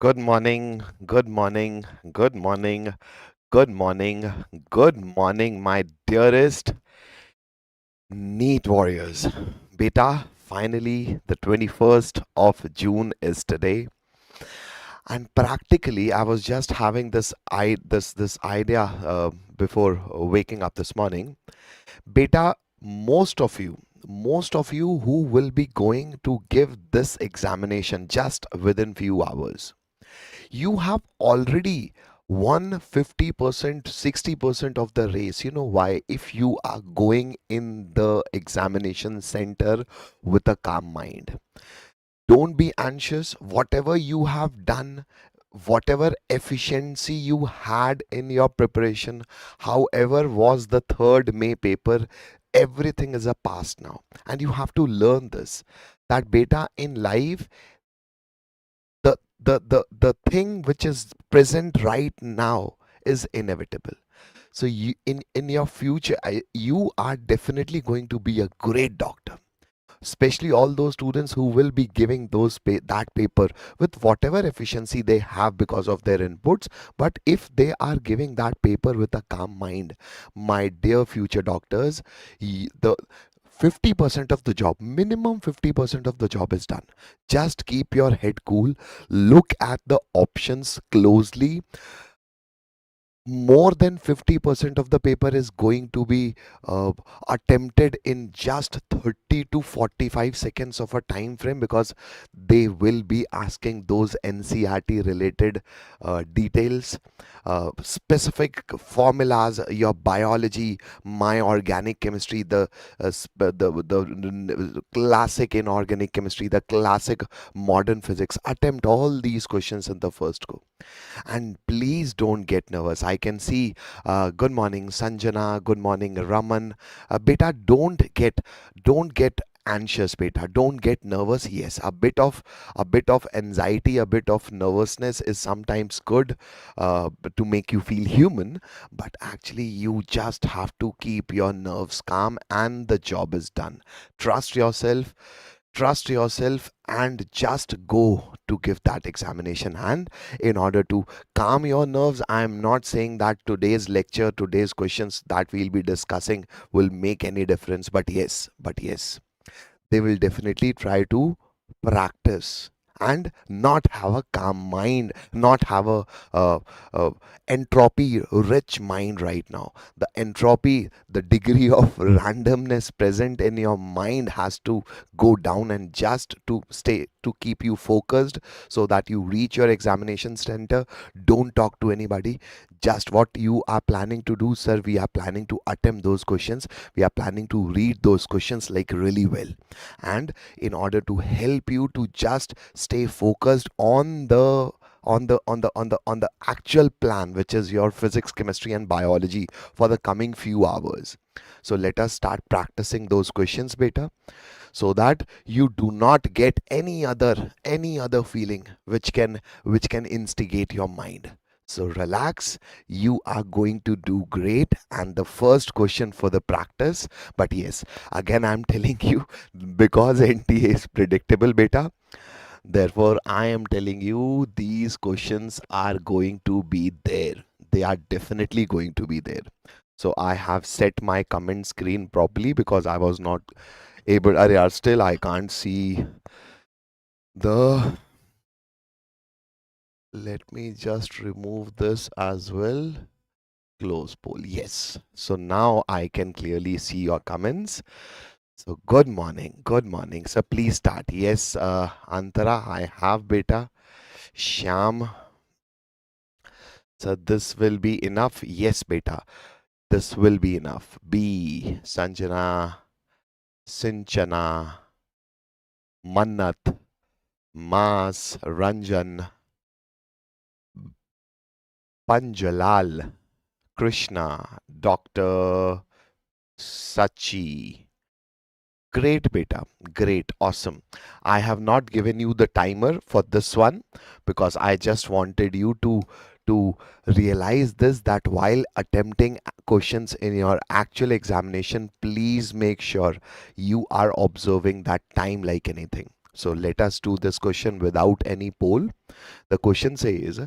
Good morning, good morning, good morning, good morning, good morning, my dearest NEET warriors. Beta, finally, the 21st of June is today. And practically, I was just having this idea before waking up this morning. Beta, most of you who will be going to give this examination just within few hours, you have already won 50%, 60% of the race. You know why? If you are going in the examination center with a calm mind, don't be anxious. Whatever you have done, whatever efficiency you had in your preparation, however was the 3rd May paper, everything is a past now. And you have to learn this, that beta, in life, the thing which is present right now is inevitable. So you, in your future, you are definitely going to be a great doctor, especially all those students who will be giving that paper with whatever efficiency they have because of their inputs. But if they are giving that paper with a calm mind, my dear future doctors, the 50% of the job, minimum 50% of the job is done. Just keep your head cool, look at the options closely. More than 50% of the paper is going to be uh, attempted in just 30 to 45 seconds of a time frame, because they will be asking those NCERT related details, specific formulas, your biology, my organic chemistry, the classic inorganic chemistry, the classic modern physics. Attempt all these questions in the first go. And please don't get nervous. I can see, good morning Sanjana, good morning Raman. Beta, don't get anxious. Beta, don't get nervous. Yes, a bit of anxiety, a bit of nervousness is sometimes good, to make you feel human. But actually, you just have to keep your nerves calm and the job is done. Trust yourself trust yourself and just go to give that examination. And in order to calm your nerves, I am not saying that today's lecture, today's questions that we'll be discussing will make any difference, but yes, they will definitely try to practice and not have a calm mind, not have a uh, entropy rich mind right now. The entropy, the degree of randomness present in your mind has to go down, and just to keep you focused so that you reach your examination center. Don't talk to anybody. Just what you are planning to do, sir, we are planning to attempt those questions. We are planning to read those questions like really well. And in order to help you to just stay focused on the actual plan, which is your physics, chemistry and biology for the coming few hours. So let us start practicing those questions, beta, so that you do not get any other feeling which can instigate your mind. So relax, you are going to do great. And the first question for the practice, but yes, again I'm telling you, because NTA is predictable, beta, therefore I am telling you these questions are going to be there. They are definitely going to be there. So I have set my comment screen properly because I was not able. Still I can't see the. Let me just remove this as well. Close poll. Yes. So now I can clearly see your comments. So good morning. Good morning. So please start. Yes, Antara, I have beta. Sham. So this will be enough. Yes, beta. This will be enough. B. Sanjana. Sinchana. Mannat. Mas. Ranjan. Panjalal. Krishna. Dr. Sachi. Great, beta. Great. Awesome. I have not given you the timer for this one because I just wanted you to realize this, that while attempting questions in your actual examination, please make sure you are observing that time like anything. So let us do this question without any poll. The question says,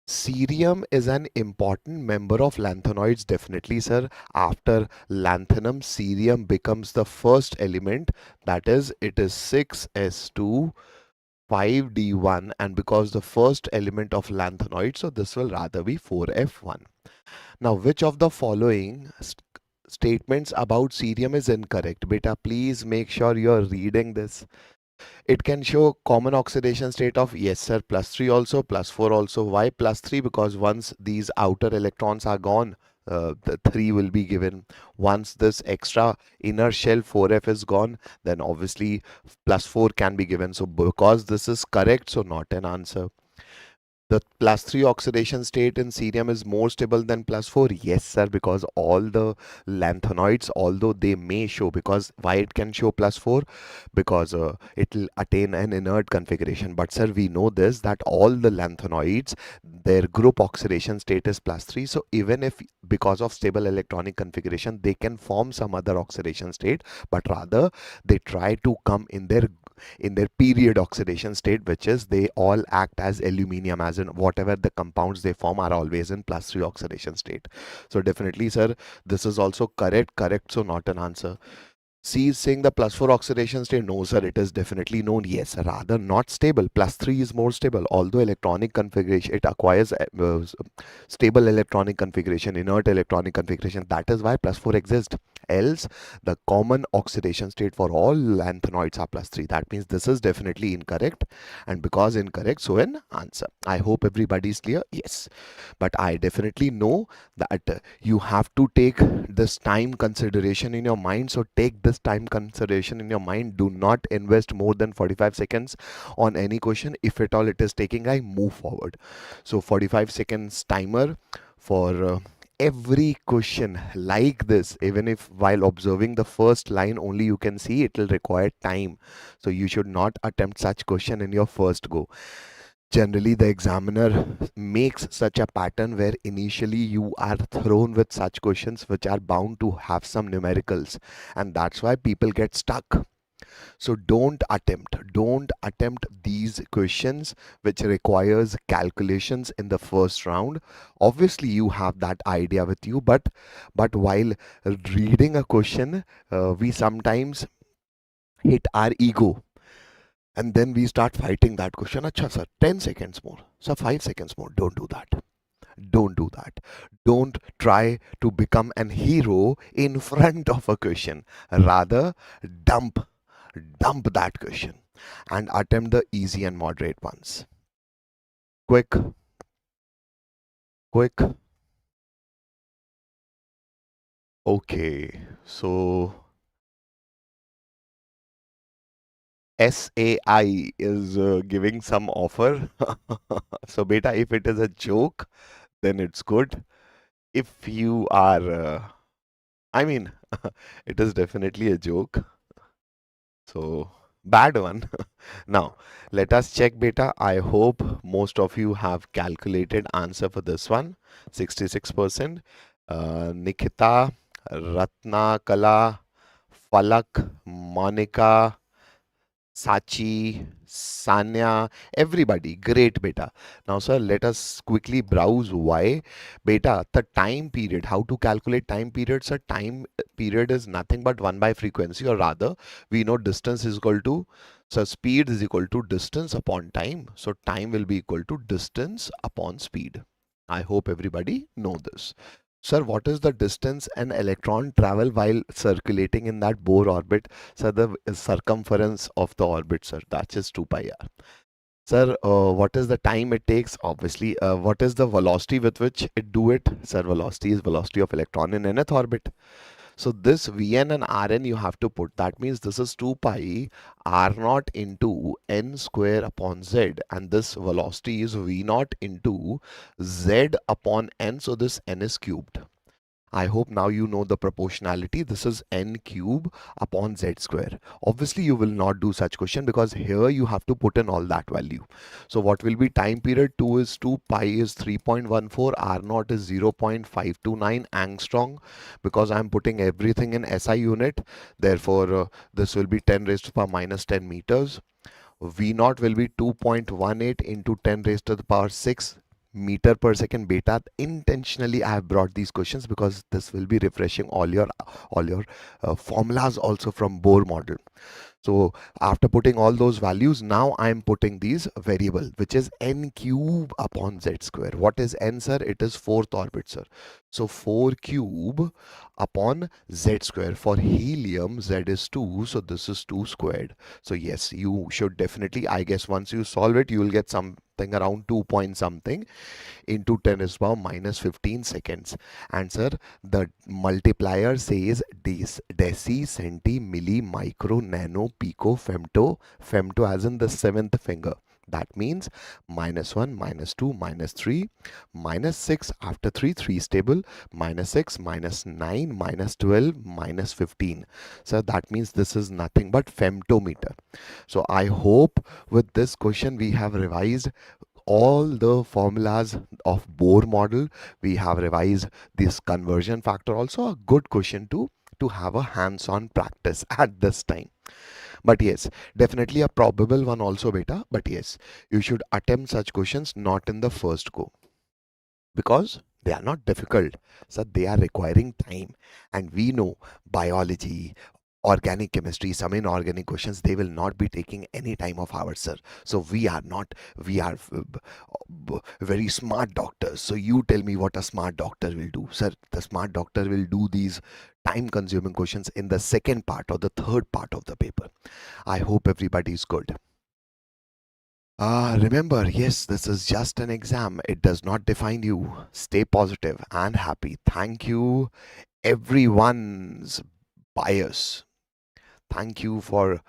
cerium is an important member of lanthanoids. Definitely, sir. After lanthanum, cerium becomes the first element. That is, it is 6s2 5d1, and because the first element of lanthanoid, so this will rather be 4f1. Now, which of the following statements about cerium is incorrect? Beta, please make sure you're reading this. It can show common oxidation state of, yes sir, +3 also, +4 also. Why +3? Because once these outer electrons are gone, the 3 will be given. Once this extra inner shell 4f is gone, then obviously +4 can be given. So because this is correct, so not an answer. The +3 oxidation state in cerium is more stable than +4. Yes, sir, because all the lanthanoids, although they may show, because why it can show +4? Because it will attain an inert configuration. But, sir, we know this, that all the lanthanoids, their group oxidation state is +3. So, even if because of stable electronic configuration, they can form some other oxidation state, but rather they try to come in their period oxidation state, which is they all act as aluminium, as in whatever the compounds they form are always in +3 oxidation state. So definitely, sir, this is also correct, so not an answer. C is saying the +4 oxidation state. No, sir, it is definitely known. Yes, rather not stable. +3 is more stable. Although electronic configuration, it acquires stable electronic configuration, inert electronic configuration. That is why +4 exists. Else, the common oxidation state for all lanthanoids are +3. That means this is definitely incorrect. And because incorrect, so an answer. I hope everybody is clear. Yes. But I definitely know that you have to take this time consideration in your mind. So take this time consideration in your mind. Do not invest more than 45 seconds on any question. If at all it is taking, I move forward. So 45 seconds timer for every question like this. Even if while observing the first line only you can see, it will require time. So you should not attempt such question in your first go. Generally, the examiner makes such a pattern where initially you are thrown with such questions which are bound to have some numericals, and that's why people get stuck. So don't attempt these questions which requires calculations in the first round. Obviously you have that idea with you, but while reading a question, we sometimes hit our ego, and then we start fighting that question. Acha sir, 10 seconds more, sir, 5 seconds more. Don't do that. Don't do that. Don't try to become an hero in front of a question. Rather, dump that question and attempt the easy and moderate ones. Quick. Okay, so SAI is giving some offer. So beta, if it is a joke, then it's good. If you are I mean, it is definitely a joke. So, bad one. Now, let us check beta. I hope most of you have calculated answer for this one. 66%. Nikita, Ratna Kala, Falak, Monica, Sachi, Sanya, everybody, great beta. Now, sir, let us quickly browse why. Beta, the time period, how to calculate time period? Sir, time period is nothing but 1 by frequency, or rather, we know distance is equal to, so speed is equal to distance upon time. So, time will be equal to distance upon speed. I hope everybody know this. Sir, what is the distance an electron travel while circulating in that Bohr orbit? Sir, the circumference of the orbit, sir, that is 2 pi r. Sir, what is the time it takes? Obviously, what is the velocity with which it do it? Sir, velocity is velocity of electron in nth orbit. So this Vn and Rn you have to put. That means this is 2 pi r naught into n square upon z, and this velocity is v naught into z upon n. So this n is cubed. I hope now you know the proportionality. This is n cube upon z square. Obviously, you will not do such question because here you have to put in all that value. So what will be time period? 2 is 2, pi is 3.14, r naught is 0.529 angstrom, because I am putting everything in SI unit. Therefore, this will be 10 raised to power minus 10 meters. V naught will be 2.18 into 10 raised to the power 6 meter per second beta. Intentionally I have brought these questions because this will be refreshing all your formulas also from Bohr model. So after putting all those values, now I'm putting these variable, which is n cube upon z square. What is n, sir? It is fourth orbit, sir. So 4 cube upon z square. For helium, z is 2, so this is 2 squared. So yes, you should definitely, I guess once you solve it, you will get something around 2 point something into 10 is power minus 15 seconds. Answer, the multiplier says deci, centi, milli, micro, nano, pico, femto. Femto as in the seventh finger. That means minus 1, minus 2, minus 3, minus 6 after 3, 3 stable, minus 6, minus 9, minus 12, minus 15. So that means this is nothing but femtometer. So I hope with this question we have revised all the formulas of Bohr model. We have revised this conversion factor, also a good question to have a hands-on practice at this time. But yes, definitely a probable one also beta. But yes, you should attempt such questions not in the first go, because they are not difficult, so they are requiring time. And we know biology, organic chemistry, some inorganic questions, they will not be taking any time of ours, sir. So we are not, we are very smart doctors. So you tell me what a smart doctor will do, sir. The smart doctor will do these time consuming questions in the second part or the third part of the paper. I hope everybody is good. Remember, yes, this is just an exam. It does not define you. Stay positive and happy. Thank you, everyone's bias. Thank you for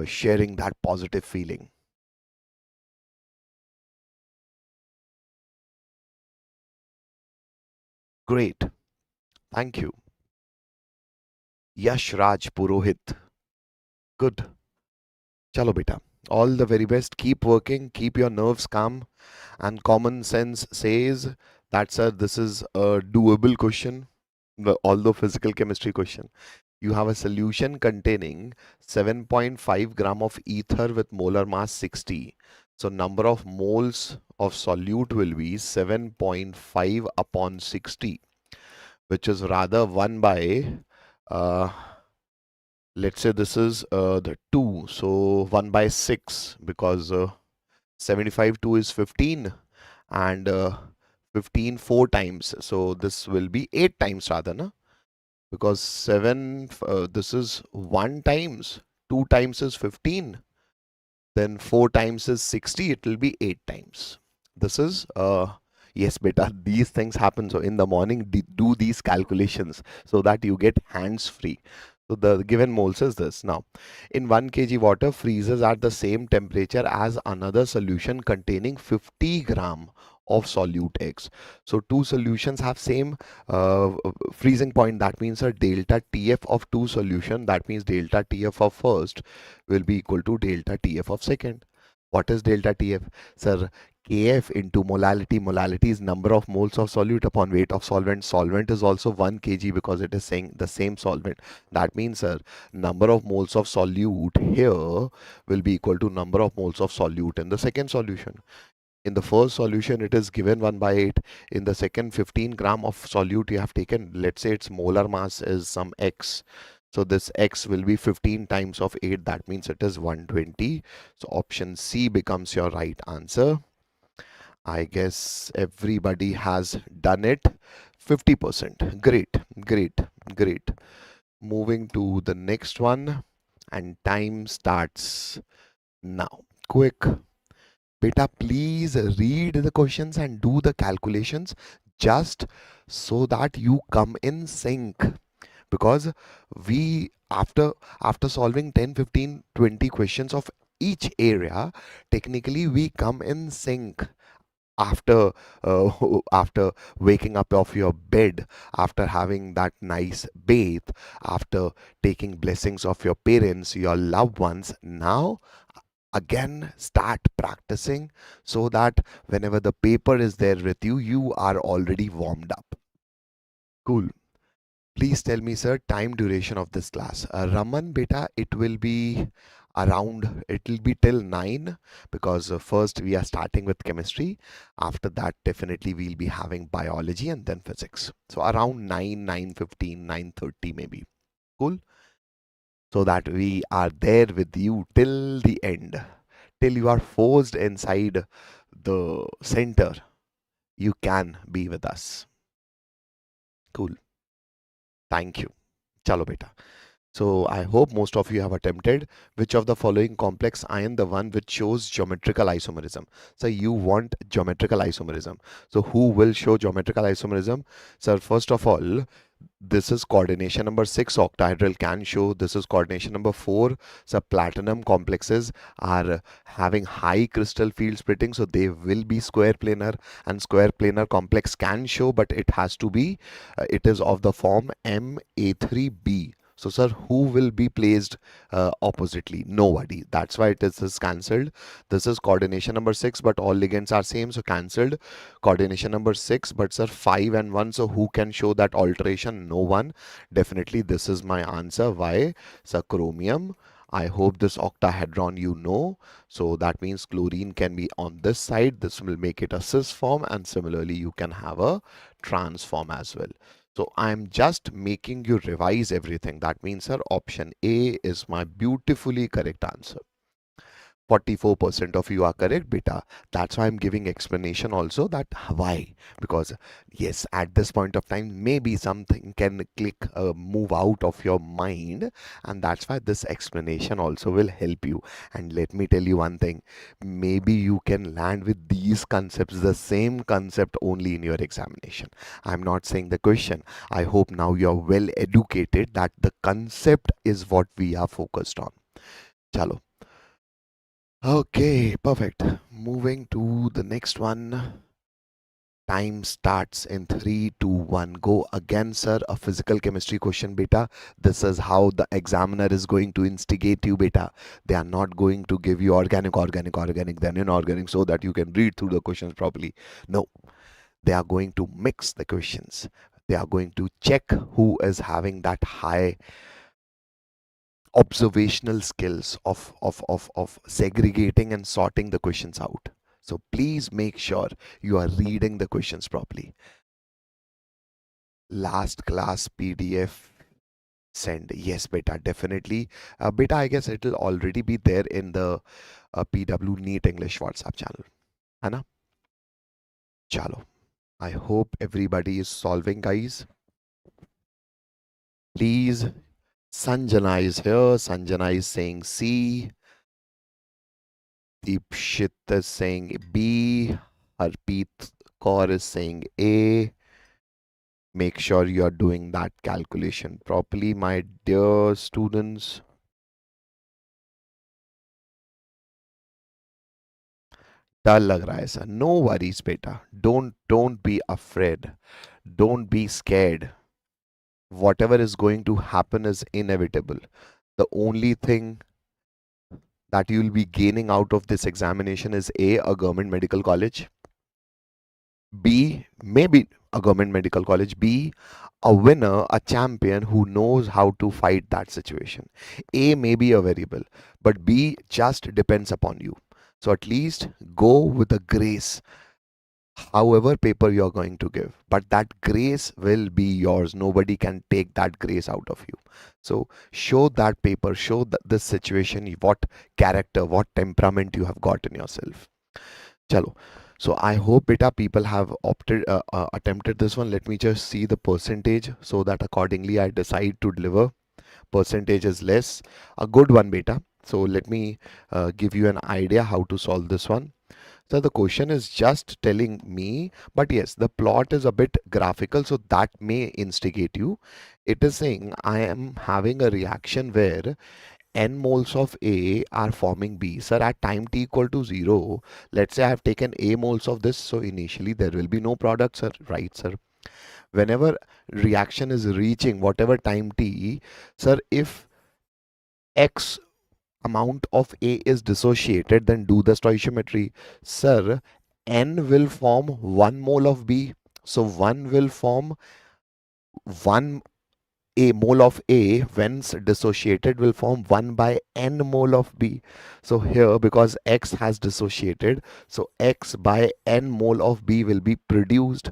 sharing that positive feeling. Great. Thank you. Yash Raj Purohit. Good. Chalo beta. All the very best. Keep working. Keep your nerves calm. And common sense says that, sir, this is a doable question. Although physical chemistry question. You have a solution containing 7.5 gram of ether with molar mass 60. So number of moles of solute will be 7.5 upon 60, which is rather 1 by, uh, let's say this is the 2. So 1 by 6, because 75 2 is 15, and 15 4 times. So this will be 8 times rather, na? Because 7, this is 1 times, 2 times is 15, then 4 times is 60, it will be 8 times. This is, yes beta, these things happen. So in the morning, do these calculations so that you get hands free. So the given moles is this. Now, in 1 kg water freezes at the same temperature as another solution containing 50 gram of solute X. So two solutions have same freezing point. That means a delta TF of two solution. That means delta TF of first will be equal to delta TF of second. What is delta TF? Sir, Kf into molality. Molality is number of moles of solute upon weight of solvent. Solvent is also 1 kg because it is saying the same solvent. That means, sir, number of moles of solute here will be equal to number of moles of solute in the second solution. In the first solution, it is given 1 by 8. In the second, 15 gram of solute you have taken. Let's say its molar mass is some X. So this X will be 15 times of 8. That means it is 120. So option C becomes your right answer. I guess everybody has done it. 50%. Great, great, great. Moving to the next one. And time starts now. Quick. Beta, please read the questions and do the calculations just so that you come in sync. Because we, after solving 10, 15, 20 questions of each area, technically we come in sync after after waking up off your bed, after having that nice bath, after taking blessings of your parents, your loved ones. Now again start practicing so that whenever the paper is there with you, you are already warmed up. Cool. Please tell me, sir, time duration of this class. Raman beta, it will be around, it will be till 9 because first we are starting with chemistry. After that, definitely we'll be having biology and then physics. So around 9, 9:15, 9:30 maybe. Cool. So that we are there with you till the end, till you are forced inside the center. You can be with us. Cool. Thank you. Chalo beta. So I hope most of you have attempted. Which of the following complex ion the one which shows geometrical isomerism? So you want geometrical isomerism. So who will show geometrical isomerism? So first of all, this is coordination number 6, octahedral can show. This is coordination number 4. So platinum complexes are having high crystal field splitting, so they will be square planar, and square planar complex can show, but it has to be it is of the form Ma3b. So sir, who will be placed oppositely? Nobody. That's why it is cancelled. This is coordination number 6, but all ligands are same, so cancelled. Coordination number 6, but sir 5 and 1, so who can show that alteration? No one. Definitely this is my answer. Why? So chromium. I hope this octahedron you know. So that means chlorine can be on this side. This will make it a cis form, and similarly you can have a trans form as well. So I'm just making you revise everything. That means sir, option A is my beautifully correct answer. 44% of you are correct, beta. That's why I'm giving explanation also, that why. Because yes, at this point of time, maybe something can click, move out of your mind, and that's why this explanation also will help you. And let me tell you one thing, maybe you can land with these concepts, the same concept only in your examination. I'm not saying the question. I hope now you're well educated that the concept is what we are focused on. Chalo. Okay, perfect. Moving to the next one. Time starts in 3, 2, 1. Go again, sir. A physical chemistry question, beta. This is how the examiner is going to instigate you, beta. They are not going to give you organic, organic, organic, then inorganic, so that you can read through the questions properly. No, they are going to mix the questions. They are going to check who is having that high observational skills of segregating and sorting the questions out. So please make sure you are reading the questions properly. Last class PDF send. Yes, beta, definitely. Beta, I guess it will already be there in the PW NEET English WhatsApp channel. Anna? Chalo. I hope everybody is solving, guys. Please. Sanjana is here. Sanjana is saying C. Deepshit is saying B. Harpreet Kaur is saying A. Make sure you are doing that calculation properly, my dear students. डर लग रहा है sir. No worries, beta. Don't be afraid. Don't be scared. Whatever is going to happen is inevitable. The only thing that you will be gaining out of this examination is a government medical college. B, maybe a government medical college. B, a winner, a champion who knows how to fight that situation. A may be a variable, but B just depends upon you. So at least go with the grace, however paper you're going to give. But that grace will be yours. Nobody can take that grace out of you. So show that paper, show this situation, what character, what temperament you have got in yourself. Chalo. So I hope beta people have attempted this one. Let me just see the percentage so that accordingly I decide to deliver. Percentage is less. A good one, beta. So let me give you an idea how to solve this one. So the question is just telling me, but yes, the plot is a bit graphical, so that may instigate you. It is saying I am having a reaction where n moles of A are forming B. Sir, at time t equal to 0, let's say I have taken A moles of this, so initially there will be no product, sir. Right, sir. Whenever reaction is reaching whatever time t, sir, if X amount of A is dissociated, then do the stoichiometry. Sir, N will form 1 mole of B. So 1 will form 1 A mole of A, when dissociated, will form 1 by n mole of B. So here, because X has dissociated, so X by n mole of B will be produced.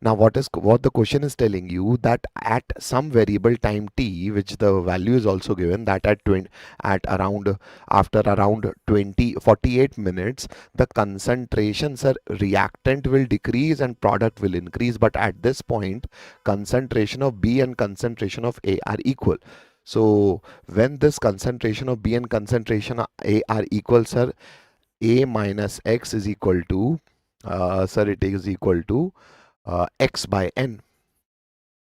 Now, what the question is telling you, that at some variable time t, which the value is also given, that at 20, at around after around 48 minutes, the concentrations are reactant will decrease and product will increase. But at this point, concentration of B and concentration of A are equal. So when this concentration of B and concentration of A are equal, sir, A minus X is equal to, sir, it is equal to X by N.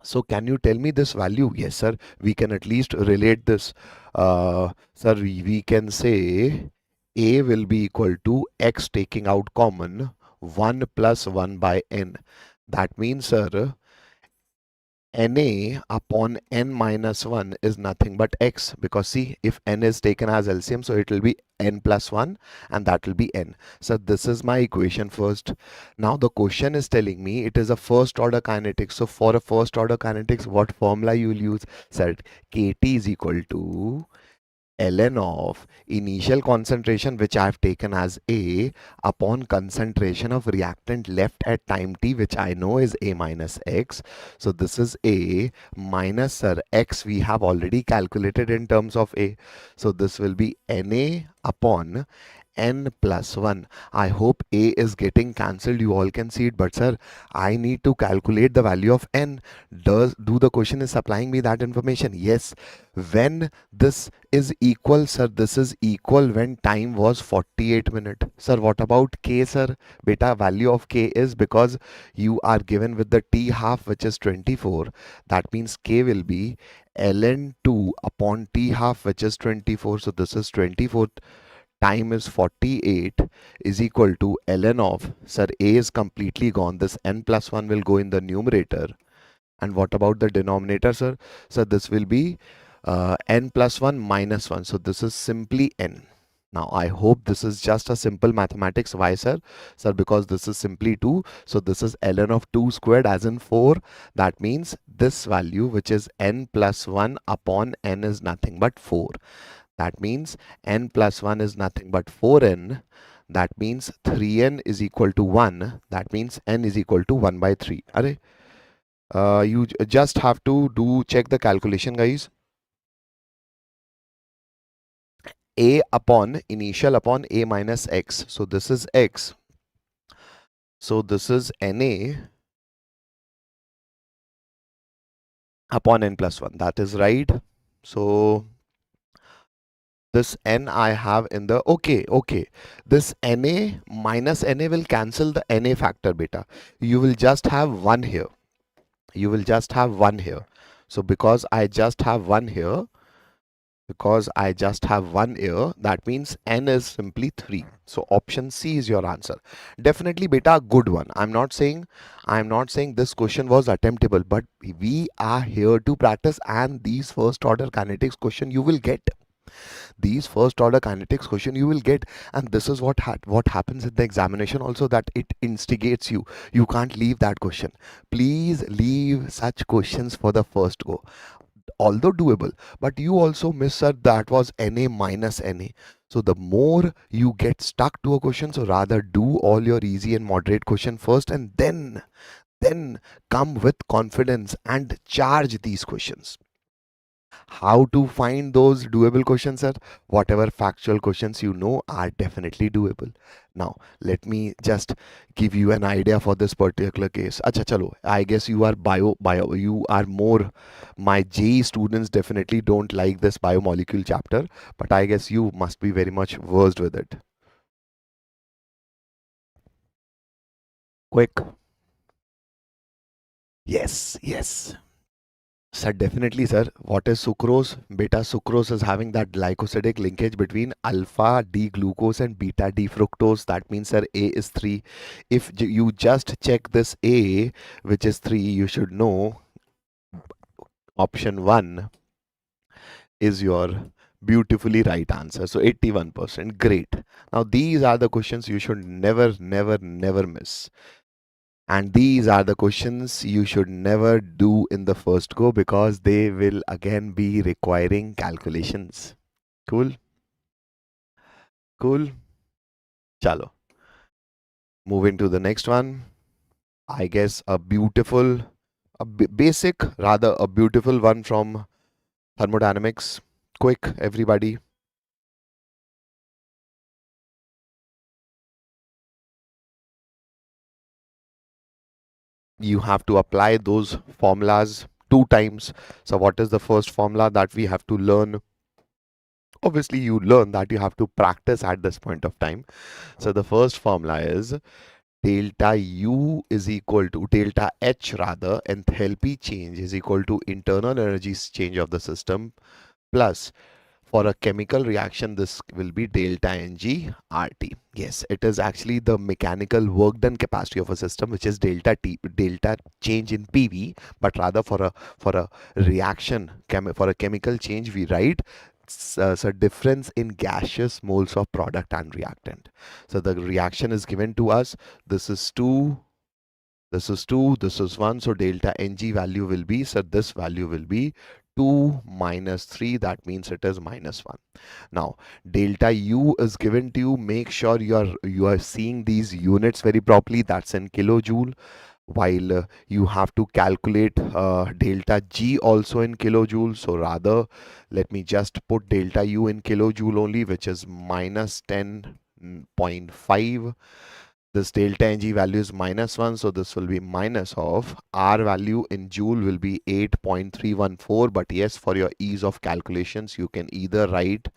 So can you tell me this value? Yes, sir. We can at least relate this. Sir, we can say A will be equal to X taking out common 1 plus 1 by N. That means, sir, Na upon n minus 1 is nothing but x, because see, if n is taken as LCM, so it will be n plus 1 and that will be n. So this is my equation first. Now the question is telling me it is a first order kinetics. So for a first order kinetics, what formula you will use? Sir, Kt is equal to ln of initial concentration, which I have taken as A, upon concentration of reactant left at time t, which I know is A minus X. So this is A minus, sir, X we have already calculated in terms of A. So this will be Na upon n plus 1. I hope A is getting cancelled. You all can see it. But sir, I need to calculate the value of n. Do the question is supplying me that information? Yes. When this is equal, sir, this is equal when time was 48 minutes. Sir, what about K, sir? Beta, value of K is, because you are given with the T half, which is 24. That means K will be ln 2 upon T half, which is 24. So this is 24 time is 48 is equal to ln of, sir, A is completely gone. This n plus 1 will go in the numerator. And what about the denominator, sir? So this will be n plus 1 minus 1. So this is simply n. Now I hope this is just a simple mathematics. Why, sir? Sir, because this is simply 2. So this is ln of 2 squared, as in 4. That means this value, which is n plus 1 upon n, is nothing but 4. That means n plus 1 is nothing but 4n. That means 3n is equal to 1. That means n is equal to 1 by 3. You just have to check the calculation, guys. A upon initial upon A minus X. So this is X. So this is Na upon n plus 1. That is right. So this n I have in the, okay. This Na minus Na will cancel the Na factor, beta. You will just have 1 here. You will just have 1 here. So because I just have 1 here, that means n is simply 3. So option C is your answer. Definitely, beta, good one. I'm not saying this question was attemptable, but we are here to practice, and these first order kinetics question you will get. These first order kinetics question you will get, and this is what happens in the examination also, that it instigates you. You can't leave that question. Please leave such questions for the first go. Although doable, but you also miss, sir, that was Na minus Na. So the more you get stuck to a question, so rather do all your easy and moderate question first, and then come with confidence and charge these questions. How to find those doable questions, sir? Whatever factual questions you know are definitely doable. Now let me just give you an idea for this particular case. Acha chalo, I guess you are bio, you are more, my JEE students definitely don't like this biomolecule chapter, but I guess you must be very much versed with it. Quick. Yes. Sir, definitely, sir. What is sucrose? Beta sucrose is having that glycosidic linkage between alpha D glucose and beta D fructose. That means, sir, A is 3. If you just check this A, which is 3, you should know option 1 is your beautifully right answer. So 81%. Great. Now these are the questions you should never miss. And these are the questions you should never do in the first go because they will again be requiring calculations. Cool? Cool? Chalo. Moving to the next one. I guess a beautiful, basic, rather a beautiful one from thermodynamics. Quick, everybody. You have to apply those formulas 2 times. So what is the first formula that we have to learn? Obviously, you learn that you have to practice at this point of time. So the first formula is delta U is equal to delta H rather, enthalpy change is equal to internal energy change of the system plus for a chemical reaction, this will be delta Ng RT. Yes, it is actually the mechanical work done capacity of a system, which is delta T, delta change in PV. But rather for a reaction, for a chemical change, we write so difference in gaseous moles of product and reactant. So the reaction is given to us. This is 2. This is 2, this is 1, so delta Ng value will be, so this value will be 2 minus 3, that means it is minus 1. Now, delta U is given to you, make sure you are seeing these units very properly, that's in kilojoule, while you have to calculate delta G also in kilojoule, so rather, let me just put delta U in kilojoule only, which is minus 10.5. This delta Ng value is minus 1, so this will be minus of R value in joule will be 8.314. But yes, for your ease of calculations, you can either write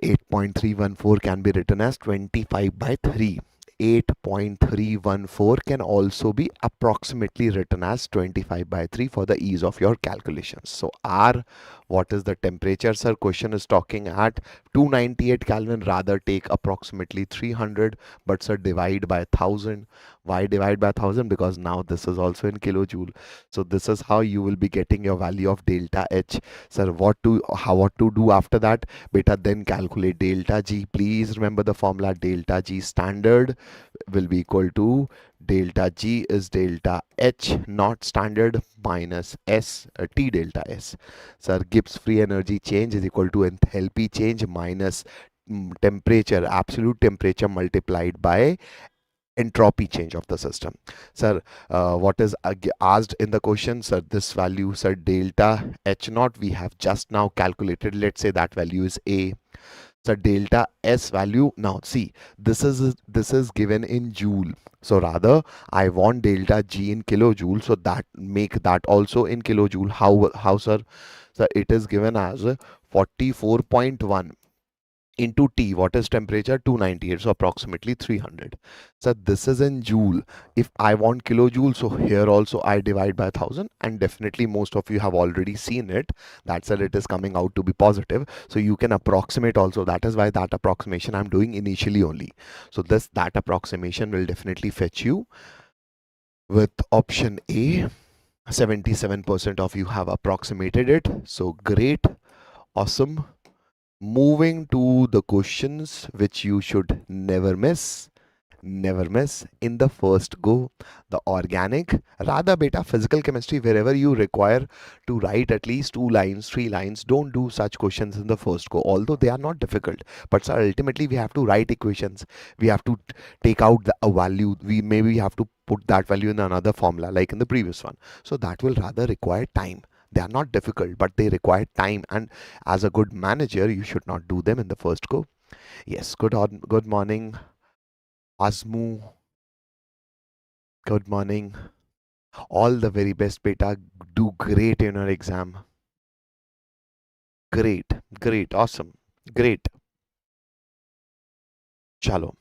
8.314 can be written as 25 by 3. 8.314 can also be approximately written as 25 by 3 for the ease of your calculations. So R, what is the temperature, sir? Question is talking at 298 Kelvin, rather take approximately 300, but sir divide by 1000. Why divide by 1000? Because now this is also in kilojoule. So this is how you will be getting your value of delta H. Sir, what to do after that? Beta, then calculate delta G. Please remember the formula. Delta G standard will be equal to delta G is delta H not standard minus S T delta S. Sir, Gibbs free energy change is equal to enthalpy change minus temperature, absolute temperature multiplied by entropy change of the system. Sir, what is asked in the question? Sir, this value, sir, delta H naught, we have just now calculated. Let's say that value is A. So delta S value, now see, this is given in joule. So rather, I want delta G in kilojoule. So that make that also in kilojoule. How, sir? So it is given as 44.1 into T. What is temperature? 298, so approximately 300. So this is in joule. If I want kilojoule, so here also I divide by 1000, and definitely most of you have already seen it. That's why it is coming out to be positive. So you can approximate also. That is why that approximation I'm doing initially only. So that approximation will definitely fetch you with option A. 77% of you have approximated it. So great, awesome. Moving to the questions which you should never miss in the first go. The organic, rather beta physical chemistry, wherever you require to write at least 2 lines, 3 lines, don't do such questions in the first go, although they are not difficult. But sir, ultimately we have to write equations, we have to take out a value, we maybe have to put that value in another formula like in the previous one. So that will rather require time. They are not difficult, but they require time, and as a good manager you should not do them in the first go. Yes, good morning Asmu, good morning. All the very best, beta. Do great in your exam. Great, great, awesome, great. Chalo.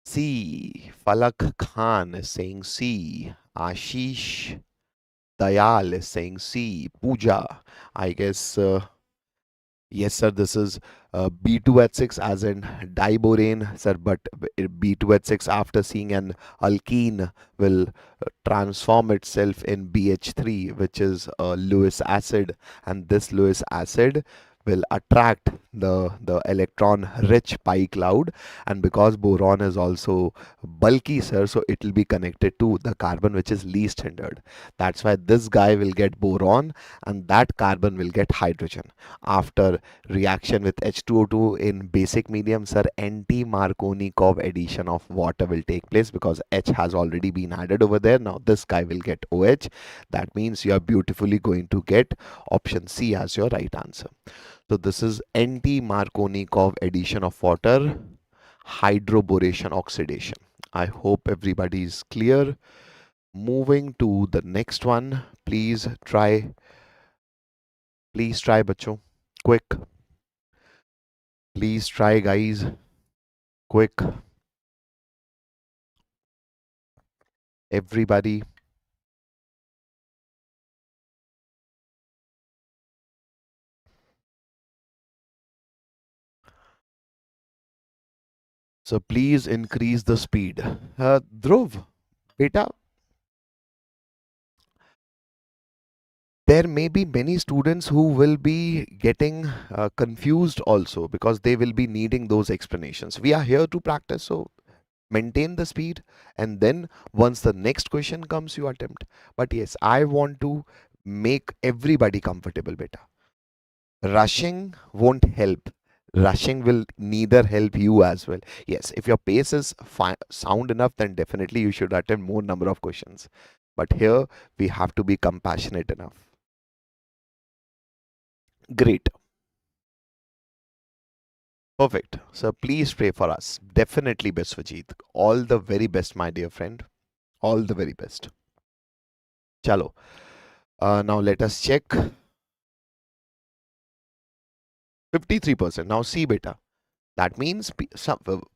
C. Falak Khan is saying C. Ashish Dayal is saying C. Pooja. I guess, yes, sir, this is B2 at 6 as in diborane, sir, but B2 at 6 after seeing an alkene will transform itself in BH3, which is a Lewis acid, and this Lewis acid will attract the electron rich pi cloud, and because boron is also bulky, sir, so it will be connected to the carbon which is least hindered. That's why this guy will get boron and that carbon will get hydrogen. After reaction with H2O2 in basic medium, sir, anti-Markovnikov addition of water will take place because H has already been added over there. Now this guy will get OH. That means you are beautifully going to get option C as your right answer. So this is anti-Markovnikov addition of water, hydroboration oxidation. I hope everybody is clear. Moving to the next one. Please try बच्चों. Quick. Please try, guys. Quick. Everybody. So please increase the speed. Dhruv, beta, there may be many students who will be getting confused also because they will be needing those explanations. We are here to practice, so maintain the speed, and then once the next question comes, you attempt. But yes, I want to make everybody comfortable, beta. Rushing won't help. Rushing will neither help you as well. Yes, if your pace is sound enough, then definitely you should attempt more number of questions. But here we have to be compassionate enough. Great. Perfect. So please pray for us. Definitely, Biswajit. All the very best, my dear friend. All the very best. Chalo. Now let us check. 53%. Now see, beta. That means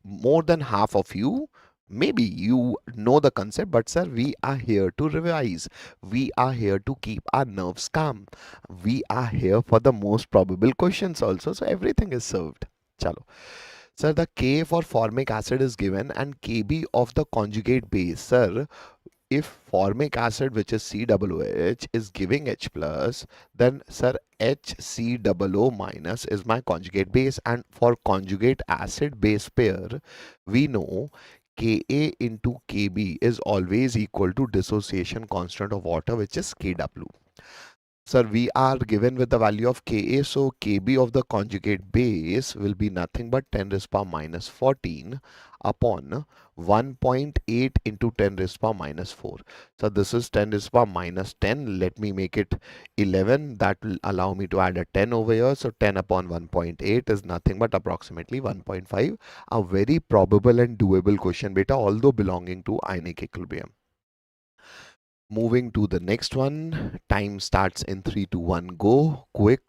more than half of you, maybe you know the concept, but sir, we are here to revise. We are here to keep our nerves calm. We are here for the most probable questions also. So everything is served. Chalo. Sir, the K for formic acid is given and Kb of the conjugate base. Sir, if formic acid, which is COOH, is giving H plus, then sir, HCOO minus is my conjugate base, and for conjugate acid base pair, we know Ka into Kb is always equal to dissociation constant of water, which is Kw. Sir, we are given with the value of Ka, so Kb of the conjugate base will be nothing but 10 raised power minus 14 upon 1.8 into 10 raised power minus 4. So this is 10 raised power minus 10. Let me make it 11. That will allow me to add a 10 over here. So 10 upon 1.8 is nothing but approximately 1.5. A very probable and doable question, beta, although belonging to ionic equilibrium. Moving to the next one. Time starts in 3, 2, 1, go. Quick.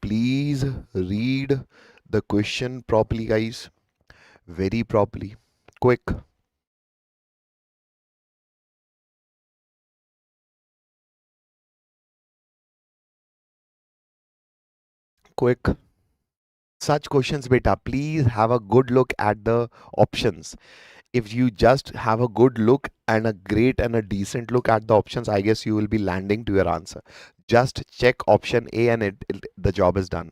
Please read the question properly, guys. Very properly. Quick. Quick. Such questions, beta, please have a good look at the options. If you just have a good look and a great and a decent look at the options, I guess you will be landing to your answer. Just check option A and the job is done.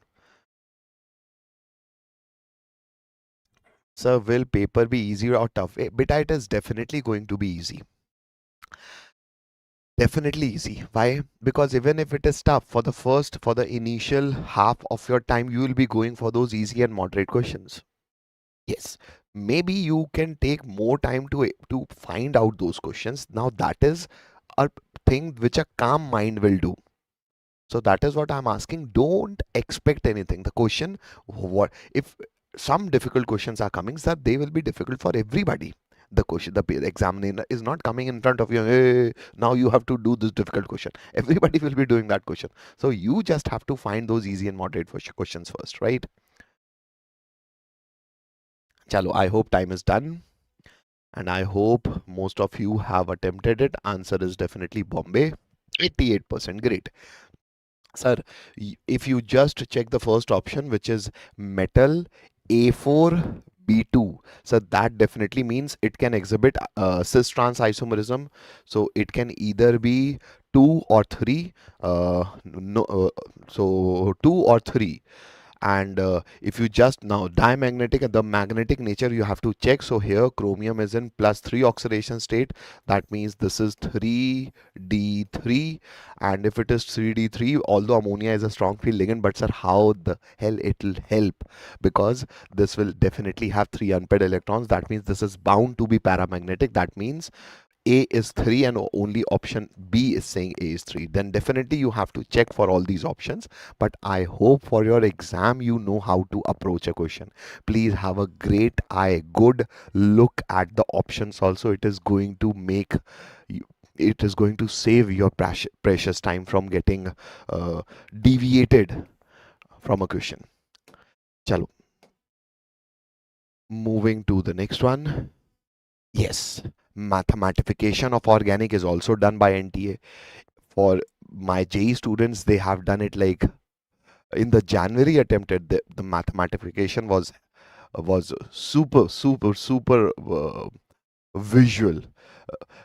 So will paper be easy or tough? Beta, it is definitely going to be easy. Definitely easy. Why? Because even if it is tough for the initial half of your time, you will be going for those easy and moderate questions. Yes, maybe you can take more time to find out those questions. Now that is a thing which a calm mind will do. So that is what I'm asking. Don't expect anything. The question, what if some difficult questions are coming, sir, they will be difficult for everybody. The question, the examiner is not coming in front of you. Hey, now you have to do this difficult question. Everybody will be doing that question. So you just have to find those easy and moderate questions first, right? Chalo, I hope time is done. And I hope most of you have attempted it. Answer is definitely Bombay. 88%. Great. Sir, if you just check the first option, which is metal A4B2, so that definitely means it can exhibit cis-trans isomerism. So it can either be 2 or 3. So 2 or 3. And if you just now diamagnetic, the magnetic nature you have to check. So here chromium is in +3 oxidation state. That means this is 3D3. And if it is 3D3, although ammonia is a strong field ligand, but sir, how the hell it will help? Because this will definitely have 3 unpaired electrons. That means this is bound to be paramagnetic. That means A is 3 and only option B is saying A is 3. Then definitely you have to check for all these options. But I hope for your exam you know how to approach a question. Please have a great eye, good look at the options also. It is going to make you, it is going to save your precious time from getting deviated from a question. Chalo, moving to the next one. Yes, mathematification of organic is also done by NTA. For my JE students, they have done it like in the January attempted. The mathematification was super visual.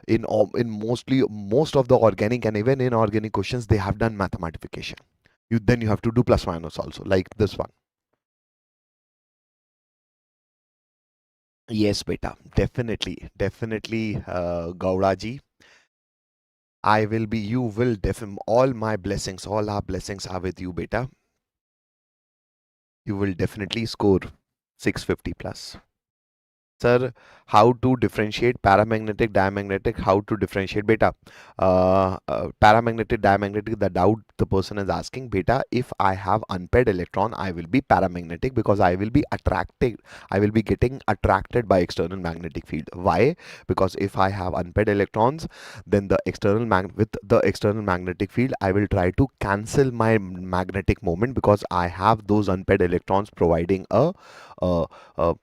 In mostly most of the organic and even inorganic questions, they have done mathematification. Then you have to do plus minus also, like this one. Yes, beta, definitely, Gauraji. You will all my blessings, all our blessings are with you, beta. You will definitely score 650 plus. Sir, how to differentiate paramagnetic, diamagnetic, how to differentiate beta? Paramagnetic, diamagnetic, the doubt the person is asking, beta, if I have unpaired electron, I will be paramagnetic because I will be attracted, I will be getting attracted by external magnetic field. Why? Because if I have unpaired electrons, then with the external magnetic field, I will try to cancel my magnetic moment because I have those unpaired electrons uh, uh,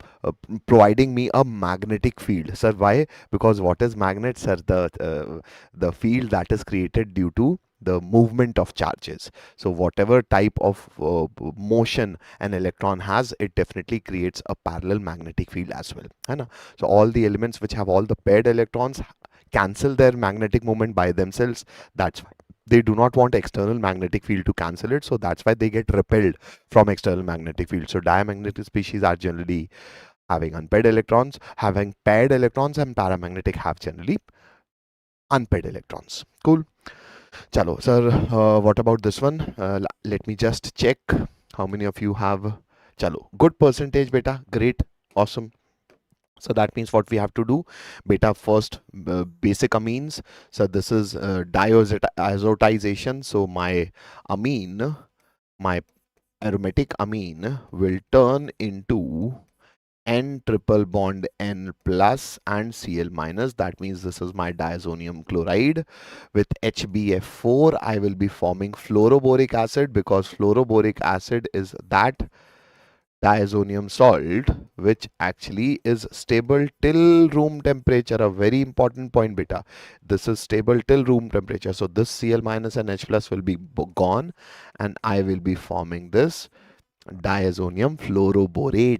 providing me a magnetic field. Sir, why? Because what is magnet, sir? The field that is created due to the movement of charges. So whatever type of motion an electron has, it definitely creates a parallel magnetic field as well. है ना? So all the elements which have all the paired electrons cancel their magnetic moment by themselves. That's why they do not want external magnetic field to cancel it. So that's why they get repelled from external magnetic field. So diamagnetic species are generally having unpaired electrons, having paired electrons, and paramagnetic have generally unpaired electrons. Cool. Chalo, sir, what about this one? Let me just check how many of you have. Chalo, good percentage, beta. Great. Awesome. So that means what we have to do, beta, first basic amines. So this is diazotization. So my aromatic amine will turn into N triple bond N plus and Cl minus. That means this is my diazonium chloride. With HBF4, I will be forming fluoroboric acid because fluoroboric acid is that diazonium salt which actually is stable till room temperature. A very important point, beta. This is stable till room temperature. So this Cl minus and H plus will be gone and I will be forming this diazonium fluoroborate.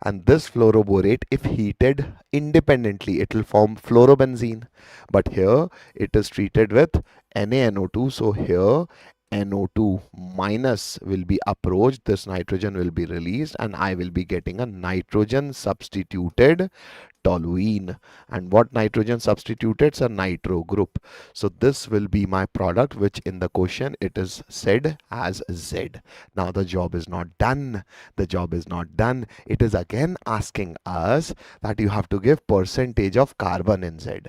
And this fluoroborate, if heated independently, it will form fluorobenzene. But here it is treated with NaNO2. So here NO2 minus will be approached, this nitrogen will be released, and I will be getting a nitrogen substituted toluene. And what nitrogen substituted? It's a nitro group. So this will be my product, which in the question it is said as Z. Now the job is not done. The job is not done. It is again asking us that you have to give percentage of carbon in Z.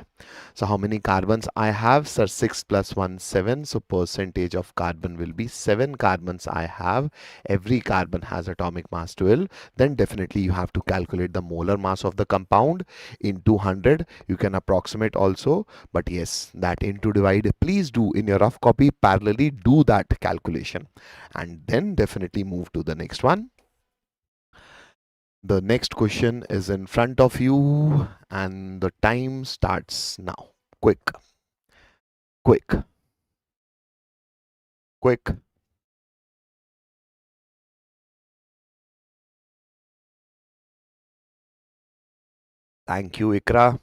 So how many carbons I have? Sir, 6 plus 1, 7. So percentage of carbon will be 7 carbons I have. Every carbon has atomic mass 12. Then definitely you have to calculate the molar mass of the compound into 100. You can approximate also, but yes, that into divide, please do in your rough copy parallelly do that calculation and then definitely move to the next one. The next question is in front of you and the time starts now. Quick, quick, quick. Thank you, Ikra.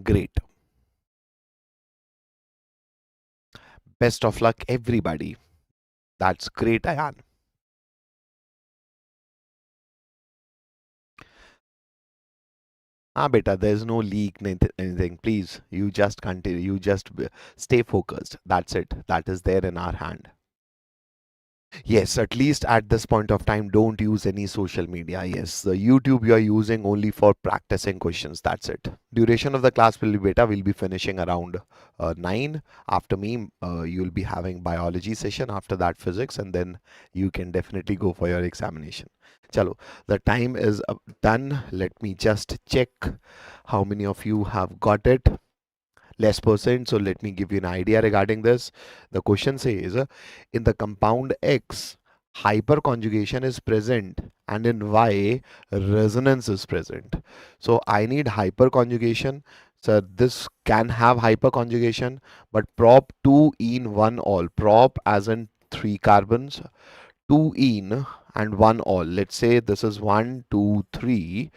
Great. Best of luck, everybody. That's great, Ayan. Ah, beta, there's no leak, anything. Please, you just continue. You just stay focused. That's it. That is there in our hand. Yes, at least at this point of time, don't use any social media. Yes, the YouTube you are using only for practicing questions. That's it. Duration of the class will be beta. We'll be finishing around 9. After me, you'll be having biology session. After that, physics, and then you can definitely go for your examination. Chalo, the time is done. Let me just check how many of you have got it. Less percent. So let me give you an idea regarding this. The question says in the compound X, hyperconjugation is present and in Y, resonance is present. So I need hyperconjugation. So this can have hyperconjugation, but prop 2 in 1 all. Prop as in 3 carbons, 2 in and 1 all. Let's say this is 1, 2, 3.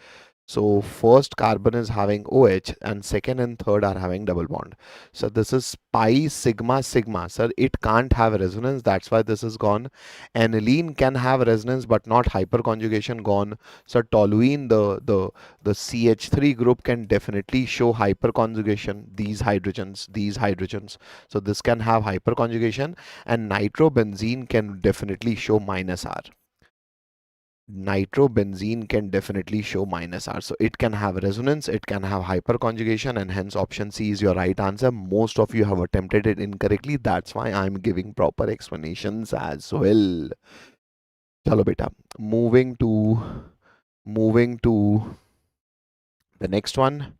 So first carbon is having OH and second and third are having double bond. So this is pi sigma sigma. Sir, it can't have resonance. That's why this is gone. Aniline can have resonance but not hyperconjugation, gone. So toluene, the CH3 group can definitely show hyperconjugation. These hydrogens. So this can have hyperconjugation, and nitrobenzene can definitely show minus R. Nitrobenzene can definitely show minus R. So it can have resonance, it can have hyperconjugation, and hence option C is your right answer. Most of you have attempted it incorrectly. That's why I'm giving proper explanations as well. Chalo beta. Moving to the next one.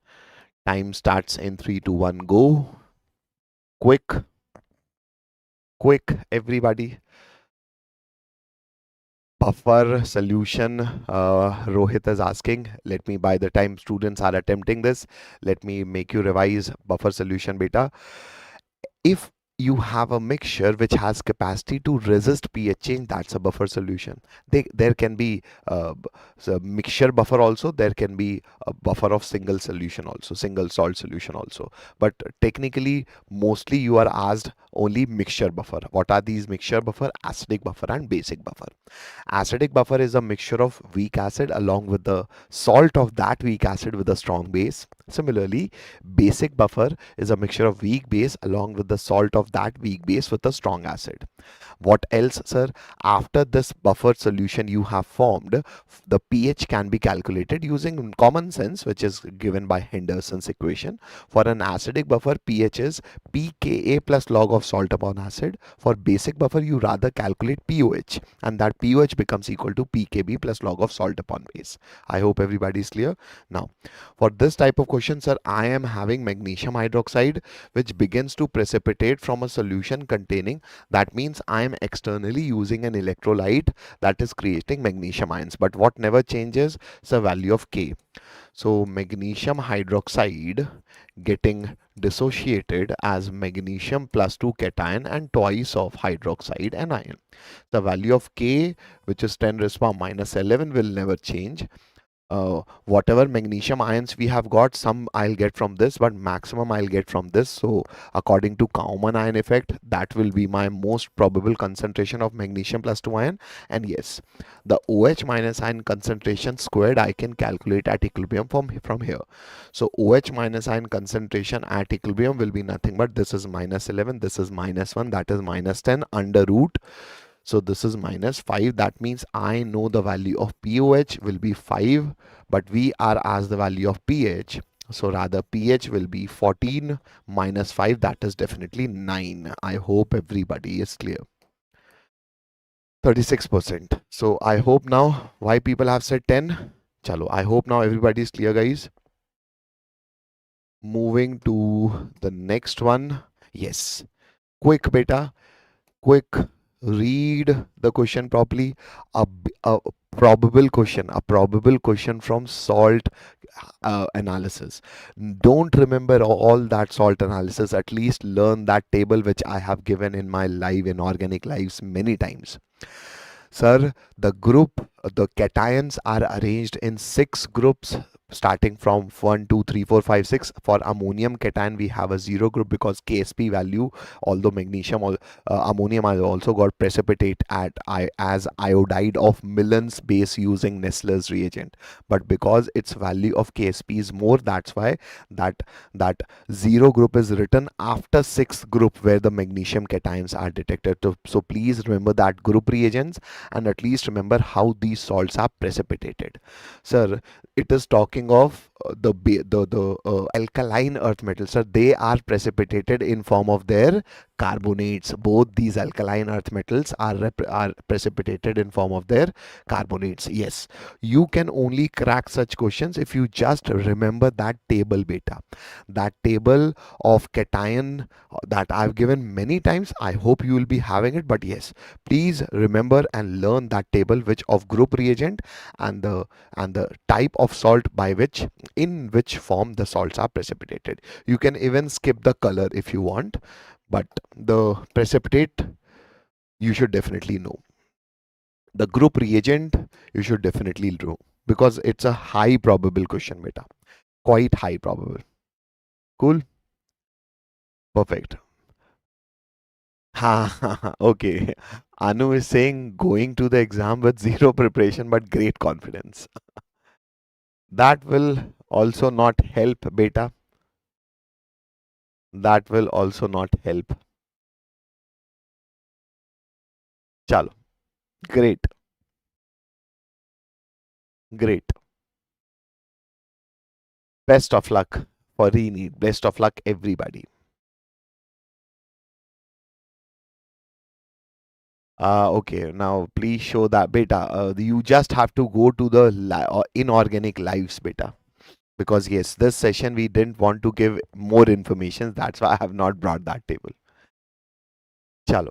Time starts in 3, 2, 1, go. Quick, everybody. Buffer solution, Rohit is asking. Let me, by the time students are attempting this, let me make you revise buffer solution beta. If you have a mixture which has capacity to resist pH change, that's a buffer solution. There can be so mixture buffer also, there can be a buffer of single solution also, single salt solution also. But technically, mostly you are asked only mixture buffer. What are these mixture buffer? Acidic buffer and basic buffer. Acidic buffer is a mixture of weak acid along with the salt of that weak acid with a strong base. Similarly, basic buffer is a mixture of weak base along with the salt of that weak base with a strong acid. What else, sir? After this buffer solution you have formed, the pH can be calculated using common sense, which is given by Henderson's equation. For an acidic buffer, pH is pKa plus log of salt upon acid. For basic buffer, you rather calculate pOH, and that pOH becomes equal to pKb plus log of salt upon base. I hope everybody is clear. Now, for this type of question, sir, I am having magnesium hydroxide which begins to precipitate from a solution containing, that means I am externally using an electrolyte that is creating magnesium ions. But what never changes is the value of K. So magnesium hydroxide getting dissociated as magnesium plus 2 cation and twice of hydroxide anion. The value of K, which is 10 raised to power minus 11, will never change. Whatever magnesium ions we have got, some I'll get from this, but maximum I'll get from this. So according to Kauman ion effect, that will be my most probable concentration of magnesium plus 2 ion. And yes, the OH minus ion concentration squared I can calculate at equilibrium from here. So OH minus ion concentration at equilibrium will be nothing but this is minus 11, this is minus 1, that is minus 10 under root. So this is minus 5. That means I know the value of pOH will be 5, but we are asked the value of pH. So rather pH will be 14 minus 5. That is definitely 9. I hope everybody is clear. 36%. So I hope now, why people have said 10? Chalo, I hope now everybody is clear, guys. Moving to the next one. Yes. Quick beta. Quick. Read the question properly. A probable question from salt analysis. Don't remember all that salt analysis. At least learn that table which I have given in my live inorganic lives many times. Sir, the cations are arranged in 6 groups starting from 1, 2, 3, 4, 5, 6. For ammonium cation, we have a zero group because Ksp value, although ammonium has also got precipitate as iodide of Millen's base using Nessler's reagent. But because its value of Ksp is more, that's why that that zero group is written after sixth group where the magnesium cations are detected. So please remember that group reagents and at least remember how these salts are precipitated. Sir, it is talking of the alkaline earth metals. Sir, they are precipitated in form of their carbonates. Both these alkaline earth metals are precipitated in form of their carbonates. Yes, you can only crack such questions if you just remember that table, beta. That table of cation that I've given many times. I hope you will be having it. But yes, please remember and learn that table which of group reagent and the type of salt by which in which form the salts are precipitated. You can even skip the color if you want, but the precipitate you should definitely know. The group reagent you should definitely know because it's a high probable question, beta. Quite high probable. Cool. Perfect. Ha, ha, ha. Okay. Anu is saying going to the exam with zero preparation but great confidence. That will also not help, beta. That will also not help. Chalo. Great. Great. Best of luck for RE-NEET. Best of luck, everybody. Okay, now please show that, beta. You just have to go to the inorganic lives, beta. Because yes, this session we didn't want to give more information. That's why I have not brought that table. Chalo.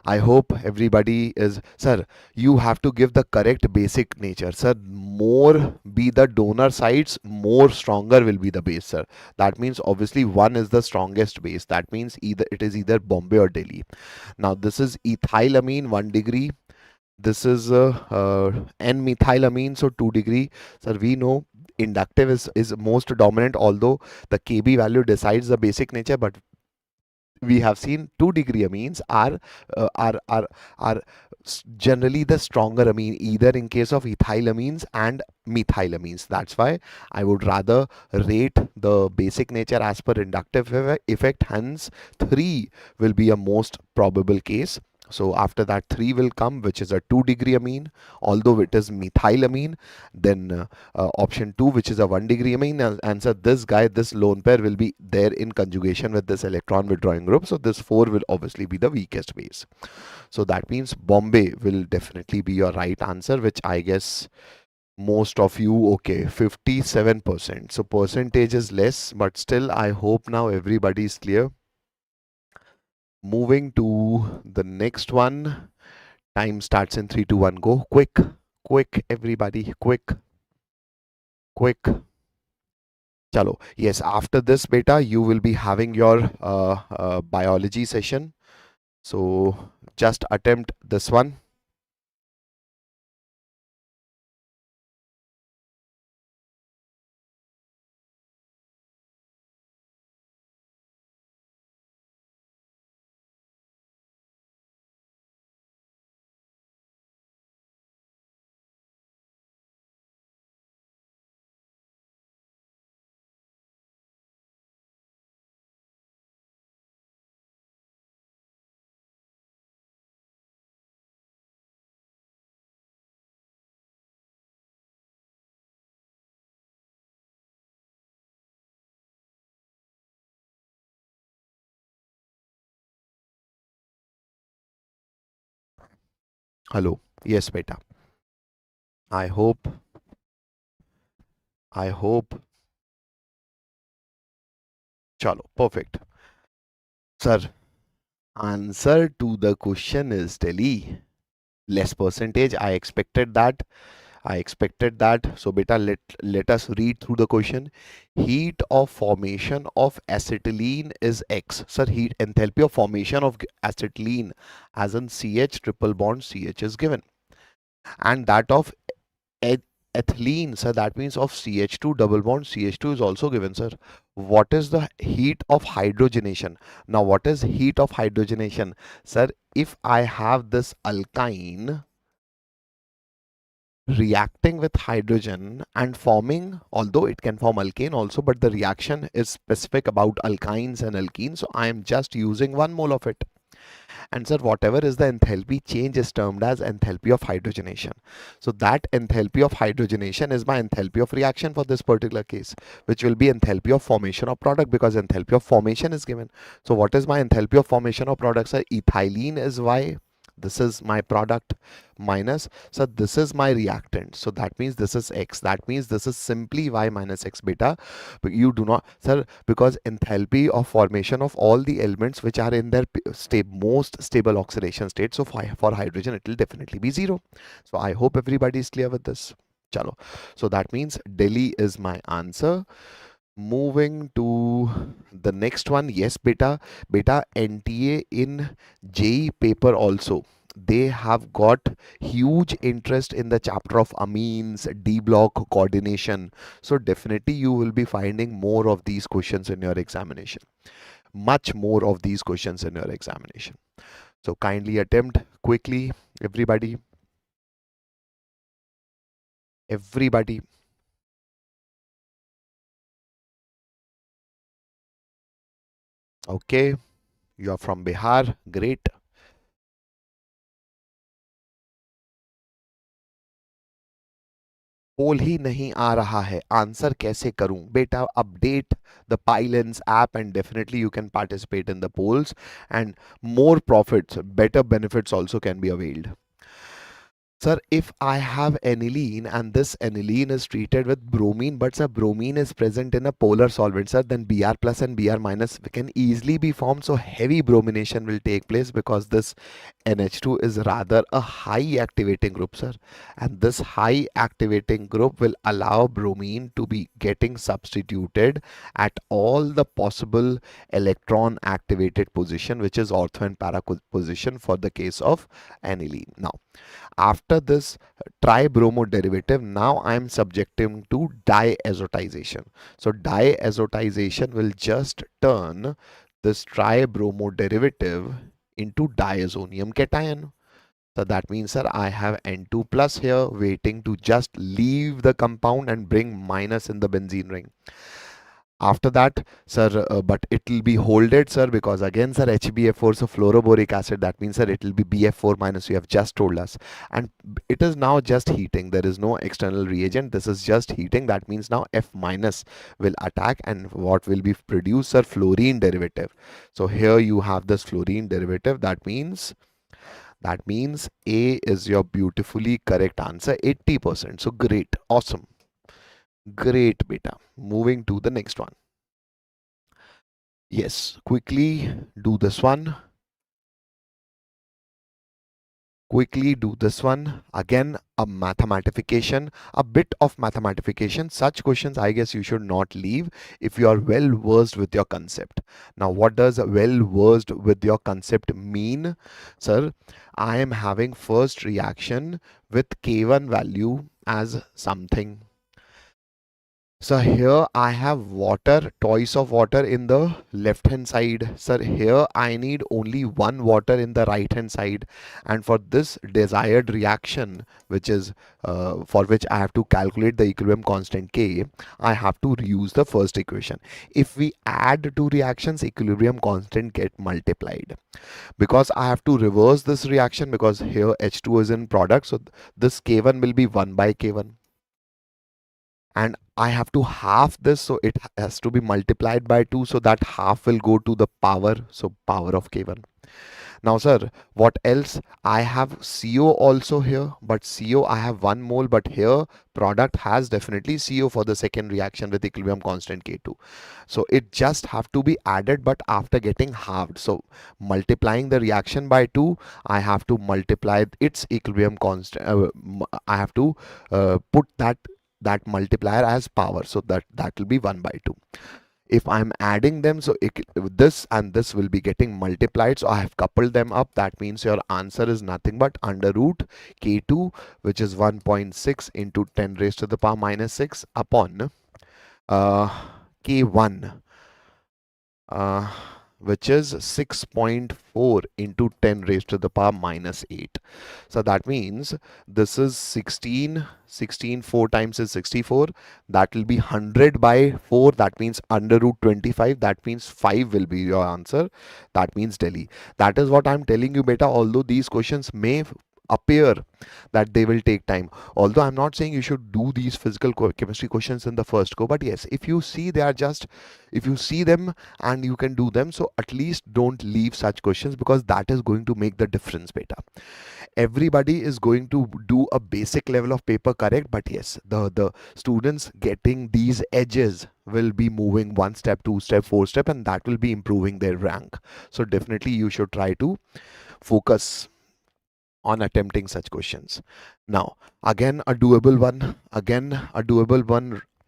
I hope everybody is, sir, you have to give the correct basic nature. Sir, more be the donor sites, more stronger will be the base, sir. That means obviously one is the strongest base. That means either it is either Bombay or Delhi. Now this is ethylamine 1 degree. This is N-methylamine, so 2 degree. Sir, we know inductive is most dominant, although the Kb value decides the basic nature, but we have seen 2 degree amines uh, are are are generally the stronger amine, either in case of ethylamines and methylamines. That's why I would rather rate the basic nature as per inductive effect. Hence 3 will be a most probable case. So after that 3 will come, which is a 2 degree amine, although it is methylamine. Then option 2, which is a 1 degree amine, answer this guy, this lone pair will be there in conjugation with this electron withdrawing group. So this 4 will obviously be the weakest base. So that means Bombay will definitely be your right answer, which I guess most of you, okay, 57%. So percentage is less, but still I hope now everybody is clear. Moving to the next one. Time starts in 3, 2, 1, go. Quick, quick, everybody, quick, quick. Chalo. Yes, after this, beta, you will be having your biology session. So just attempt this one. Hello. Yes, beta. I hope, I hope. Chalo. Perfect. Sir, answer to the question is Delhi. Less percentage. I expected that. I expected that. So beta, let us read through the question. Heat of formation of acetylene is X. Sir, heat enthalpy of formation of acetylene as in CH triple bond CH is given. And that of ethylene, sir, that means of CH2 double bond, CH2 is also given, sir. What is the heat of hydrogenation? Now, what is heat of hydrogenation? Sir, if I have this alkyne reacting with hydrogen and forming, although it can form alkane also, but the reaction is specific about alkynes and alkenes, so I am just using 1 mole of it. And sir, whatever is the enthalpy change is termed as enthalpy of hydrogenation. So that enthalpy of hydrogenation is my enthalpy of reaction for this particular case, which will be enthalpy of formation of product, because enthalpy of formation is given. So what is my enthalpy of formation of products? Sir, ethylene is Y. This is my product minus, so this is my reactant. So that means this is X. That means this is simply Y minus X beta. But you do not, sir, because enthalpy of formation of all the elements which are in their most stable oxidation state. So for hydrogen, it will definitely be 0. So I hope everybody is clear with this. Chalo. So that means Delhi is my answer. Moving to the next one. Yes, beta. NTA in JEE paper also, they have got huge interest in the chapter of amines, D block coordination. So definitely you will be finding more of these questions in your examination. Much more of these questions in your examination. So kindly attempt quickly, everybody. Everybody. Okay, you are from Bihar. Great. पोल ही नहीं आ रहा है, answer कैसे करूं बेटा? Update the Pylons app and definitely you can participate in the polls, and more profits, better benefits also can be availed. Sir, if I have aniline and this aniline is treated with bromine, but sir, bromine is present in a polar solvent, sir, then Br plus and Br minus can easily be formed. So heavy bromination will take place because this NH2 is rather a high activating group, sir. And this high activating group will allow bromine to be getting substituted at all the possible electron activated position, which is ortho and para position for the case of aniline. Now, after this tribromo derivative, now I am subjecting to diazotization. So diazotization will just turn this tribromo derivative into diazonium cation. So that means, sir, I have N2 plus here waiting to just leave the compound and bring minus in the benzene ring. After that, sir, but it will be holded, sir, because again, sir, HBF4, so fluoroboric acid, that means, sir, it will be BF4 minus, you have just told us. And it is now just heating. There is no external reagent. This is just heating. That means now F minus will attack, and what will be produced, sir? Fluorine derivative. So here you have this fluorine derivative. That means A is your beautifully correct answer, 80%. So great, awesome. Great, beta. Moving to the next one. Yes, quickly do this one. Quickly do this one. Again, a mathematification, a bit of mathematification. Such questions, I guess you should not leave if you are well versed with your concept. Now, what does well versed with your concept mean? Sir, I am having first reaction with K1 value as something. So here I have water, twice of water in the left hand side. Sir, here I need only one water in the right hand side. And for this desired reaction, which is for which I have to calculate the equilibrium constant K, I have to reuse the first equation. If we add two reactions, equilibrium constant get multiplied. Because I have to reverse this reaction, because here H2 is in product. So this K1 will be 1 by K1. And I have to half this, so it has to be multiplied by 2, so that half will go to the power, so power of K1. Now, sir, what else? I have CO also here, but CO I have 1 mole, but here product has definitely CO for the second reaction with equilibrium constant K2. So it just have to be added, but after getting halved. So multiplying the reaction by 2, I have to multiply its equilibrium constant. I have to put that multiplier as power, so that will be 1 by 2. If I'm adding them, so this and this will be getting multiplied, so I have coupled them up. That means your answer is nothing but under root k2, which is 1.6 into 10 raised to the power minus 6 upon uh, k1, uh, which is 6.4 into 10 raised to the power minus 8. So that means this is 16, 4 times is 64. That will be 100 by 4. That means under root 25. That means 5 will be your answer. That means Delhi. That is what I'm telling you, beta. Although these questions may appear that they will take time, although I'm not saying you should do these physical chemistry questions in the first go, but yes, if you see they are just, if you see them and you can do them, so at least don't leave such questions, because that is going to make the difference, beta. Everybody is going to do a basic level of paper correct, but yes, the students getting these edges will be moving 1 step, 2 step, 4 step, and that will be improving their rank. So definitely you should try to focus on attempting such questions. Now, again a doable one,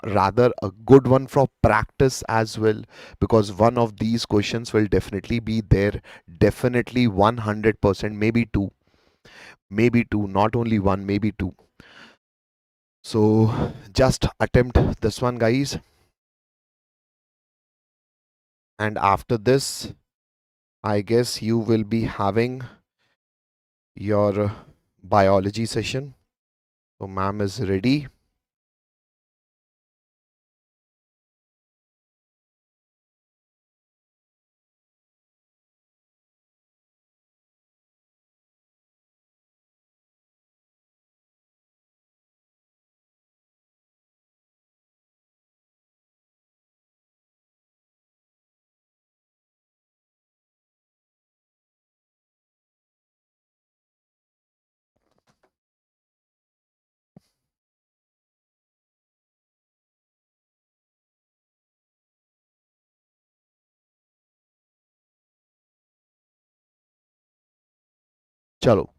rather a good one for practice as well, because one of these questions will definitely be there, definitely 100%, maybe two, not only one, maybe two. So just attempt this one, guys, and after this I guess you will be having your biology session. So ma'am is ready. Chalo.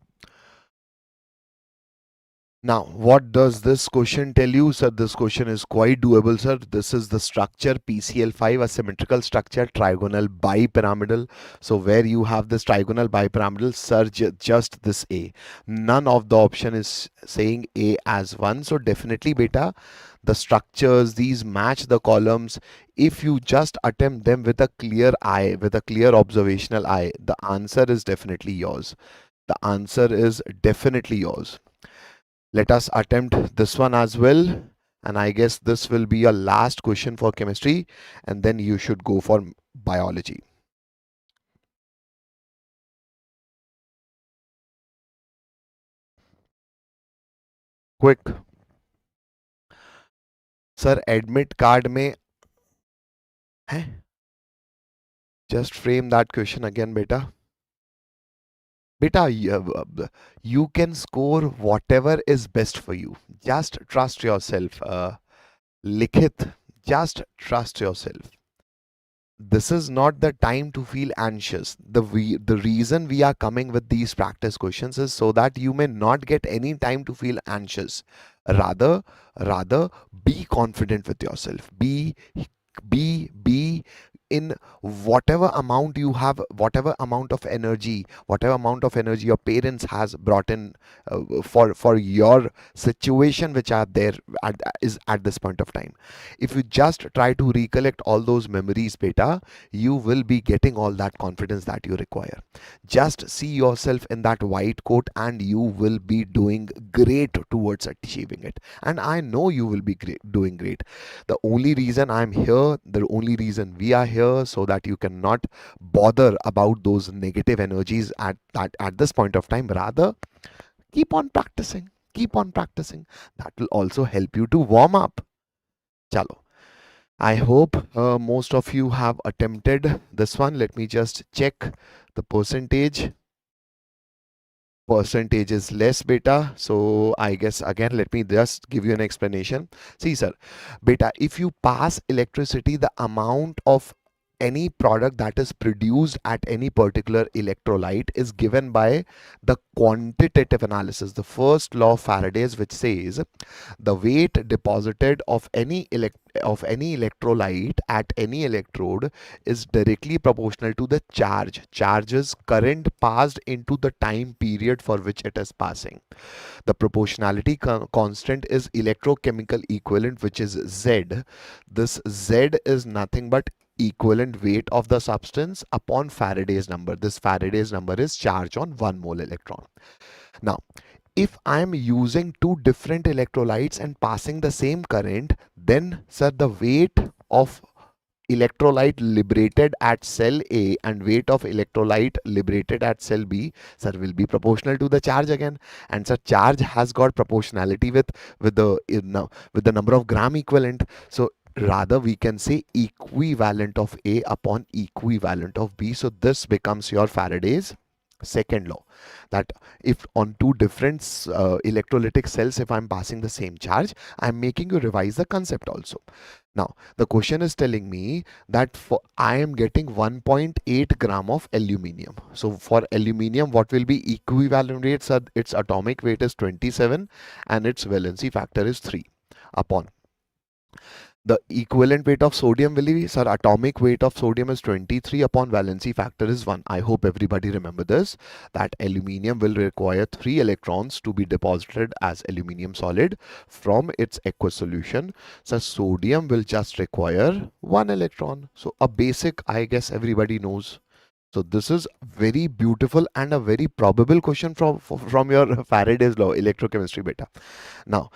Now, what does this question tell you, sir? This question is quite doable, sir. This is the structure PCl5, a symmetrical structure, trigonal bipyramidal. So where you have this trigonal bipyramidal, sir, just this A. None of the option is saying A as one. So definitely, beta, the structures, these match the columns. If you just attempt them with a clear eye, with a clear observational eye, the answer is definitely yours. The answer is definitely yours. Let us attempt this one as well. And I guess this will be your last question for chemistry, and then you should go for biology. Quick. Sir, admit card में है? Just frame that question again, beta. Beta, you can score whatever is best for you. Just trust yourself. Likhit, just trust yourself. This is not the time to feel anxious. The reason we are coming with these practice questions is so that you may not get any time to feel anxious. Rather be confident with yourself. Be in whatever amount you have, whatever amount of energy your parents has brought in for your situation, which are there is at this point of time. If you just try to recollect all those memories, beta, you will be getting all that confidence that you require. Just see yourself in that white coat and you will be doing great towards achieving it. And I know you will be doing great. The only reason I'm here, the only reason we are here, so that you cannot bother about those negative energies at this point of time. Rather, keep on practicing. Keep on practicing. That will also help you to warm up. Chalo. I hope most of you have attempted this one. Let me just check the percentage. Percentage is less, beta. So I guess again, let me just give you an explanation. See, sir, beta, if you pass electricity, the amount of any product that is produced at any particular electrolyte is given by the quantitative analysis. The first law of Faraday's, which says the weight deposited of any electrolyte at any electrode is directly proportional to the charge's current passed into the time period for which it is passing. The proportionality constant is electrochemical equivalent, which is Z. This Z is nothing but equivalent weight of the substance upon Faraday's number. This Faraday's number is charge on 1 mole electron. Now, if I am using two different electrolytes and passing the same current, then sir, the weight of electrolyte liberated at cell A and weight of electrolyte liberated at cell B, sir, will be proportional to the charge again. And sir, charge has got proportionality with the number of gram equivalent. So rather we can say equivalent of A upon equivalent of B. So this becomes your Faraday's second law, that if on two different electrolytic cells, if I'm passing the same charge, I'm making you revise the concept also. Now the question is telling me that I am getting 1.8 gram of aluminium. So for aluminium, what will be equivalent weight? So its atomic weight is 27 and its valency factor is 3 upon the equivalent weight of sodium will be, sir, atomic weight of sodium is 23 upon valency factor is 1. I hope everybody remember this, that aluminium will require 3 electrons to be deposited as aluminium solid from its aqueous solution. So sodium will just require 1 electron. So a basic, I guess everybody knows. So this is very beautiful and a very probable question from your Faraday's law, electrochemistry beta. Now,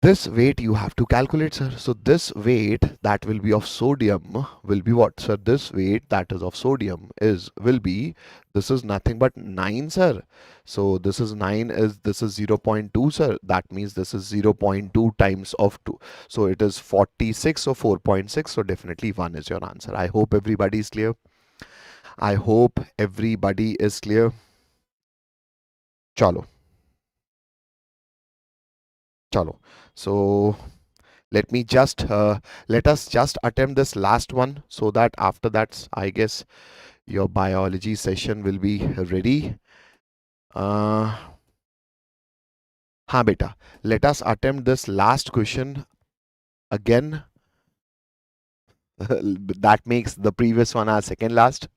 this weight you have to calculate, sir. So this weight that will be of sodium will be what, sir? This weight that is of sodium will be, this is nothing but 9, sir. So this is 9 this is 0.2, sir. That means this is 0.2 times of 2. So it is 46 or 4.6. So definitely 1 is your answer. I hope everybody is clear. I hope everybody is clear. Chalo. So let us just attempt this last one, so that after that, I guess your biology session will be ready. Beta, let us attempt this last question again. That makes the previous one our second last.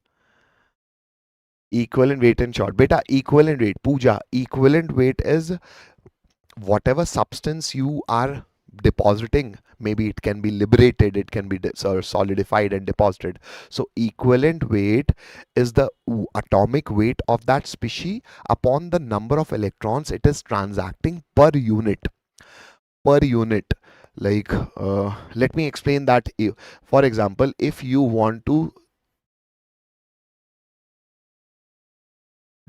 Equivalent weight in short. Beta, equivalent weight, Pooja, equivalent weight is whatever substance you are depositing. Maybe it can be liberated, it can be solidified and deposited. So equivalent weight is the atomic weight of that species upon the number of electrons it is transacting per unit. Like let me explain that. For example, if you want to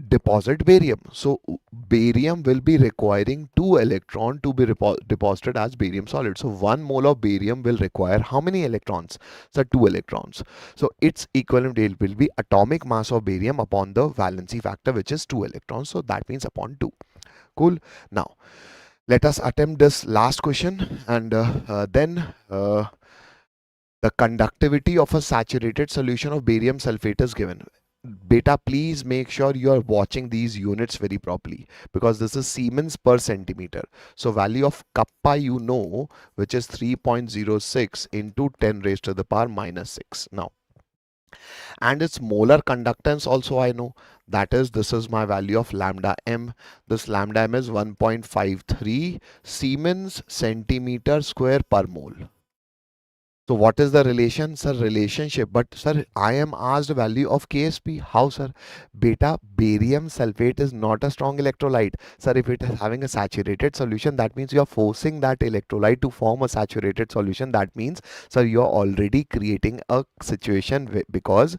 deposit barium, so barium will be requiring 2 electron to be deposited as barium solid. So 1 mole of barium will require how many electrons? So 2 electrons. So its equivalent weight will be atomic mass of barium upon the valency factor, which is 2 electrons. So that means upon 2. Cool. Now let us attempt this last question, and then the conductivity of a saturated solution of barium sulfate is given. Beta, please make sure you are watching these units very properly, because this is Siemens per centimeter. So value of kappa you know, which is 3.06 into 10 raised to the power minus 6. Now, and its molar conductance also I know, that is, this is my value of lambda m. This lambda m is 1.53 Siemens centimeter square per mole. So what is the relation, sir? Relationship. But sir, I am asked value of KSP. How, sir? Beta, barium sulfate is not a strong electrolyte. Sir, if it is having a saturated solution, that means you are forcing that electrolyte to form a saturated solution. That means, sir, you are already creating a situation because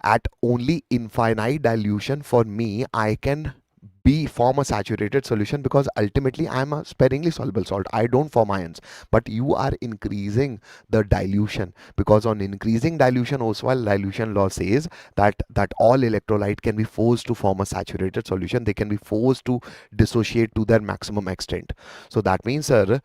at only infinite dilution for me, I can form a saturated solution, because ultimately I am a sparingly soluble salt. I don't form ions, but you are increasing the dilution, because on increasing dilution, Oswald dilution law says that all electrolyte can be forced to form a saturated solution. They can be forced to dissociate to their maximum extent. So that means, sir,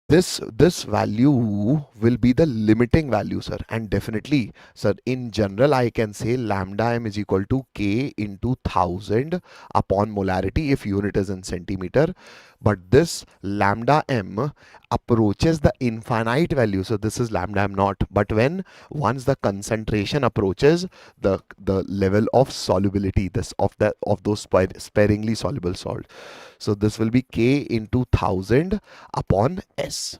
this value will be the limiting value, sir. And definitely, sir, in general I can say lambda m is equal to k into 1000 upon molarity if unit is in centimeter. But this lambda m approaches the infinite value, so this is lambda m naught. But when once the concentration approaches the level of solubility, this of those sparingly soluble salt, so this will be k into 1000 upon S.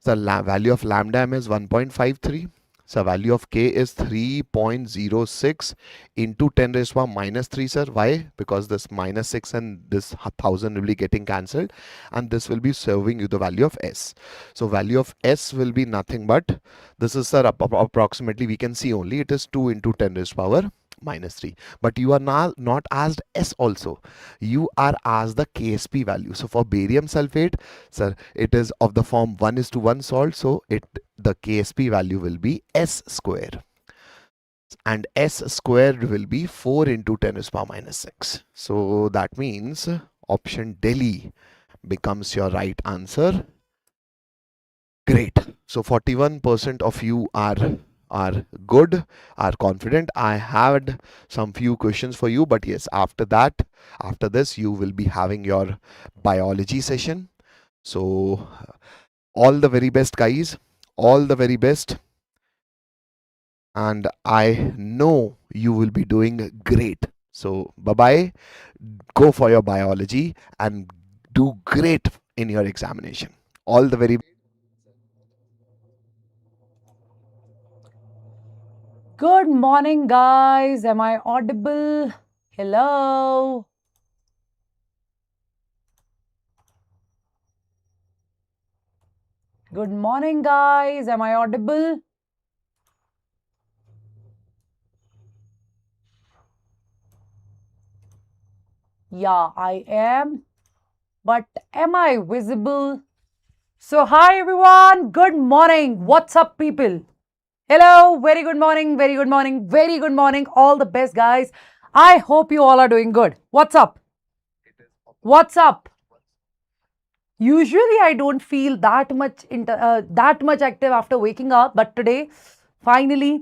So value of lambda m is 1.53. So value of k is 3.06 into 10 raised to power minus 3, sir. Why? Because this minus 6 and this 1000 will be getting cancelled, and this will be serving you the value of S. So value of S will be nothing but, this is, sir, approximately we can see only it is 2 into 10 raised to power minus 3. But you are now not asked S also. You are asked the KSP value. So for barium sulfate, sir, it is of the form 1:1 salt. So the KSP value will be S square. And S squared will be 4 into 10 raised to power minus 6. So that means option Delhi becomes your right answer. Great. So 41% of you are good, are confident. I had some few questions for you, but yes, after this, you will be having your biology session. So all the very best, guys. All the very best. And I know you will be doing great. So bye-bye. Go for your biology and do great in your examination. All the very Good morning, guys. Am I audible? Hello. Good morning, guys. Am I audible? Yeah, I am. But am I visible? So, hi, everyone. Good morning. What's up, people? Hello. Very good morning. Very good morning. Very good morning. All the best, guys. I hope you all are doing good. What's up? What's up? Usually, I don't feel that much active after waking up, but today, finally,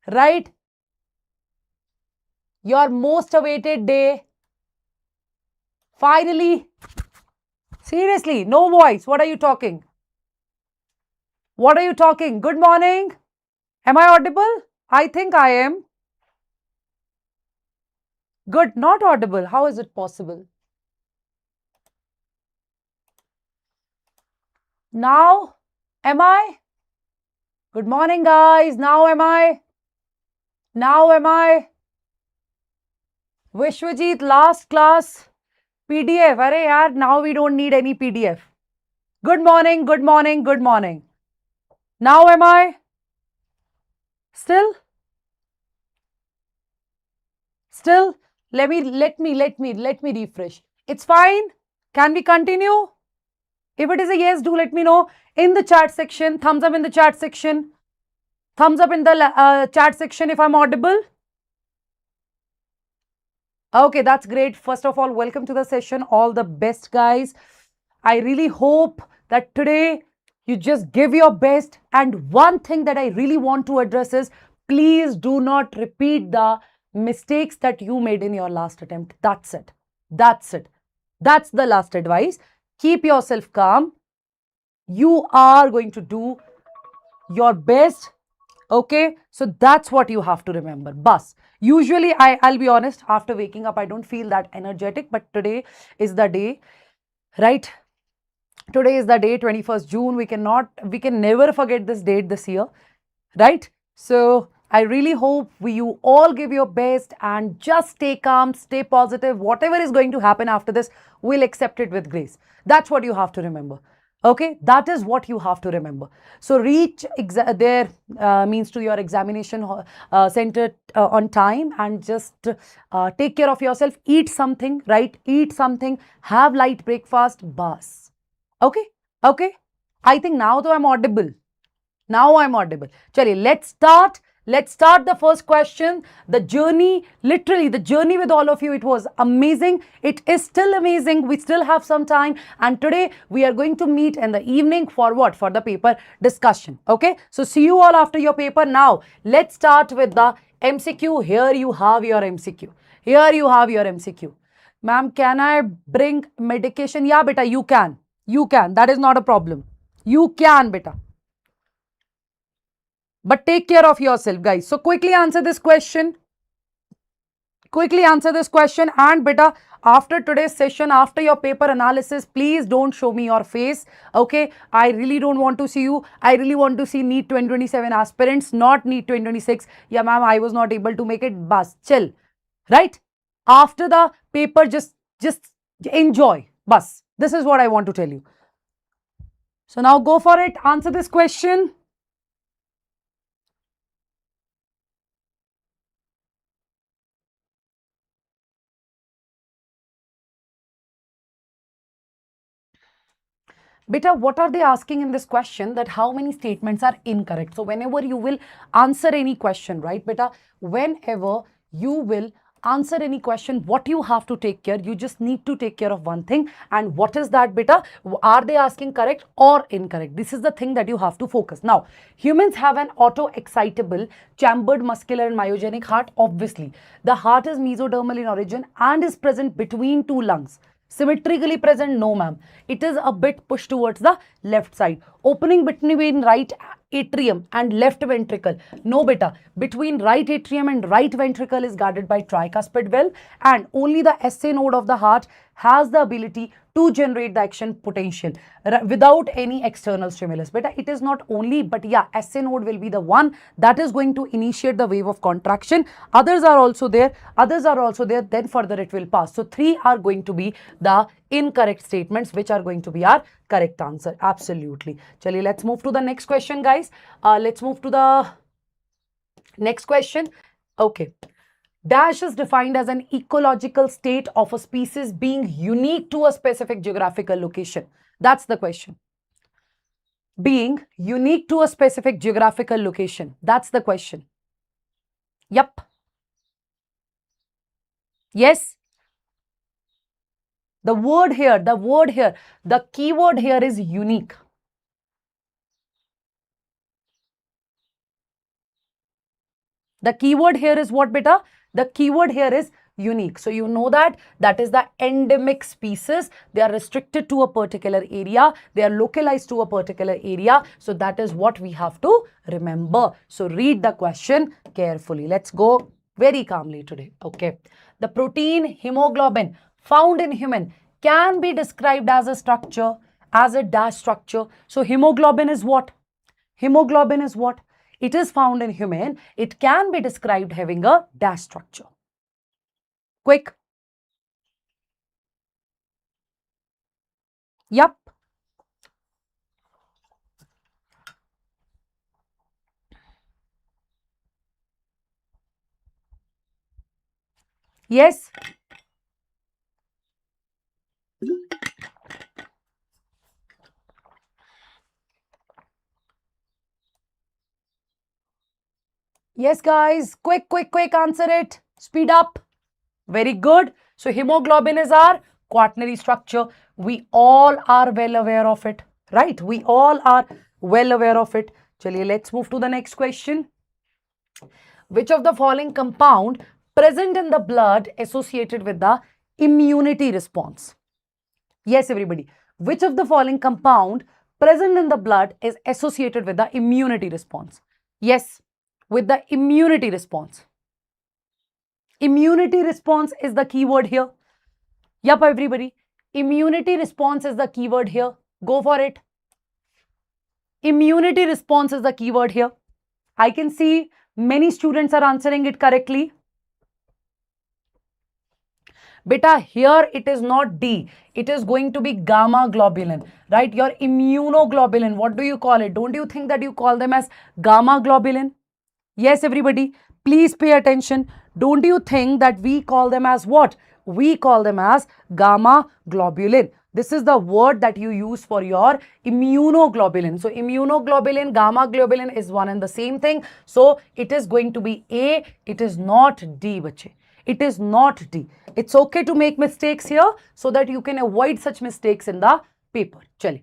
right? Your most awaited day. Finally, seriously, no voice. What are you talking? What are you talking? Good morning. Am I audible? I think I am. Good, not audible. How is it possible? Now, am I? Good morning, guys. Now am I? Now am I? Vishwajit, last class. PDF. Arey yaar, now we don't need any PDF. Good morning, good morning, good morning. Now am I? Still? Still? Let me refresh. It's fine. Can we continue? If it is a yes, do let me know in the chat section. Thumbs up in the chat section. Thumbs up in the chat section if I'm audible. Okay, that's great. First of all, welcome to the session. All the best, guys. I really hope that today you just give your best. And one thing that I really want to address is please do not repeat the mistakes that you made in your last attempt. That's it. That's it. That's the last advice. Keep yourself calm. You are going to do your best. Okay, so that's what you have to remember. Bus. Usually, I'll be honest, after waking up, I don't feel that energetic, but today is the day, right? Today is the day, 21st June. We can never forget this date this year, right? So I really hope you all give your best and just stay calm, stay positive. Whatever is going to happen after this, we'll accept it with grace. That's what you have to remember. Okay, that is what you have to remember. So reach there means to your examination center on time and just take care of yourself. Eat something, right? Eat something. Have light breakfast. Bus. Okay, okay. I think now though I'm audible. Now I'm audible. Chaliye, let's start. Let's start the first question. The journey, literally the journey with all of you, it was amazing. It is still amazing. We still have some time. And today we are going to meet in the evening for what? For the paper discussion. Okay. So see you all after your paper. Now let's start with the MCQ. Here you have your MCQ. Here you have your MCQ. Ma'am, can I bring medication? Yeah, beta, you can. You can. That is not a problem. You can, beta. But take care of yourself, guys. So quickly answer this question. Quickly answer this question. And beta, after today's session, after your paper analysis, please don't show me your face. Okay, I really don't want to see you. I really want to see NEET 2027 aspirants, not NEET 2026. Yeah, ma'am, I was not able to make it. Bus, chill. Right? After the paper, just enjoy. Bus. This is what I want to tell you. So now go for it. Answer this question. Beta, what are they asking in this question? That how many statements are incorrect? So whenever you will answer any question, right, beta, whenever you will answer any question, what you have to take care, you just need to take care of one thing. And what is that, beta? Are they asking correct or incorrect? This is the thing that you have to focus. Now, humans have an auto-excitable chambered muscular and myogenic heart. Obviously, the heart is mesodermal in origin and is present between two lungs. Symmetrically present? No, ma'am. It is a bit pushed towards the left side. Opening between right atrium and left ventricle? No, beta. Between right atrium and right ventricle is guarded by tricuspid valve, and only the SA node of the heart has the ability to generate the action potential without any external stimulus. Beta, it is not only, but yeah, SA node will be the one that is going to initiate the wave of contraction. Others are also there. Others are also there. Then further it will pass. So 3 are going to be the incorrect statements, which are going to be our correct answer. Absolutely. Chaliye, let's move to the next question, guys. Let's move to the next question. Okay. Dash is defined as an ecological state of a species being unique to a specific geographical location. That's the question. Being unique to a specific geographical location. That's the question. Yep. Yes. The keyword here is unique. The keyword here is what, beta? The keyword here is unique. So you know that is the endemic species. They are restricted to a particular area. They are localized to a particular area. So that is what we have to remember. So read the question carefully. Let's go very calmly today. Okay. The protein hemoglobin found in human can be described as a structure, as a dash structure. So hemoglobin is what? Hemoglobin is what? It is found in human. It can be described having a dash structure. Quick. Yup. Yes. Yes, guys. Quick, answer it. Speed up. Very good. So hemoglobin is our quaternary structure. We all are well aware of it, right? We all are well aware of it. Chaliye, let's move to the next question. Which of the following compound present in the blood associated with the immunity response? Yes, everybody. Which of the following compound present in the blood is associated with the immunity response? Yes, with the immunity response. Immunity response is the keyword here. Yup, everybody. Immunity response is the keyword here. Go for it. Immunity response is the keyword here. I can see many students are answering it correctly. Beta, here it is not D. It is going to be gamma globulin, right? Your immunoglobulin, what do you call it? Don't you think that you call them as gamma globulin? Yes, everybody, please pay attention. Don't you think that we call them as what? We call them as gamma globulin. This is the word that you use for your immunoglobulin. So immunoglobulin, gamma globulin is one and the same thing. So it is going to be A. It is not D, bache. It is not D. It's okay to make mistakes here so that you can avoid such mistakes in the paper. Chale.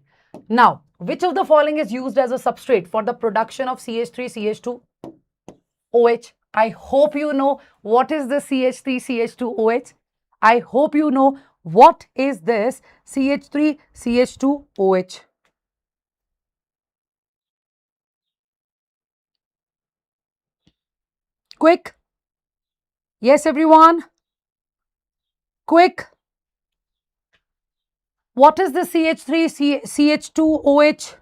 Now, which of the following is used as a substrate for the production of CH3, CH2, OH? I hope you know what is the CH3, CH2, OH. I hope you know what is this CH3, CH2, OH. Quick. Yes, everyone. Quick. What is the CH3, CH2, OH?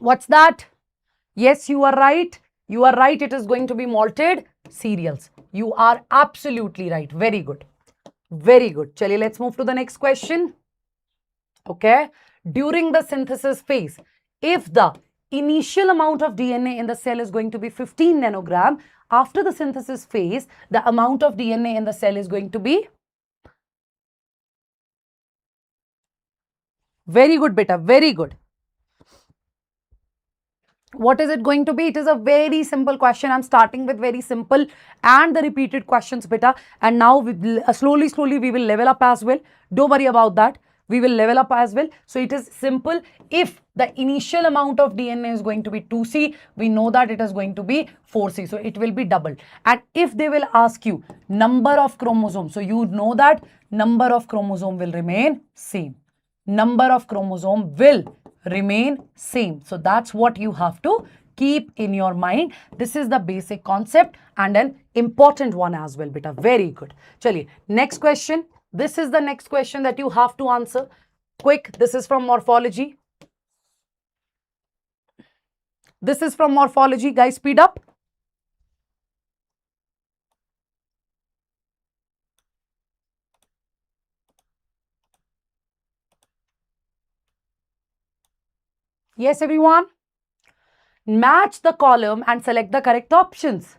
What's that? Yes, you are right. You are right. It is going to be malted cereals. You are absolutely right. Very good. Very good. Chaliye, let's move to the next question. Okay. During the synthesis phase, if the initial amount of DNA in the cell is going to be 15 nanogram, after the synthesis phase, the amount of DNA in the cell is going to be? Very good, beta. Very good. What is it going to be? It is a very simple question. I'm starting with very simple and the repeated questions, beta. And now slowly we will level up as well. Don't worry about that. We will level up as well. So it is simple. If the initial amount of DNA is going to be 2C, we know that it is going to be 4C. So it will be doubled. And if they will ask you number of chromosomes, so you know that number of chromosome will remain same. Number of chromosome will remain same. So that's what you have to keep in your mind. This is the basic concept and an important one as well, beta. Very good. Chaliye, next question. This is the next question that you have to answer. Quick. This is from morphology. This is from morphology. Guys, speed up. Yes, everyone. Match the column and select the correct options.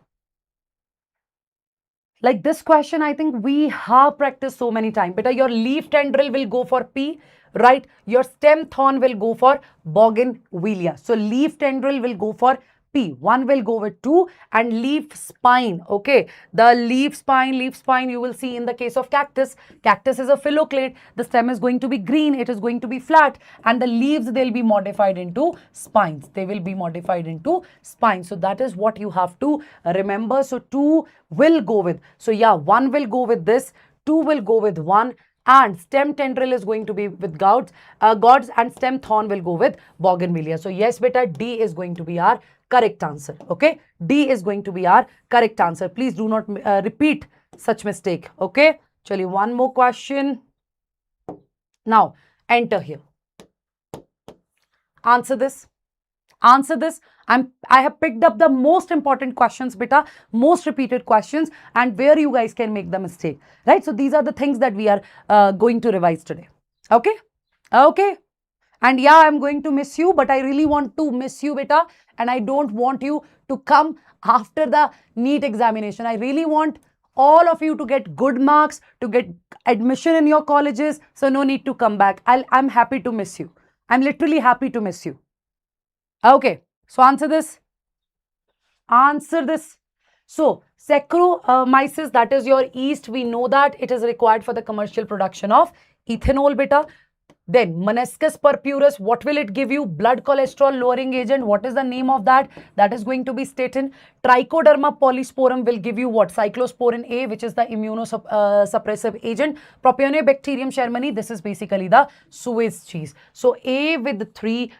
Like this question, I think we have practiced so many times. Beta, your leaf tendril will go for P, right? Your stem thorn will go for bougainvillea. So leaf tendril will go for P. One will go with 2 and leaf spine. Okay. The leaf spine you will see in the case of cactus. Cactus is a phylloclade. The stem is going to be green. It is going to be flat. And the leaves, they'll be modified into spines. They will be modified into spines. So that is what you have to remember. So 2 will go with. So yeah, 1 will go with this. 2 will go with 1. And stem tendril is going to be with gourds and stem thorn will go with bougainvillea. So yes, beta, D is going to be our correct answer. Okay, D is going to be our correct answer. Please do not repeat such mistake. Okay, chali, one more question. Now enter here. Answer this. Answer this. I have picked up the most important questions, beta, most repeated questions, and where you guys can make the mistake, right? So these are the things that we are going to revise today. Okay? Okay. And yeah, I'm going to miss you, but I really want to miss you, beta, and I don't want you to come after the NEET examination. I really want all of you to get good marks, to get admission in your colleges. So no need to come back. I'm happy to miss you. I'm literally happy to miss you. Okay, so answer this. Answer this. So, Saccharomyces, that is your yeast. We know that it is required for the commercial production of ethanol, beta. Then, Meniscus purpurus, what will it give you? Blood cholesterol lowering agent. What is the name of that? That is going to be statin. Trichoderma polysporum will give you what? Cyclosporin A, which is the immunosuppressive agent. Propionibacterium shermani, this is basically the Swiss cheese. So, A with 3,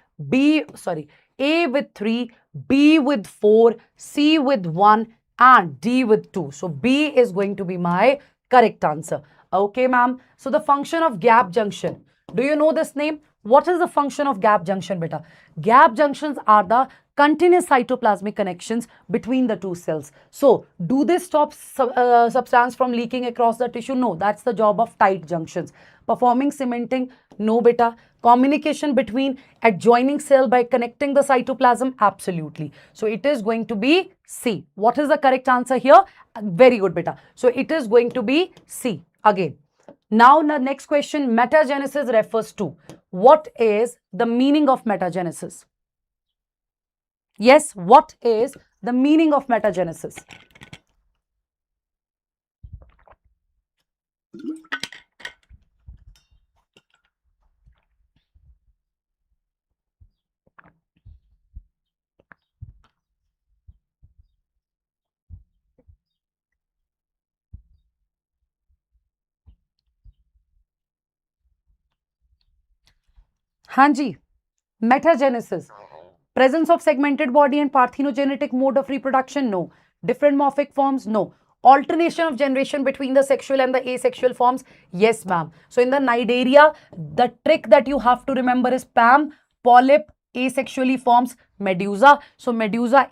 A with 3, B with 4, C with 1 and D with 2. So B is going to be my correct answer. Okay, ma'am. So the function of gap junction. Do you know this name? What is the function of gap junction, beta? Gap junctions are the continuous cytoplasmic connections between the two cells. So, do they stop substance from leaking across the tissue? No, that's the job of tight junctions. Performing cementing? No, beta. Communication between adjoining cell by connecting the cytoplasm? Absolutely. So it is going to be C. What is the correct answer here? Very good, beta. So it is going to be C again. Now the next question, metagenesis refers to. What is the meaning of metagenesis? Yes, what is the meaning of metagenesis? Hanji, metagenesis. Presence of segmented body and parthenogenetic mode of reproduction? No. Different morphic forms? No. Alternation of generation between the sexual and the asexual forms? Yes, ma'am. So in the Nidaria, the trick that you have to remember is PAM, polyp, asexually forms medusa. So medusa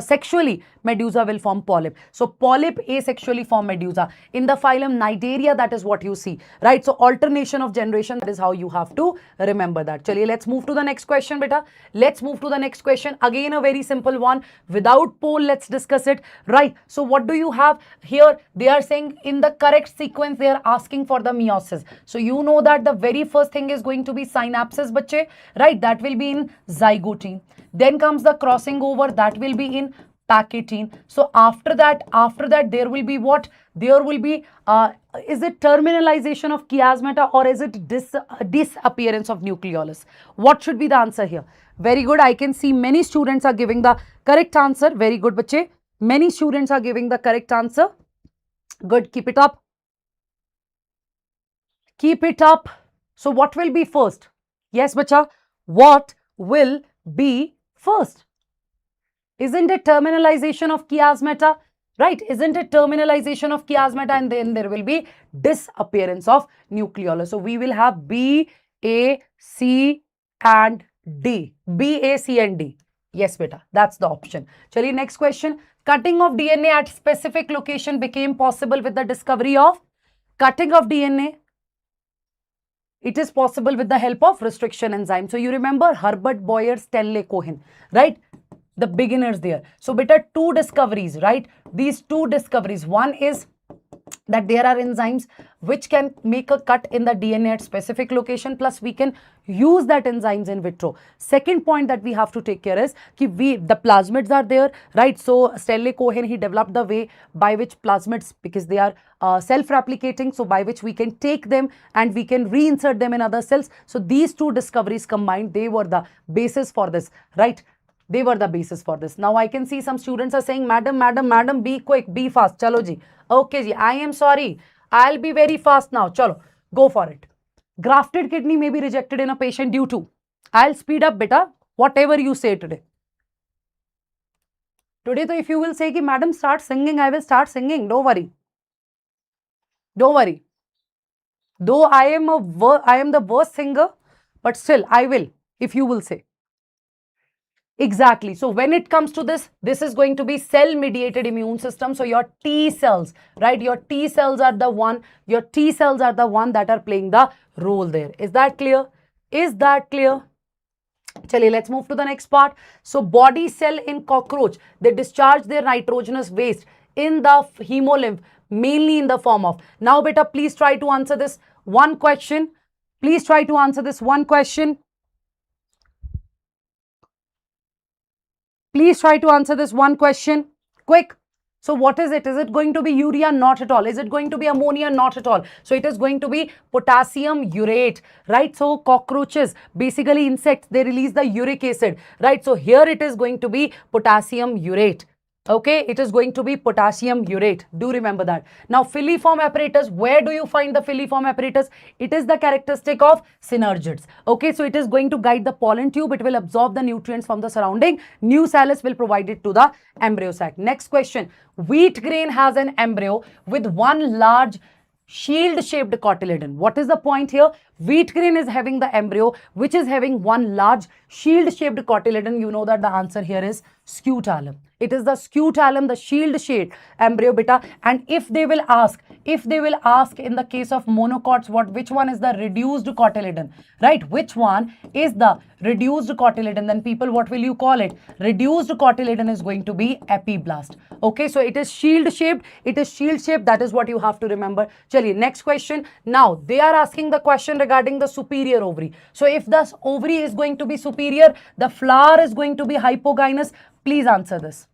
sexually medusa will form polyp. So polyp asexually form medusa. In the phylum Nidaria, that is what you see, right? So alternation of generation, that is how you have to remember that. Chaliye, let's move to the next question, beta. Let's move to the next question. Again, a very simple one. Without poll, let's discuss it, right? So what do you have here? They are saying in the correct sequence, they are asking for the meiosis. So you know that the very first thing is going to be synapses, bache, right? That will be in zygotine. Then comes the crossing over, that will be in packetine. So after that there will be what? There will be is it terminalization of chiasmata or is it disappearance of nucleolus? What should be the answer here? Very good. I can see many students are giving the correct answer. Very good, bache. Many students are giving the correct answer. Good. Keep it up. Keep it up. So what will be first? Yes, bacha. What will be first? Isn't it terminalization of chiasmata? Right? Isn't it terminalization of chiasmata, and then there will be disappearance of nucleolus. So we will have B, A, C and D. B, A, C and D. Yes, beta. That's the option. Chaliye, next question. Cutting of DNA at specific location became possible with the discovery of cutting of DNA. It is possible with the help of restriction enzyme. So you remember Herbert Boyer, Stanley Cohen, right? The beginners there. So beta, two discoveries, right? These two discoveries. One is that there are enzymes which can make a cut in the DNA at specific location, plus we can use that enzymes in vitro. Second point that we have to take care is the plasmids are there, right? So Stanley Cohen, he developed the way by which plasmids, because they are self-replicating, so by which we can take them and we can reinsert them in other cells. So these two discoveries combined, they were the basis for this, right? They were the basis for this. Now I can see some students are saying, madam, be quick, be fast. Chalo ji. Okay ji, I am sorry. I'll be very fast now. Chalo, go for it. Grafted kidney may be rejected in a patient due to. I'll speed up, beta. Whatever you say today. Today, so if you will say, ki, madam, start singing, I will start singing. Don't worry. Don't worry. Though I am the worst singer, but still I will, if you will say. Exactly. So when it comes to this is going to be cell-mediated immune system. So your T cells, right? Your T cells are the one that are playing the role there. Is that clear? Is that clear? Chaliye, let's move to the next part. So body cell in cockroach, they discharge their nitrogenous waste in the hemolymph, mainly in the form of. Now, beta, please try to answer this one question. Please try to answer this one question. Please try to answer this one question. Quick. So what is it? Is it going to be urea? Not at all. Is it going to be ammonia? Not at all. So it is going to be potassium urate, right? So cockroaches, basically insects, they release the uric acid, right? So here it is going to be potassium urate. Okay, it is going to be potassium urate. Do remember that. Now, filiform apparatus, where do you find the filiform apparatus? It is the characteristic of synergids. Okay, so it is going to guide the pollen tube. It will absorb the nutrients from the surrounding. Nucellus will provide it to the embryo sac. Next question. Wheat grain has an embryo with one large shield-shaped cotyledon. What is the point here? Wheat grain is having the embryo which is having one large shield-shaped cotyledon. You know that the answer here is scutellum. It is the scutellum, the shield-shaped embryo, beta. And if they will ask, if they will ask in the case of monocots, which one is the reduced cotyledon, right? Which one is the reduced cotyledon? Then people, what will you call it? Reduced cotyledon is going to be epiblast. Okay, so it is shield shaped. It is shield shaped. That is what you have to remember. Chaliye, next question. Now they are asking the question regarding the superior ovary. So if the ovary is going to be superior, the flower is going to be hypogynous. Please answer this.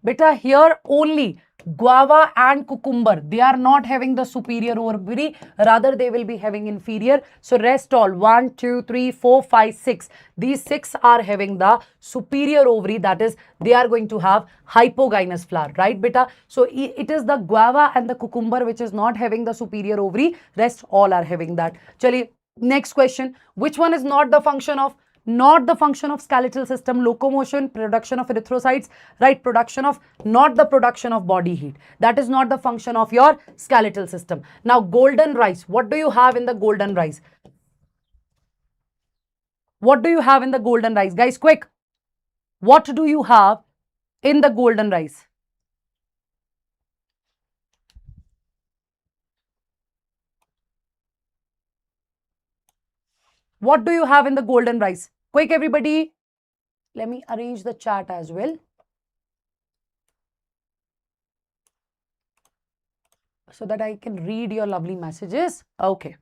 Beta, here only guava and cucumber, they are not having the superior ovary, rather they will be having inferior. So rest all 1, 2, 3, 4, 5, 6. These 6 are having the superior ovary, that is they are going to have hypogynous flower, right beta? So it is the guava and the cucumber which is not having the superior ovary, rest all are having that. Chali, next question. Which one is not the function of skeletal system? Locomotion, production of erythrocytes, right? Not the production of body heat. That is not the function of your skeletal system. Now golden rice, what do you have in the golden rice? What do you have in the golden rice, guys? Quick, what do you have in the golden rice? What do you have in the golden rice? Quick, everybody. Let me arrange the chat as well, so that I can read your lovely messages. Okay.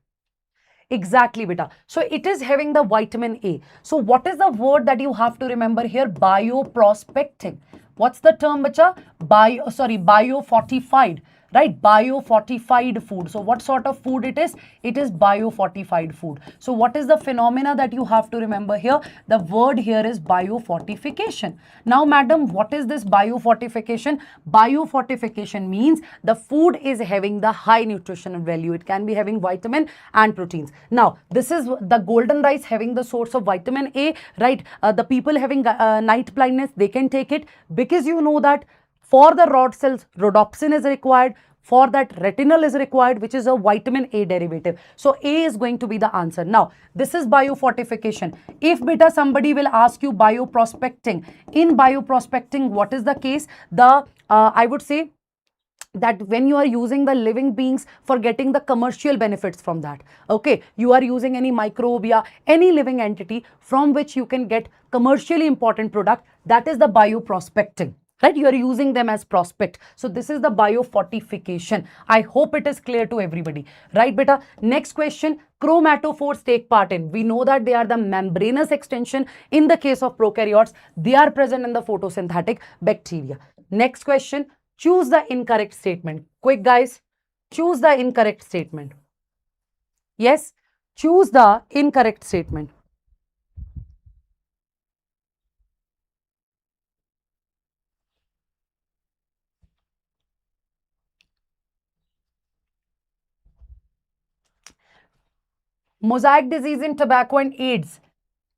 Exactly, beta. So it is having the vitamin A. So what is the word that you have to remember here? Bioprospecting. What's the term, bacha? Biofortified. Right? Biofortified food. So what sort of food it is? It is biofortified food. So what is the phenomena that you have to remember here? The word here is biofortification. Now, madam, what is this biofortification? Biofortification means the food is having the high nutritional value. It can be having vitamin and proteins. Now, this is the golden rice having the source of vitamin A, right? The people having night blindness, they can take it, because you know that for the rod cells, rhodopsin is required. For that, retinol is required, which is a vitamin A derivative. So A is going to be the answer. Now, this is biofortification. If beta somebody will ask you bioprospecting, in bioprospecting, what is the case? I would say that when you are using the living beings for getting the commercial benefits from that, okay, you are using any microbe, any living entity from which you can get commercially important product, that is the bioprospecting, right? You are using them as prospect. So this is the biofortification. I hope it is clear to everybody, right beta? Next question. Chromatophores take part in, we know that they are the membranous extension. In the case of prokaryotes, they are present in the photosynthetic bacteria. Next question. Choose the incorrect statement. Quick, guys. Choose the incorrect statement. Yes, choose the incorrect statement. Mosaic disease in tobacco and AIDS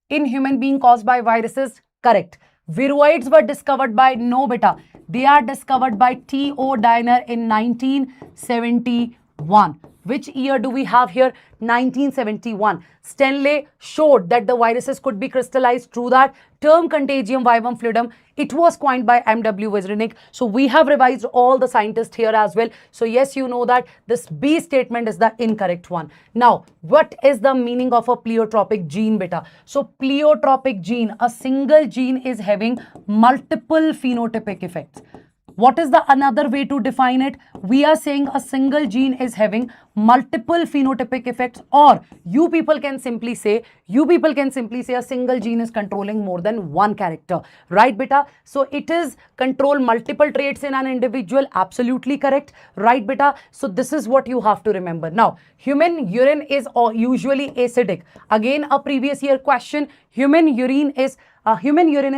in human being caused by viruses. Correct. Viroids were discovered by, no beta, they are discovered by T.O. Diner in 1971. Which year do we have here? 1971. Stanley showed that the viruses could be crystallized through that. Term contagium vivum fluidum, it was coined by M.W. Wizrinick. So we have revised all the scientists here as well. So yes, you know that this B statement is the incorrect one. Now, what is the meaning of a pleiotropic gene, beta? So pleiotropic gene, a single gene is having multiple phenotypic effects. What is the another way to define it? We are saying a single gene is having multiple phenotypic effects, or you people can simply say a single gene is controlling more than one character, right beta? So it is control multiple traits in an individual. Absolutely correct, right beta? So this is what you have to remember. Now, human urine is usually acidic. Again, a previous year question. Human urine is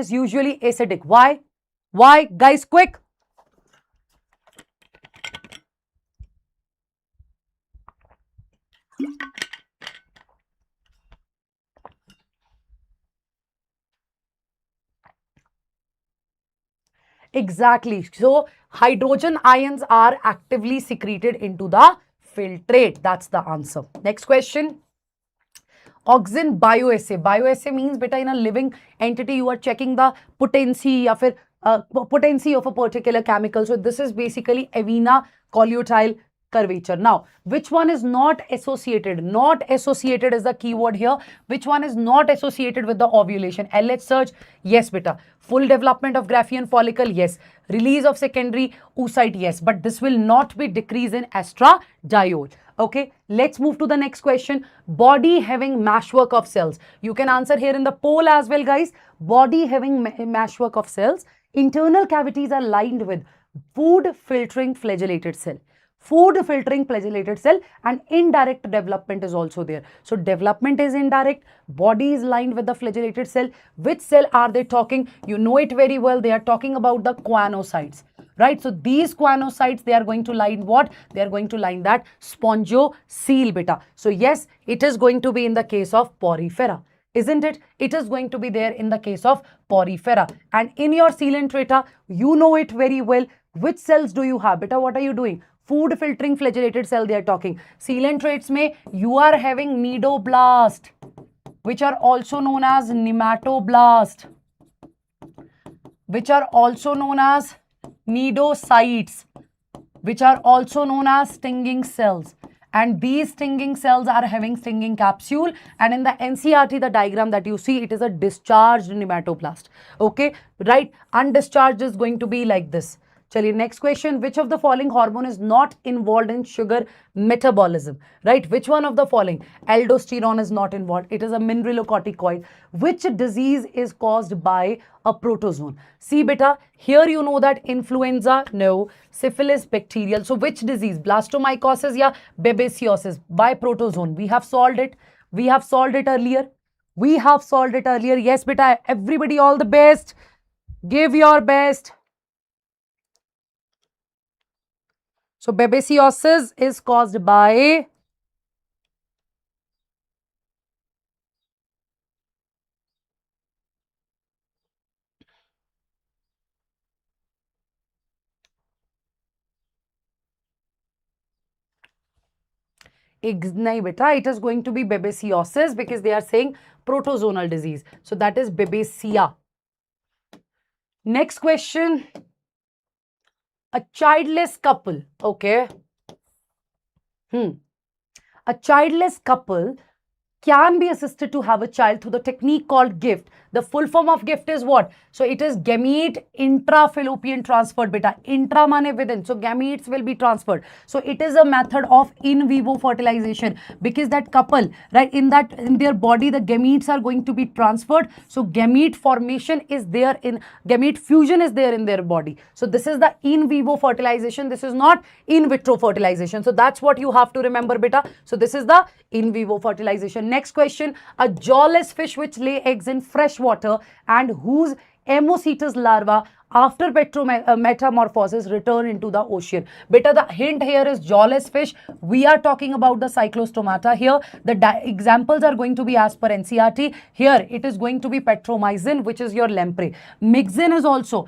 usually acidic. Why, guys? Quick. Exactly. So hydrogen ions are actively secreted into the filtrate. That's the answer. Next question. Oxygen bioassay. Bioassay means beta in a living entity you are checking the potency या फिर potency of a particular chemical. So this is basically Avena colutile curvature. Now, which one is not associated? Not associated is the keyword here. Which one is not associated with the ovulation? LH surge? Yes, beta. Full development of Graafian follicle? Yes. Release of secondary oocyte? Yes. But this will not be decrease in estradiol. Okay, let's move to the next question. Body having meshwork of cells. You can answer here in the poll as well, guys. Body having meshwork of cells. Internal cavities are lined with food filtering flagellated cell. Food filtering flagellated cell, and indirect development is also there. So development is indirect, body is lined with the flagellated cell. Which cell are they talking? You know it very well. They are talking about the choanocytes, right? So these choanocytes, they are going to line what? They are going to line that spongiocele beta. So yes, it is going to be in the case of porifera, isn't it? It is going to be there in the case of porifera. And in your sealant data, you know it very well. Which cells do you have? Beta, what are you doing? Food filtering flagellated cell they are talking. Sealant traits may you are having nidoblast, which are also known as nematoblast, which are also known as nidocytes, which are also known as stinging cells. And these stinging cells are having stinging capsule. And in the NCERT, the diagram that you see, it is a discharged nematoblast. Okay, right? Undischarged is going to be like this. Chaliye, next question. Which of the following hormone is not involved in sugar metabolism? Right? Which one of the following? Aldosterone is not involved. It is a mineralocorticoid. Which disease is caused by a protozoan? See, beta, here you know that influenza, no. Syphilis, bacterial. So which disease? Blastomycosis या babesiosis by protozoan. We have solved it. We have solved it earlier. We have solved it earlier. Yes, beta. Everybody, all the best. Give your best. So babesiosis is caused by nahi beta, it is going to be babesiosis because they are saying protozoal disease. So that is babesia. Next question. A childless couple. Okay. A childless couple can be assisted to have a child through the technique called gift. The full form of gift is what? So it is gamete intrafallopian transfer beta. Intra mane within. So gametes will be transferred. So it is a method of in vivo fertilization because that couple, right, in their body, the gametes are going to be transferred. So gamete formation is there in gamete fusion is there in their body. So this is the in vivo fertilization. This is not in vitro fertilization. So that's what you have to remember beta. So this is the in vivo fertilization. Next question. A jawless fish which lay eggs in fresh water and whose Hemocetus larva after metamorphosis return into the ocean. Beta, the hint here is jawless fish. We are talking about the cyclostomata here. The examples are going to be as per NCERT. Here it is going to be petromyzin, which is your lamprey. Myxin is also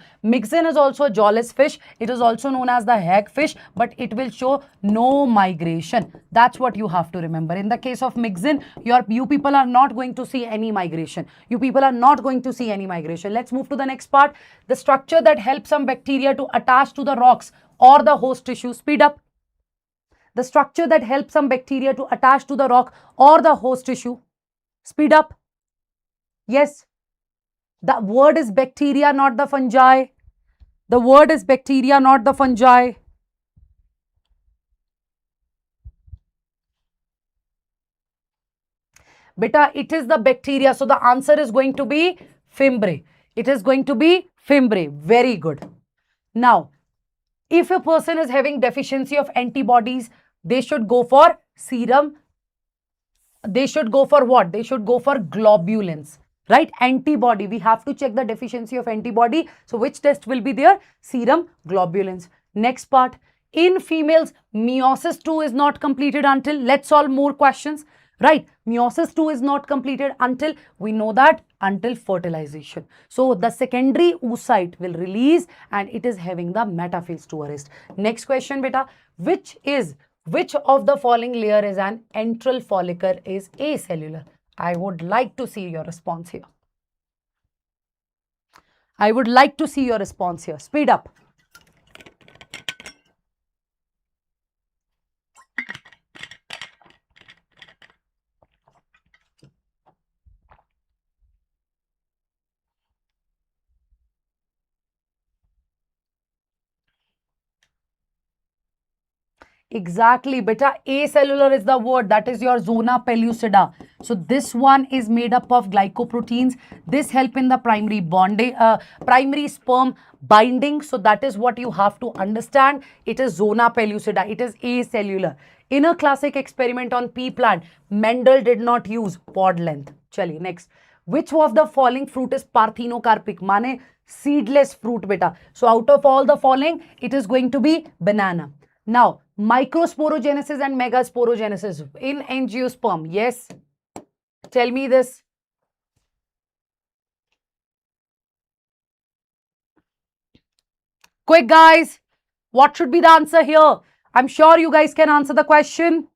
a jawless fish. It is also known as the hagfish, but it will show no migration. That's what you have to remember. In the case of myxin, you people are not going to see any migration. You people are not going to see any migration. Let's move to the next part. The structure that helps some bacteria to attach to the rocks or the host tissue. Speed up. The structure that helps some bacteria to attach to the rock or the host tissue. Speed up. Yes. The word is bacteria, not the fungi. The word is bacteria, not the fungi. Beta, it is the bacteria. So the answer is going to be fimbriae. It is going to be fimbriae. Very good. Now, if a person is having deficiency of antibodies, they should go for serum. They should go for what? They should go for globulins, right? Antibody. We have to check the deficiency of antibody. So which test will be there? Serum globulins. Next part. In females, meiosis 2 is not completed until, let's solve more questions. right? Meiosis 2 is not completed until, we know that, until fertilization. So the secondary oocyte will release and it is having the metaphase to arrest. Next question, beta. Which of the following layer is an antral follicle is acellular? I would like to see your response here. I would like to see your response here. Speed up. Exactly, beta. Acellular is the word. That is your zona pellucida. So this one is made up of glycoproteins. This help in the primary bonding, primary sperm binding. So that is what you have to understand. It is zona pellucida. It is acellular. In a classic experiment on pea plant, Mendel did not use pod length. Chaliye, next. Which of the following fruit is parthenocarpic? Mane seedless fruit, beta. So out of all the following, it is going to be banana. Now, microsporogenesis and megasporogenesis in angiosperm. Yes. Tell me this. Quick, guys. What should be the answer here? I'm sure you guys can answer the question.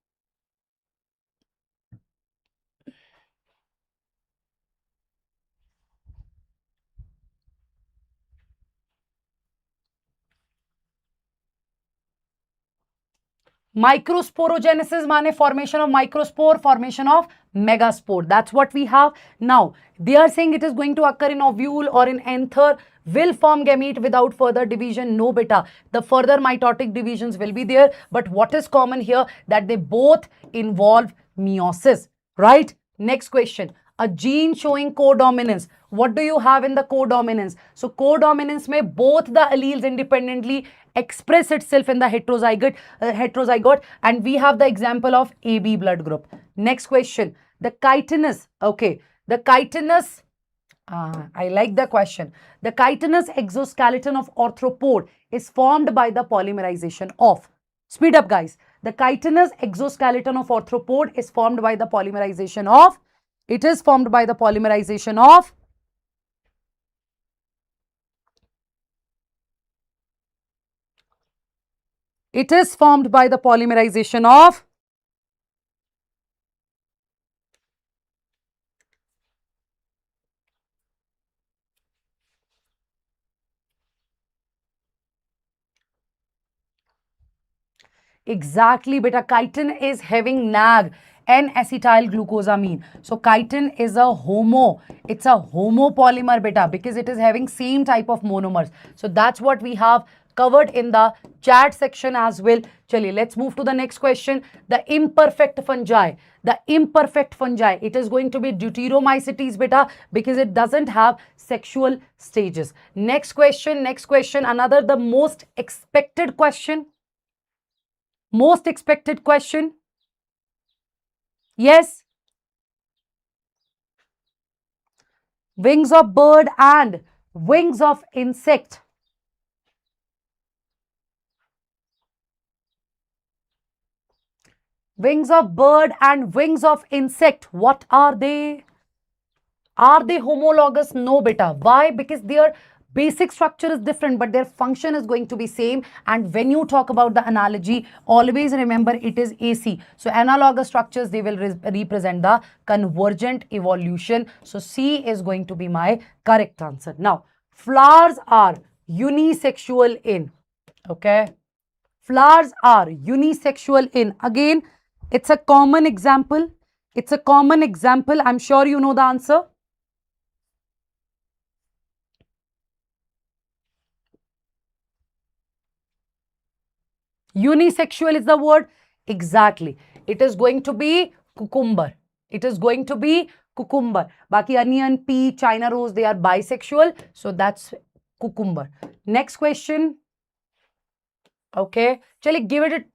Microsporogenesis means formation of microspore, formation of megaspore. That's what we have. Now, they are saying it is going to occur in ovule or in anther, will form gamete without further division. No, beta. The further mitotic divisions will be there. But what is common here? That they both involve meiosis, right? Next question. A gene showing codominance. What do you have in the codominance? So, codominance may both the alleles independently express itself in the heterozygote, and we have the example of AB blood group. Next question. The chitinous, okay, the chitinous, I like the question. The chitinous exoskeleton of arthropod is formed by the polymerization of, speed up guys, the chitinous exoskeleton of arthropod is formed by the polymerization of, it is formed by the polymerization of, it is formed by the polymerization of, exactly, beta. Chitin is having NAG, N-acetyl glucosamine. So chitin is a homo. It's a homopolymer, beta, because it is having same type of monomers. So that's what we have covered in the chat section as well. Chaliye, let's move to the next question. The imperfect fungi. The imperfect fungi. It is going to be Deuteromycetes, beta, because it doesn't have sexual stages. Next question. Next question. Another the most expected question. Most expected question. Yes. Wings of bird and wings of insect. Wings of bird and wings of insect. What are they? Are they homologous? No, beta. Why? Because their basic structure is different, but their function is going to be same. And when you talk about the analogy, always remember it is AC. So analogous structures, they will represent the convergent evolution. So C is going to be my correct answer. Now, flowers are unisexual in. Okay. Flowers are unisexual in. Again, it's a common example. It's a common example. I'm sure you know the answer. Unisexual is the word. Exactly. It is going to be cucumber. It is going to be cucumber. Baki onion, pea, China rose, they are bisexual. So that's cucumber. Next question. Okay. Chale, give it a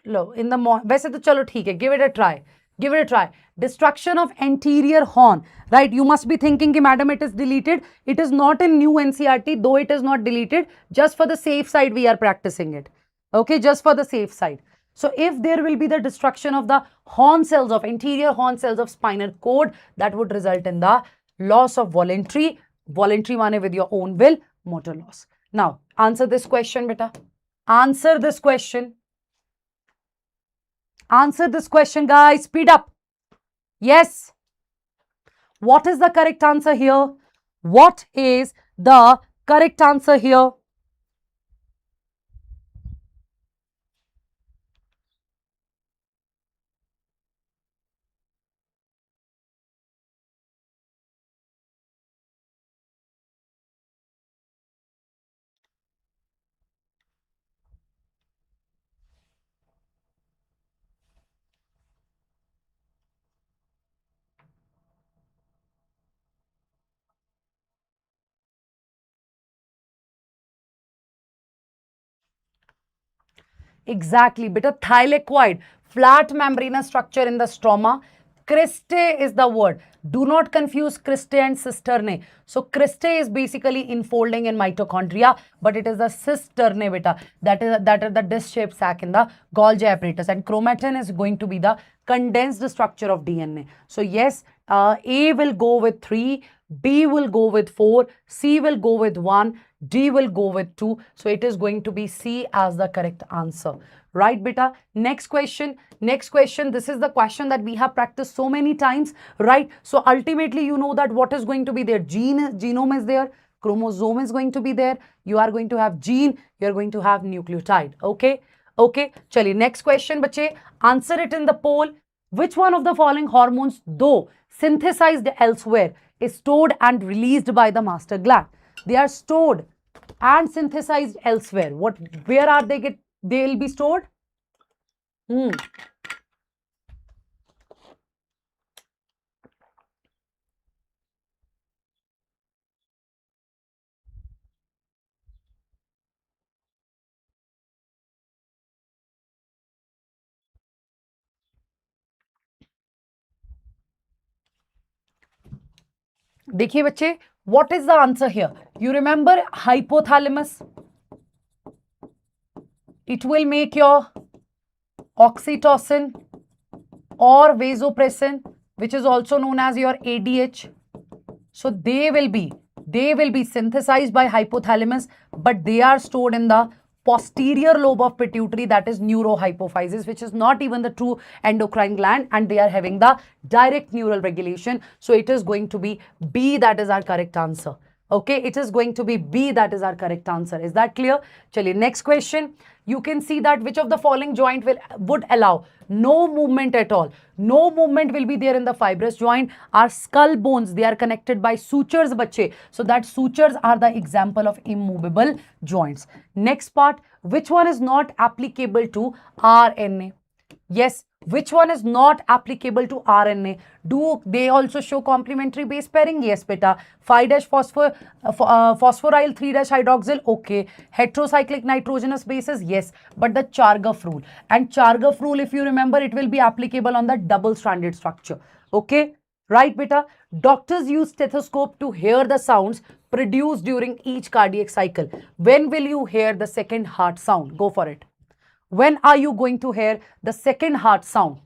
low in the वैसे तो चलो ठीक है, give it a try, give it a try. Destruction of anterior horn, right? You must be thinking कि madam it is deleted. It is not in new NCERT, though it is not deleted. Just for the safe side we are practicing it. Okay, just for the safe side. So if there will be the destruction of the horn cells of anterior horn cells of spinal cord, that would result in the loss of voluntary mane with your own will, motor loss. Now, answer this question, beta. Answer this question. Answer this question, guys. Speed up. Yes. What is the correct answer here? What is the correct answer here? Exactly, beta. Thylakoid, flat membranous structure in the stroma. Cristae is the word. Do not confuse cristae and cisterne. So cristae is basically enfolding in mitochondria, but it is the cisterne, beta. That is the disc-shaped sac in the Golgi apparatus, and chromatin is going to be the condensed structure of DNA. So yes, A will go with 3, B will go with 4, C will go with 1, D will go with 2. So it is going to be C as the correct answer. Right, beta? Next question. Next question. This is the question that we have practiced so many times, right? So ultimately, you know that what is going to be there? Genome is there. Chromosome is going to be there. You are going to have gene. You are going to have nucleotide. Okay? Okay. Chaliye, next question, bache. Answer it in the poll. Which one of the following hormones, though synthesized elsewhere, is stored and released by the master gland? They are stored and synthesized elsewhere. Where are they will be stored? देखिए बच्चे, what is the answer here? You remember hypothalamus? It will make your oxytocin or vasopressin, which is also known as your ADH. So they will be synthesized by hypothalamus, but they are stored in the posterior lobe of pituitary, that is neurohypophysis, which is not even the true endocrine gland, and they are having the direct neural regulation. So it is going to be B, that is our correct answer. Okay, it is going to be B, that is our correct answer. Is that clear? Chaliye, next question. You can see that which of the following joint would allow no movement at all. No movement will be there in the fibrous joint. Our skull bones, they are connected by sutures, bache. So that sutures are the example of immovable joints. Next part, which one is not applicable to RNA? Yes, which one is not applicable to RNA? Do they also show complementary base pairing? Yes, beta. 5' phosphoryl 3' hydroxyl. Okay. Heterocyclic nitrogenous bases. Yes. But the Chargaff rule. And Chargaff rule, if you remember, it will be applicable on the double-stranded structure. Okay. Right, beta? Doctors use stethoscope to hear the sounds produced during each cardiac cycle. When will you hear the second heart sound? Go for it. When are you going to hear the second heart sound?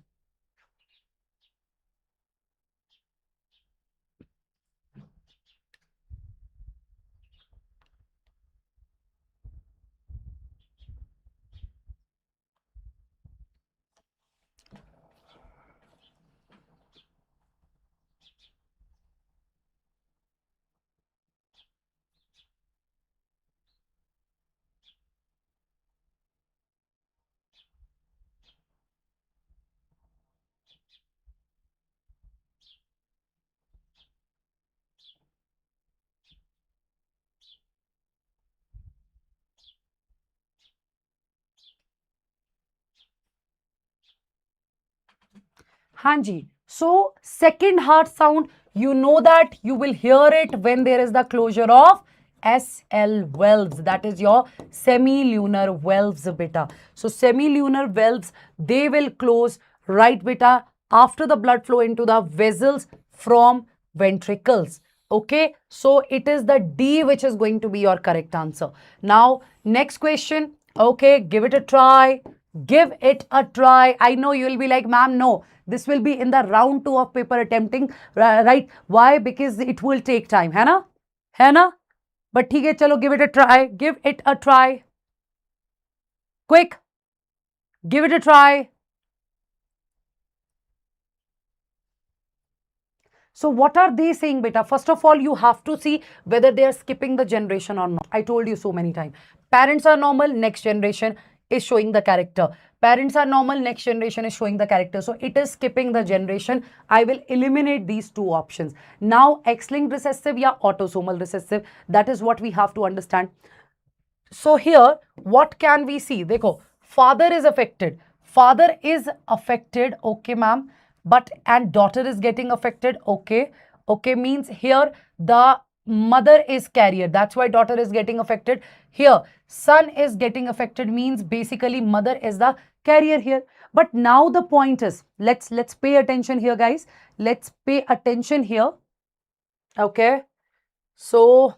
Hanji. So, second heart sound, you know that you will hear it when there is the closure of SL valves. That is your semilunar valves, beta. So, semilunar valves, they will close, right, beta, after the blood flow into the vessels from ventricles. Okay, so it is the D which is going to be your correct answer. Now, next question. Okay, give it a try. Give it a try. I know you will be like, ma'am, no, this will be in the round 2 of paper attempting, right? Why? Because it will take time, है ना? है ना? But ठीक है, चलो, give it a try. Give it a try. Quick. Give it a try. So what are they saying, beta? First of all, you have to see whether they are skipping the generation or not. I told you so many times. Parents are normal, next generation is showing the character. Parents are normal, next generation is showing the character. So it is skipping the generation. I will eliminate these two options. Now, X-linked recessive or autosomal recessive, that is what we have to understand. So here, what can we see? Dekho, father is affected. Father is affected, okay, ma'am. But, and daughter is getting affected, okay. Okay means here the mother is carrier. That's why daughter is getting affected. Here, son is getting affected means basically mother is the carrier here. But now the point is, let's pay attention here, guys. Let's pay attention here. Okay. So,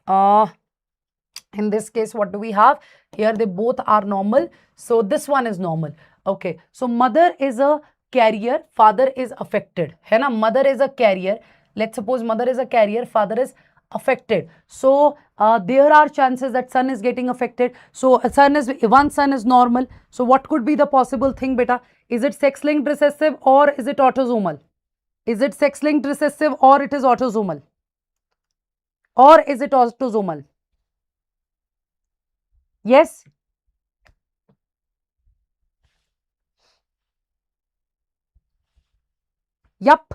in this case, what do we have? Here they both are normal. So this one is normal. Okay. So mother is a carrier, father is affected. Hai na? Mother is a carrier. Let's suppose mother is a carrier, father is affected. So there are chances that son is getting affected. So one son is normal. So what could be the possible thing, beta? Is it sex-linked recessive or is it autosomal? Is it sex-linked recessive or it is autosomal? Or is it autosomal? Yes? Yup.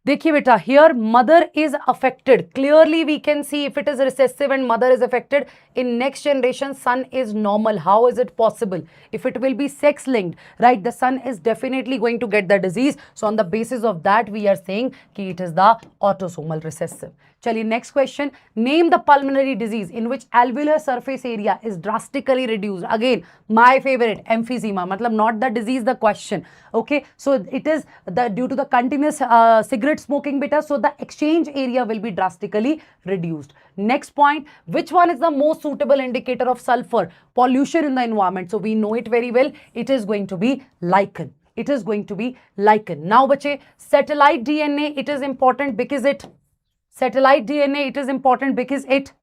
देखिए बेटा, here mother is affected. Clearly we can see if it is recessive and mother is affected. In next generation, son is normal. How is it possible? If it will be sex linked, right, the son is definitely going to get the disease. So on the basis of that, we are saying कि it is the autosomal recessive. Chaliye, next question. Name the pulmonary disease in which alveolar surface area is drastically reduced. Again, my favorite, emphysema. Matlab not the disease, the question. Okay, so it is due to the continuous cigarette smoking, beta. So the exchange area will be drastically reduced. Next point, which one is the most suitable indicator of sulfur pollution in the environment? So we know it very well. It is going to be lichen. It is going to be lichen. Now, bache, satellite DNA, it is important because it, satellite DNA, it is important because it,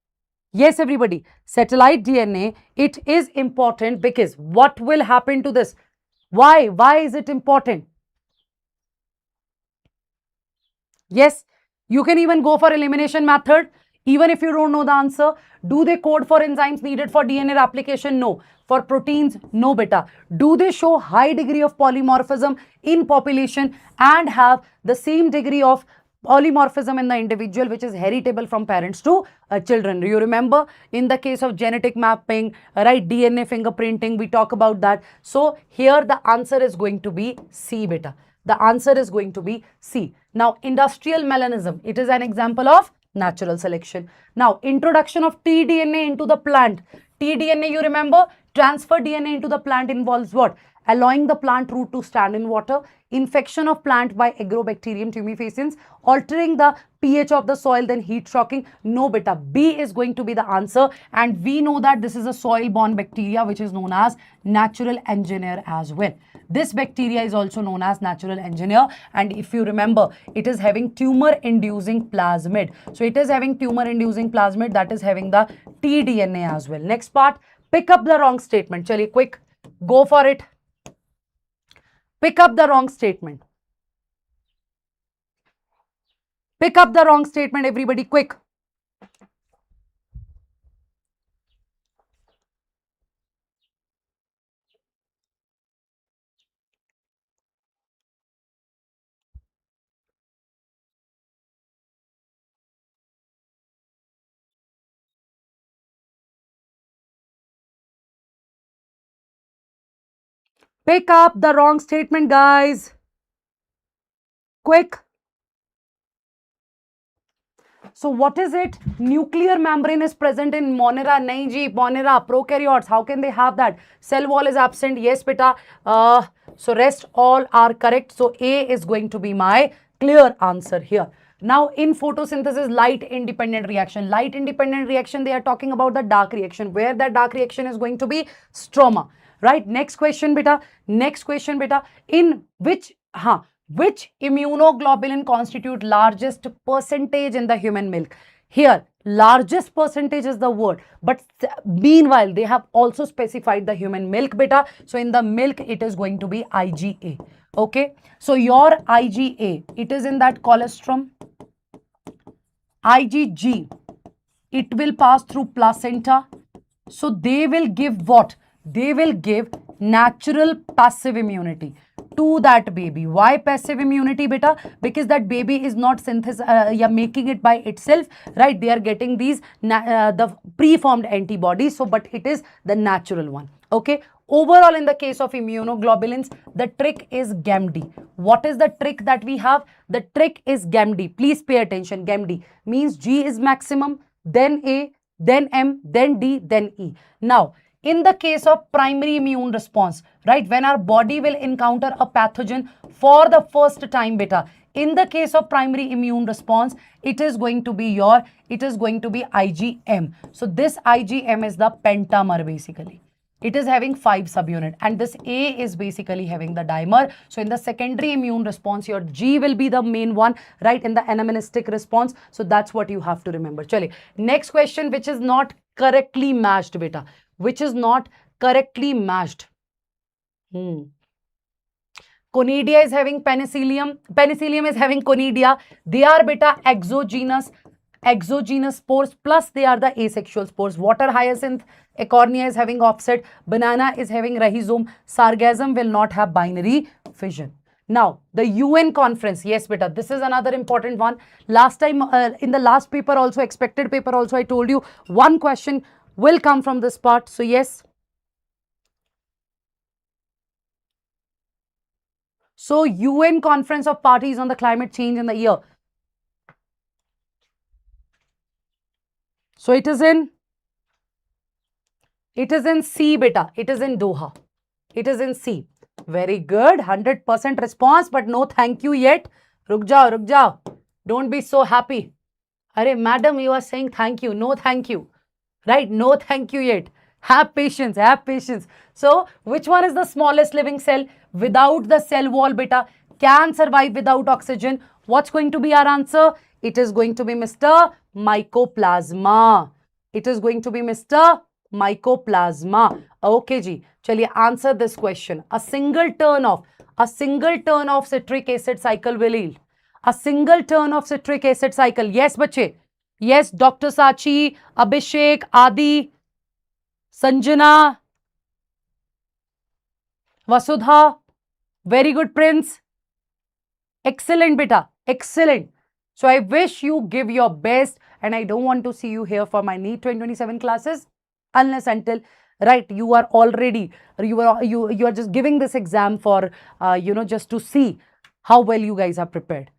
yes, everybody, satellite DNA, it is important because what will happen to this? Why? Why is it important? Yes, you can even go for elimination method. Even if you don't know the answer, do they code for enzymes needed for DNA replication? No. For proteins? No, beta. Do they show high degree of polymorphism in population and have the same degree of polymorphism in the individual which is heritable from parents to children? Do you remember in the case of genetic mapping, right, DNA fingerprinting, we talk about that. So here the answer is going to be C, beta. The answer is going to be C. Now, industrial melanism, it is an example of natural selection. Now, introduction of tDNA into the plant. tDNA, you remember, transfer DNA into the plant involves what? Allowing the plant root to stand in water, infection of plant by Agrobacterium tumefaciens, altering the pH of the soil, then heat shocking. No, beta, B is going to be the answer. And we know that this is a soil-borne bacteria which is known as natural engineer as well. This bacteria is also known as natural engineer. And if you remember, it is having tumor-inducing plasmid. So it is having tumor-inducing plasmid, that is having the tDNA as well. Next part, pick up the wrong statement. Chaliye, quick, go for it. Pick up the wrong statement. Pick up the wrong statement, everybody, quick. Pick up the wrong statement, guys. Quick. So what is it? Nuclear membrane is present in Monera. Nahi ji, Monera, prokaryotes. How can they have that? Cell wall is absent. Yes, beta. So rest all are correct. So A is going to be my clear answer here. Now in photosynthesis, light independent reaction. Light independent reaction, they are talking about the dark reaction, where that dark reaction is going to be stroma. Right? Next question, beta. Next question, beta. In which immunoglobulin constitute largest percentage in the human milk? Here, largest percentage is the word, but meanwhile, they have also specified the human milk, beta. So in the milk, it is going to be IgA. Okay. So your IgA, it is in that colostrum. IgG, it will pass through placenta. So they will give what? They will give natural passive immunity to that baby. Why passive immunity, beta? Because that baby is not making it by itself, right? They are getting these the preformed antibodies. So, but it is the natural one. Okay. Overall, in the case of immunoglobulins, the trick is GAMD. What is the trick that we have? The trick is GAMD. Please pay attention. GAMD means G is maximum, then A, then M, then D, then E. Now, in the case of primary immune response, right, when our body will encounter a pathogen for the first time, beta, in the case of primary immune response, it is going to be IgM. So this IgM is the pentamer basically. It is having 5 subunit, and this A is basically having the dimer. So in the secondary immune response, your G will be the main one, right, in the anamnestic response. So that's what you have to remember. Chale. Next question, which is not correctly matched, beta. Which is not correctly matched. Conidia is having penicillium. Penicillium is having conidia. They are, beta, exogenous spores, plus they are the asexual spores. Water hyacinth, Acornia is having offset. Banana is having rhizome. Sargassum will not have binary fission. Now, the UN conference. Yes, beta, this is another important one. Last time, in the last paper also, expected paper also, I told you one question will come from this part. So, yes. So, UN Conference of Parties on the Climate Change in the year. So, it is in C, beta. It is in Doha. It is in C. Very good. 100% response, but no thank you yet. Ruk jao. Don't be so happy. Arey, madam, you are saying thank you. No thank you. Right? No thank you yet. Have patience. Have patience. So, which one is the smallest living cell without the cell wall, beta? Can survive without oxygen? What's going to be our answer? It is going to be Mr. Mycoplasma. It is going to be Mr. Mycoplasma. Okay, ji. Chaliye, answer this question. A single turn of citric acid cycle will yield. A single turn of citric acid cycle. Yes, bache. Yes, Dr. Sachi, Abhishek, Adi, Sanjana, Vasudha. Very good, Prince. Excellent, beta. Excellent. So I wish you give your best, and I don't want to see you here for my NEET 2027 classes unless until, right, you are already, you are just giving this exam for, just to see how well you guys are prepared.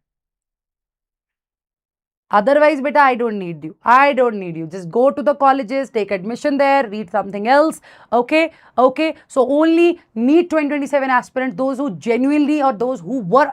Otherwise, beta, I don't need you. I don't need you. Just go to the colleges, take admission there, read something else. Okay? Okay? So, only NEET 2027 aspirants, those who genuinely or those who were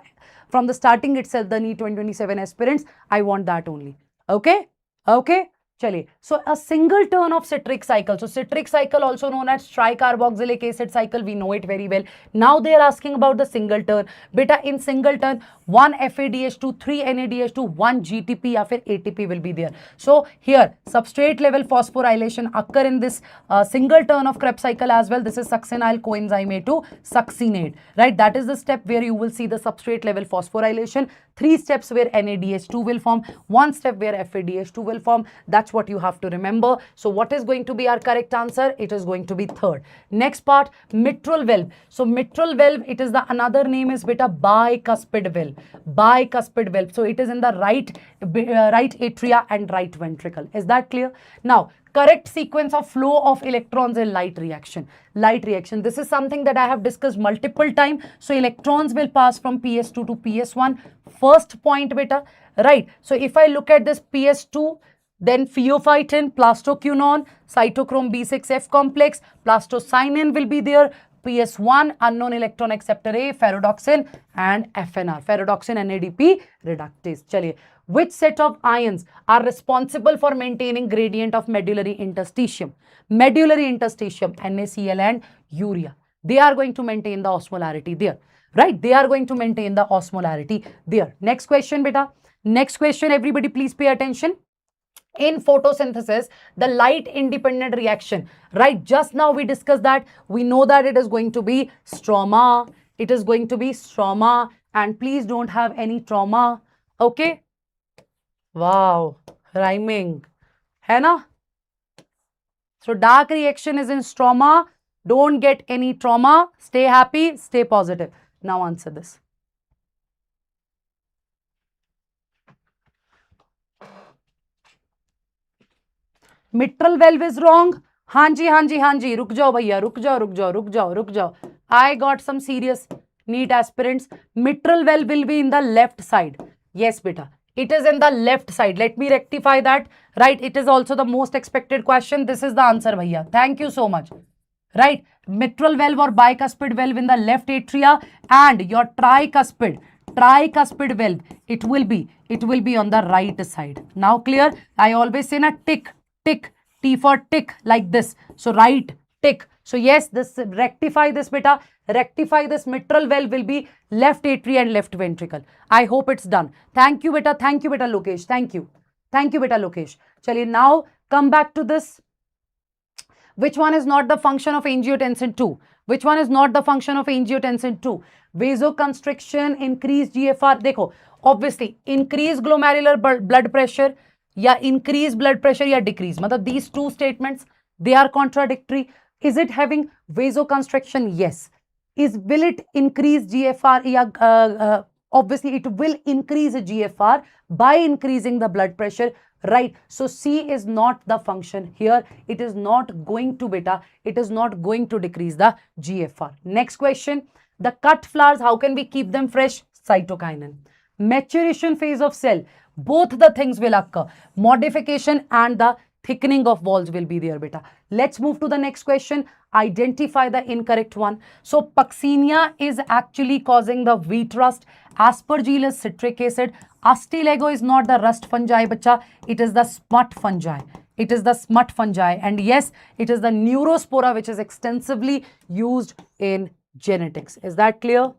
from the starting itself the NEET 2027 aspirants, I want that only. Okay? Okay? Chaliye. So, a single turn of citric cycle. So, citric cycle also known as tricarboxylic acid cycle. We know it very well. Now, they are asking about the single turn. Beta, in single turn, 1 FADH2, 3 NADH2, 1 GTP or ATP will be there. So, here, substrate level phosphorylation occur in this single turn of Krebs cycle as well. This is succinyl coenzyme A2 succinate. Right? That is the step where you will see the substrate level phosphorylation. 3 steps where NADH2 will form. 1 step where FADH2 will form. That's what you have to remember. So, what is going to be our correct answer? It is going to be third. Next part, mitral valve. So, mitral valve, it is the another name is beta bicuspid valve. Bicuspid valve. So, it is in the right atria and right ventricle. Is that clear? Now, correct sequence of flow of electrons in light reaction. Light reaction. This is something that I have discussed multiple times. So, electrons will pass from PS2 to PS1. First point, beta. Right. So, if I look at this PS2, then pheophytin, plastoquinone, cytochrome B6F complex, plastocyanin will be there. PS1, unknown electron acceptor A, ferredoxin and FNR, ferredoxin NADP reductase. Chaliye, Which set of ions are responsible for maintaining gradient of medullary interstitium? Medullary interstitium, NaCl and urea. They are going to maintain the osmolarity there, right? They are going to maintain the osmolarity there. Next question, beta. Next question, everybody please pay attention. In photosynthesis, the light independent reaction, right? Just now we discussed that. We know that it is going to be stroma. It is going to be stroma. And please don't have any trauma. Okay. Wow. Rhyming. है ना? So dark reaction is in stroma. Don't get any trauma. Stay happy. Stay positive. Now answer this. Mitral valve is wrong. हाँ जी, रुक जाओ भैया, रुक जाओ. I got some serious NEET aspirants. Mitral valve will be in the left side. Yes, beta. It is in the left side. Let me rectify that. Right. It is also the most expected question. This is the answer, bhaiya. Thank you so much. Right. Mitral valve or bicuspid valve in the left atria, and your tricuspid valve, it will be on the right side. Now clear? I always say na tick, tick, T for tick, like this. So right tick. So yes, this rectify this beta. Rectify this. Mitral valve will be left atria and left ventricle. I hope it's done. Thank you beta. Thank you beta Lokesh. Thank you beta Lokesh. Chaliye, now come back to this. Which one is not the function of angiotensin 2? Which one is not the function of angiotensin 2? Vasoconstriction, increased GFR. देखो, obviously, increase glomerular blood pressure या increase blood pressure या decrease. मतलब these two statements, they are contradictory. Is it having vasoconstriction? Yes. Will it increase GFR? या obviously, it will increase GFR by increasing the blood pressure. Right. So C is not the function here. It is not going to beta. It is not going to decrease the GFR. Next question. The cut flowers, how can we keep them fresh? Cytokinin. Maturation phase of cell. Both the things will occur. Modification and the thickening of walls will be there, beta. Let's move to the next question. Identify the incorrect one. So Puccinia is actually causing the wheat rust. Aspergillus citric acid. Astilego is not the rust fungi, bacha. It is the smut fungi. It is the smut fungi. And yes, it is the neurospora which is extensively used in genetics. Is that clear?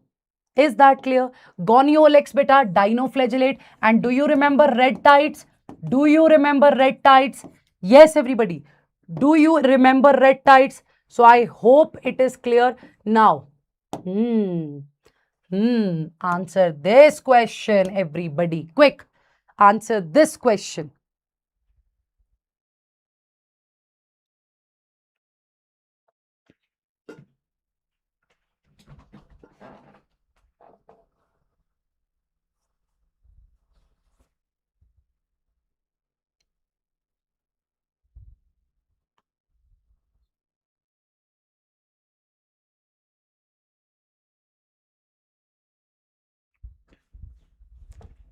Is that clear? Goniolex beta, dinoflagellate. And do you remember red tides? Do you remember red tides? Yes, everybody. Do you remember red tides? So I hope it is clear now. Answer this question, everybody. Quick. Answer this question.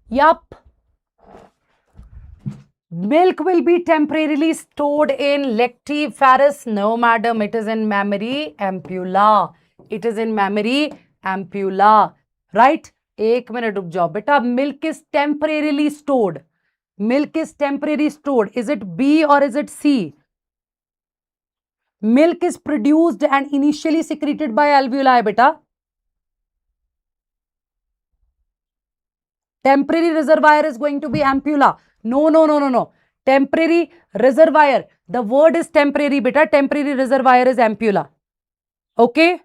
Yup. Milk will be temporarily stored in lactiferous. No, madam, it is in mammary ampulla. It is in mammary ampulla. Right? एक minute रुक जाओ बेटा. Milk is temporarily stored. Milk is temporarily stored. Is it B or is it C? Milk is produced and initially secreted by alveoli, beta. Temporary reservoir is going to be ampulla. No. Temporary reservoir. The word is temporary, beta. Temporary reservoir is ampulla. Okay?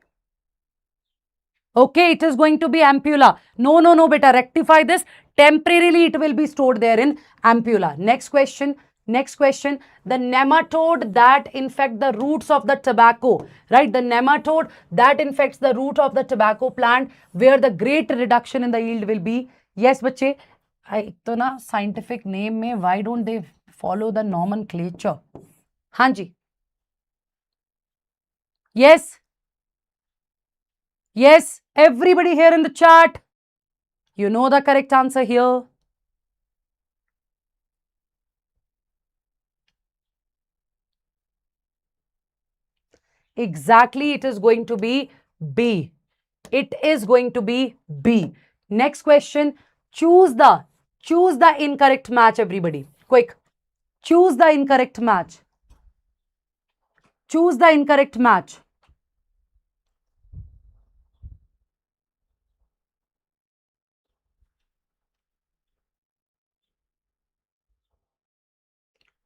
Okay, it is going to be ampulla. No, beta. Rectify this. Temporarily, it will be stored there in ampulla. Next question. The nematode that infect the roots of the tobacco, right? The nematode that infects the root of the tobacco plant, where the great reduction in the yield will be. Yes, बच्चे, तो ना scientific name में why don't they follow the nomenclature? हाँ जी. Yes, everybody here in the chat, you know the correct answer here. Exactly, it is going to be B. It is going to be B. Next question, choose the Choose the incorrect match, everybody. Quick. Choose the incorrect match. Choose the incorrect match.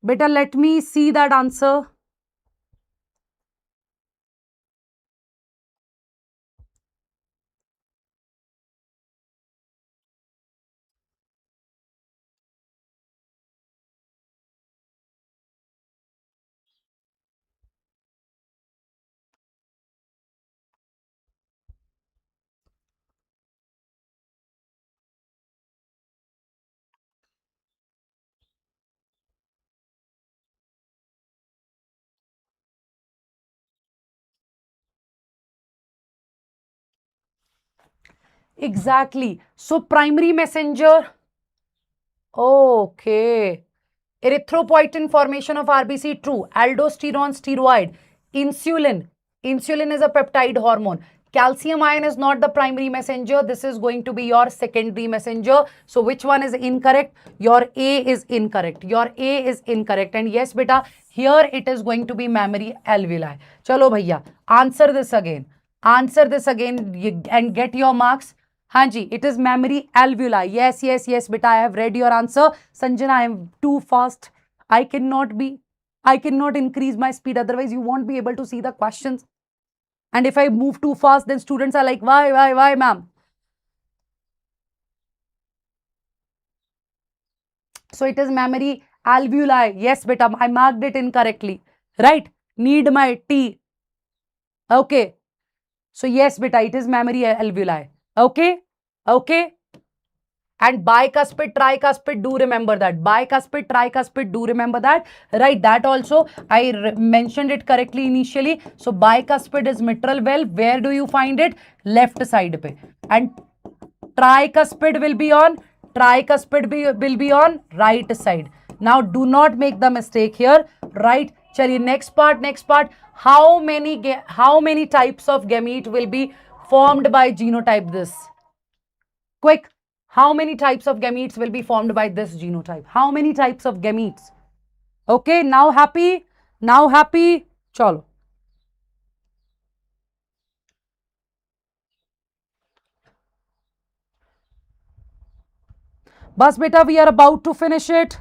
Beta, let me see that answer. Exactly. So primary messenger. Okay. Erythropoietin formation of RBC, true. Aldosterone, steroid. Insulin. Insulin is a peptide hormone. Calcium ion is not the primary messenger. This is going to be your secondary messenger. So which one is incorrect? Your A is incorrect. Your A is incorrect. And yes, beta, here it is going to be mammary alveoli. Chalo bhaiya, answer this again. Answer this again and get your marks. Hanji, it is mammary alveoli. Yes, yes, yes, beta, I have read your answer. Sanjana, I am too fast. I cannot increase my speed. Otherwise, you won't be able to see the questions. And if I move too fast, then students are like, why, ma'am? So it is mammary alveoli. Yes, beta, I marked it incorrectly. Right? Need my T. Okay. So yes, beta, it is mammary alveoli. Okay? Okay? And bicuspid, tricuspid, do remember that. Bicuspid, tricuspid, do remember that. Right, that also, I mentioned it correctly initially. So bicuspid is mitral valve. Where do you find it? Left side pe. And tricuspid will be on, will be on right side. Now, do not make the mistake here. Right, chaliye, next part. How many types of gamete will be formed by genotype this? Quick, how many types of gametes will be formed by this genotype? How many types of gametes? Okay, now happy? Now happy? Chalo. Bas beta, we are about to finish it.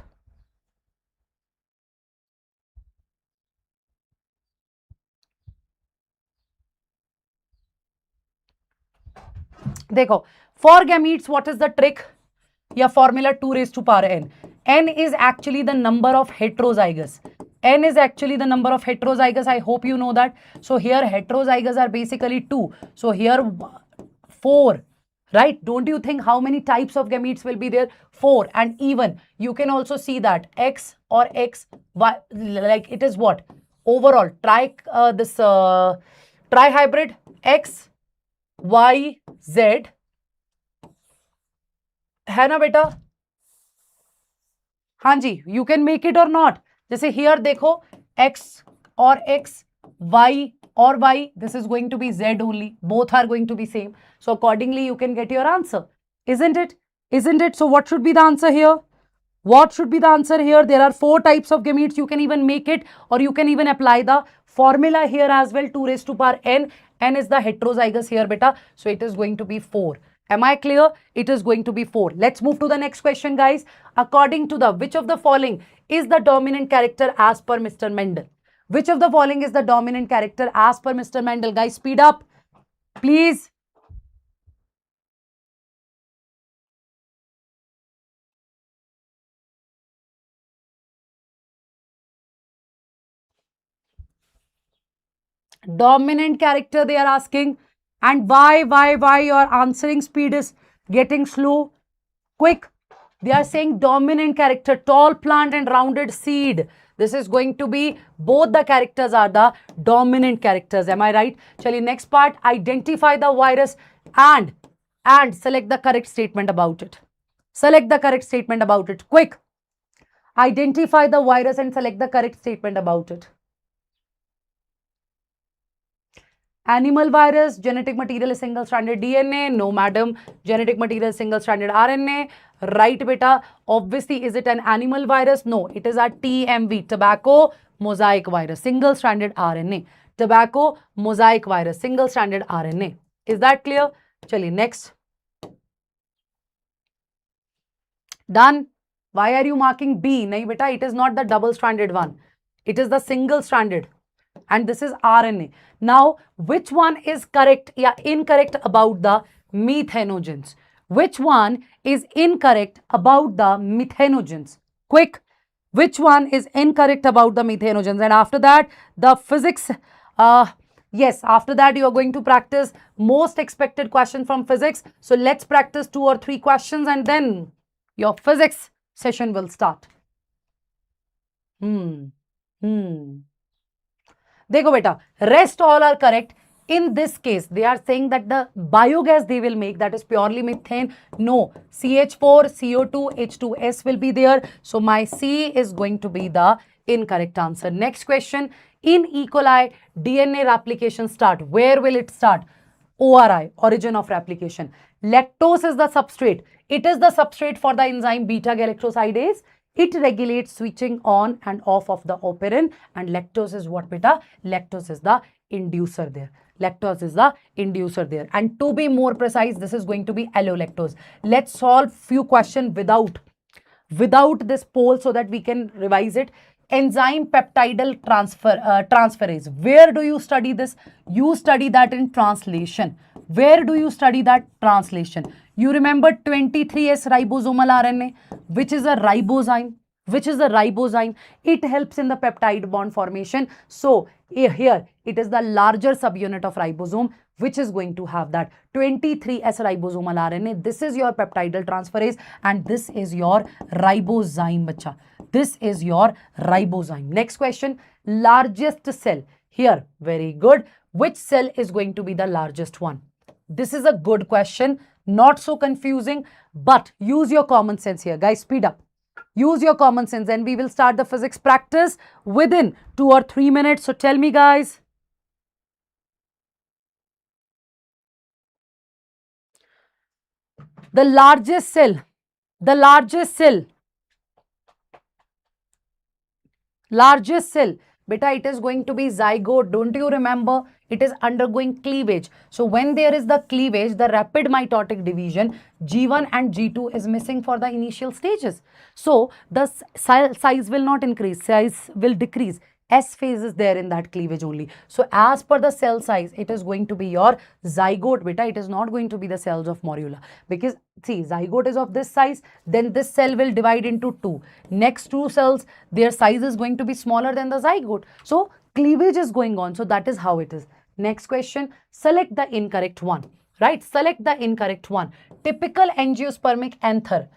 Dekho, for gametes, what is the trick? Yeah, formula 2 raised to power n. N is actually the number of heterozygous. N is actually the number of heterozygous. I hope you know that. So here heterozygous are basically 2. So here 4. Right? Don't you think how many types of gametes will be there? 4. And even you can also see that X or X, Y, like it is what? Overall, trihybrid X, Y, Z. है ना बेटा? हाँ जी, you can make it or not. जैसे here देखो x or x, y or y, this is going to be z only. Both are going to be same. So accordingly, you can get your answer. Isn't it? Isn't it? So what should be the answer here? What should be the answer here? There are 4 types of gametes. You can even make it or you can even apply the formula here as well. 2 raised to power n. N is the heterozygous here, beta. So it is going to be 4. Am I clear? It is going to be 4. Let's move to the next question, guys. According to the, which of the following is the dominant character as per Mr. Mendel? Which of the following is the dominant character as per Mr. Mendel? Guys, speed up, please. Dominant character they are asking. And why your answering speed is getting slow? Quick. They are saying dominant character, tall plant and rounded seed. This is going to be, both the characters are the dominant characters. Am I right? Chali, next part, identify the virus and select the correct statement about it. Select the correct statement about it. Quick. Identify the virus and select the correct statement about it. Animal virus, genetic material is single-stranded DNA. No, madam. Genetic material is single-stranded RNA. Right, beta. Obviously, is it an animal virus? No, it is a TMV, tobacco mosaic virus, single-stranded RNA. Tobacco mosaic virus, single-stranded RNA. Is that clear? Chaliye, next. Done. Why are you marking B? Nahi beta, it is not the double-stranded one. It is the single-stranded. And this is RNA. Now, which one is correct? Yeah, incorrect about the methanogens? Which one is incorrect about the methanogens? Quick. Which one is incorrect about the methanogens? And after that, the physics. Yes, after that, you are going to practice most expected question from physics. So let's practice 2 or 3 questions and then your physics session will start. देखो बेटा, rest all are correct. In this case, they are saying that the biogas they will make, that is purely methane. No, CH4, CO2, H2S will be there. So my C is going to be the incorrect answer. Next question. In E. coli, DNA replication start. Where will it start? ORI, origin of replication. Lactose is the substrate. It is the substrate for the enzyme beta-galactosidase. It regulates switching on and off of the operin, and lactose is what, beta? Lactose is the inducer there. Lactose is the inducer there. And to be more precise, this is going to be allolactose. Let's solve few questions without this poll so that we can revise it. Enzyme peptidal transferase. Where do you study this? You study that in translation. Where do you study that? Translation. You remember 23S ribosomal RNA, which is a ribozyme. Which is a ribozyme. It helps in the peptide bond formation. So here it is the larger subunit of ribosome which is going to have that 23S ribosomal RNA. This is your peptidal transferase and this is your ribozyme, bacha. This is your ribozyme. Next question, largest cell. Here, very good. Which cell is going to be the largest one? This is a good question, not so confusing, but use your common sense here. Guys, speed up. Use your common sense and we will start the physics practice within 2 or 3 minutes. So tell me, guys. The largest cell, beta, it is going to be zygote. Don't you remember? It is undergoing cleavage. So when there is the cleavage, the rapid mitotic division, G1 and G2 is missing for the initial stages. So the size will not increase, size will decrease. S phase is there in that cleavage only. So as per the cell size, it is going to be your zygote, beta. It is not going to be the cells of morula. Because see, zygote is of this size, then this cell will divide into 2. Next 2 cells, their size is going to be smaller than the zygote. So cleavage is going on. So that is how it is. Next question, select the incorrect one. Right? Select the incorrect one. Typical angiospermic anther.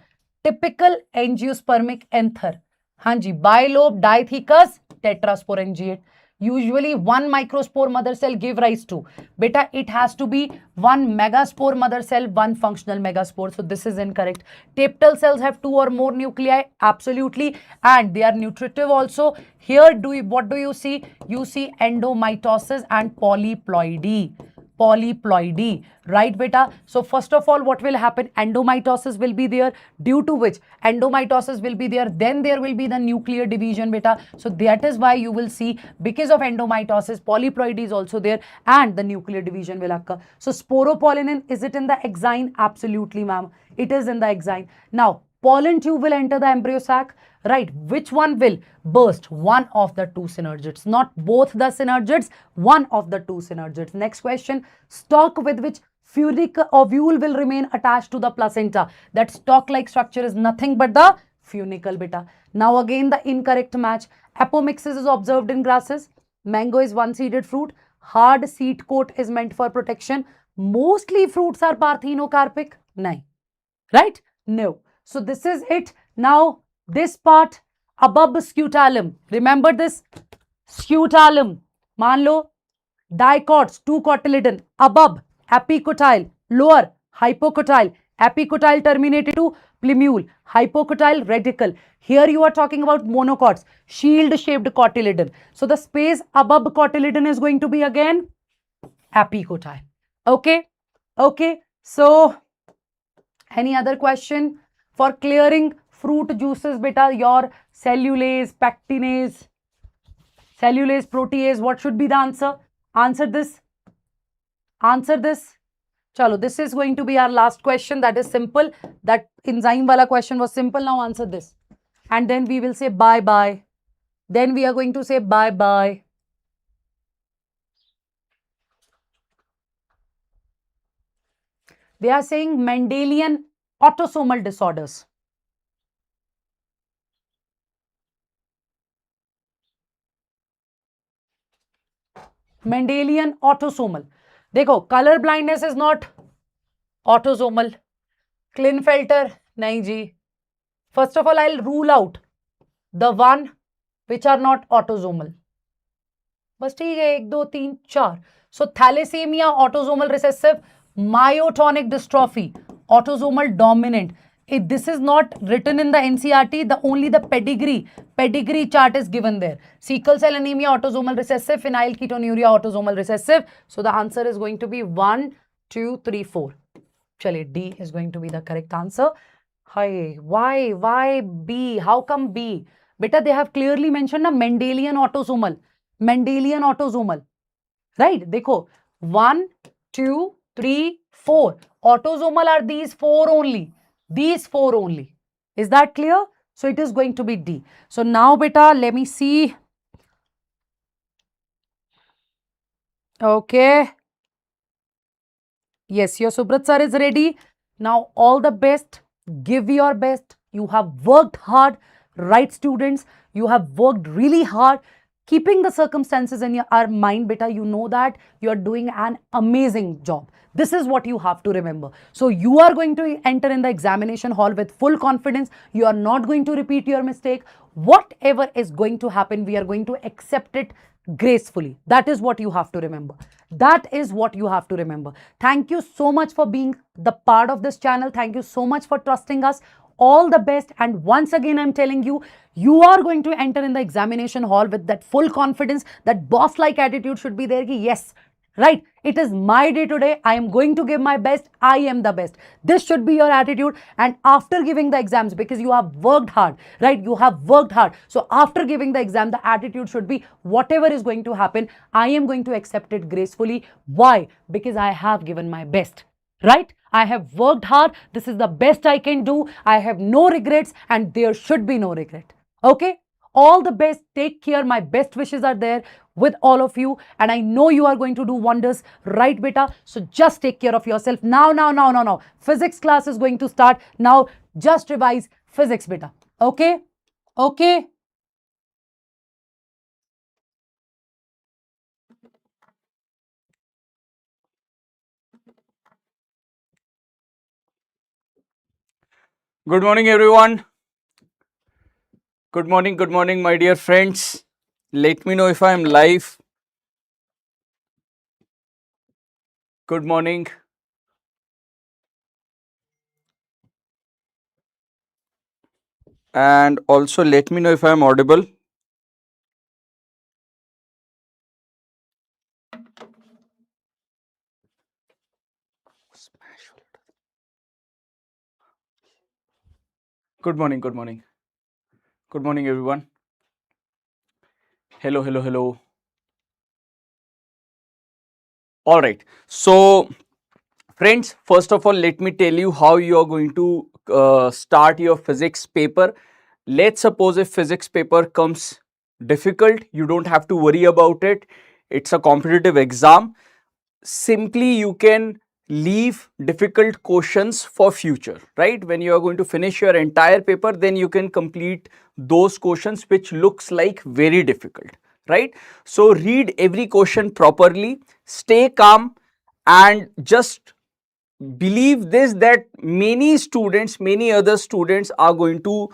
Typical angiospermic anther. Hanji, bilobe dithecus tetrasporangiate. Usually 1 microspore mother cell give rise to. Beta, it has to be 1 megaspore mother cell, 1 functional megaspore. So this is incorrect. Taptal cells have 2 or more nuclei. Absolutely. And they are nutritive also. Here, what do you see? You see endomitosis and polyploidy. Polyploidy, right, beta? So first of all, what will happen? Endomitosis will be there, due to which endomitosis will be there, then there will be the nuclear division, beta. So that is why you will see, because of endomitosis, polyploidy is also there and the nuclear division will occur. So sporopollenin, is it in the exine? Absolutely, ma'am. It is in the exine. Now, pollen tube will enter the embryo sac, right? Which one will burst? One of the 2 synergids, not both the synergids, one of the 2 synergids. Next question, stalk with which funic ovule will remain attached to the placenta. That stalk-like structure is nothing but the funicle, beta. Now again the incorrect match. Apomixis is observed in grasses. Mango is one-seeded fruit. Hard seed coat is meant for protection. Mostly fruits are parthenocarpic. No. Right? No. So this is it. Now this part above scutellum. Remember this? Scutellum. मान लो dicots, 2 cotyledon. Above epicotyle. Lower hypocotyle. Epicotyle terminated to plumule. Hypocotyle radical. Here you are talking about monocots. Shield shaped cotyledon. So the space above cotyledon is going to be again epicotyle. Okay. Okay. So any other question For clearing fruit juices, beta, your cellulase, pectinase, cellulase, protease, what should be the answer? Answer this. Answer this. Chalo, this is going to be our last question. That is simple. That enzyme wala question was simple. Now answer this. And then we will say bye-bye. Then we are going to say bye-bye. They are saying Mendelian autosomal disorders. Mendelian autosomal. देखो, color blindness is not autosomal. Klinefelter, nahi ji. First of all, I'll rule out the one which are not autosomal. बस ठीक है, 1, 2, 3, 4. So thalassemia, autosomal recessive. Myotonic dystrophy, autosomal dominant. This is not written in the NCERT. Only the pedigree chart is given there. Sickle cell anemia, autosomal recessive. Phenylketonuria, autosomal recessive. So the answer is going to be 1, 2, 3, 4. Chale, D is going to be the correct answer. Hi, why B? How come B? Beta, they have clearly mentioned a Mendelian autosomal. Mendelian autosomal. Right? Dekho, 1, 2, 3, 4. Autosomal are these 4 only. These 4 only. Is that clear? So it is going to be D. So now, beta, let me see. Okay. Yes, your Subrat Sir is ready. Now, all the best. Give your best. You have worked hard, right, students? You have worked really hard. Keeping the circumstances in your mind, beta, you know that you are doing an amazing job. This is what you have to remember. So you are going to enter in the examination hall with full confidence. You are not going to repeat your mistake. Whatever is going to happen, we are going to accept it gracefully. That is what you have to remember. That is what you have to remember. Thank you so much for being the part of this channel. Thank you so much for trusting us. All the best. And once again, I'm telling you, you are going to enter in the examination hall with that full confidence. That boss-like attitude should be there. Ki yes, right? It is my day today. I am going to give my best. I am the best. This should be your attitude. And after giving the exams, because you have worked hard, right? You have worked hard. So after giving the exam, the attitude should be whatever is going to happen, I am going to accept it gracefully. Why? Because I have given my best. Right? I have worked hard. This is the best I can do. I have no regrets and there should be no regret. Okay? All the best. Take care. My best wishes are there with all of you. And I know you are going to do wonders. Right, beta? So just take care of yourself. Now. Physics class is going to start. Now just revise physics, beta. Okay? Okay? Good morning, everyone. Good morning, my dear friends. Let me know if I am live. Good morning. And also let me know if I am audible. Good morning. Good morning, everyone. Hello. All right. So, friends, first of all, let me tell you how you are going to start your physics paper. Let's suppose if physics paper comes difficult, you don't have to worry about it. It's a competitive exam. Simply you can leave difficult questions for future, right? When you are going to finish your entire paper, then you can complete those questions which looks like very difficult, right? So read every question properly, stay calm, and just believe this, that many other students are going to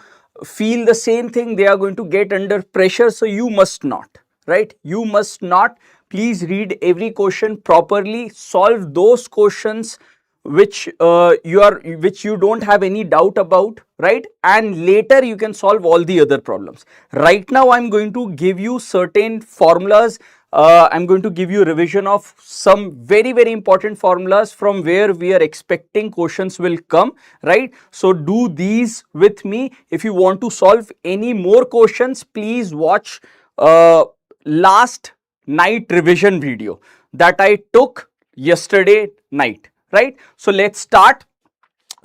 feel the same thing. They are going to get under pressure. So you must not, right? You must not. Please read every question properly, solve those questions which you don't have any doubt about, right? And later you can solve all the other problems. Right now I'm going to give you certain formulas, I'm going to give you revision of some very, very important formulas from where we are expecting questions will come, right? So do these with me. If you want to solve any more questions, please watch last night revision video that I took yesterday night, right? So let's start.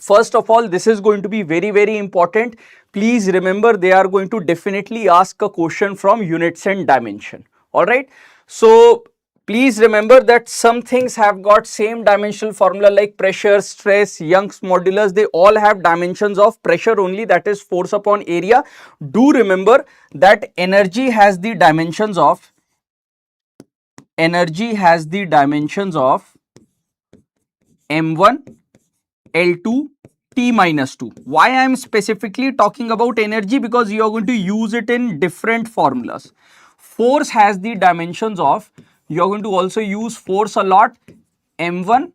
First of all, this is going to be very, very important. Please remember, they are going to definitely ask a question from units and dimension. All right. So please remember that some things have got same dimensional formula like pressure, stress, Young's modulus. They all have dimensions of pressure only, that is force upon area. Do remember that energy has the dimensions of m1, L2, T minus 2. Why I am specifically talking about energy? Because you are going to use it in different formulas. Force has the dimensions of, you are going to also use force a lot, m1,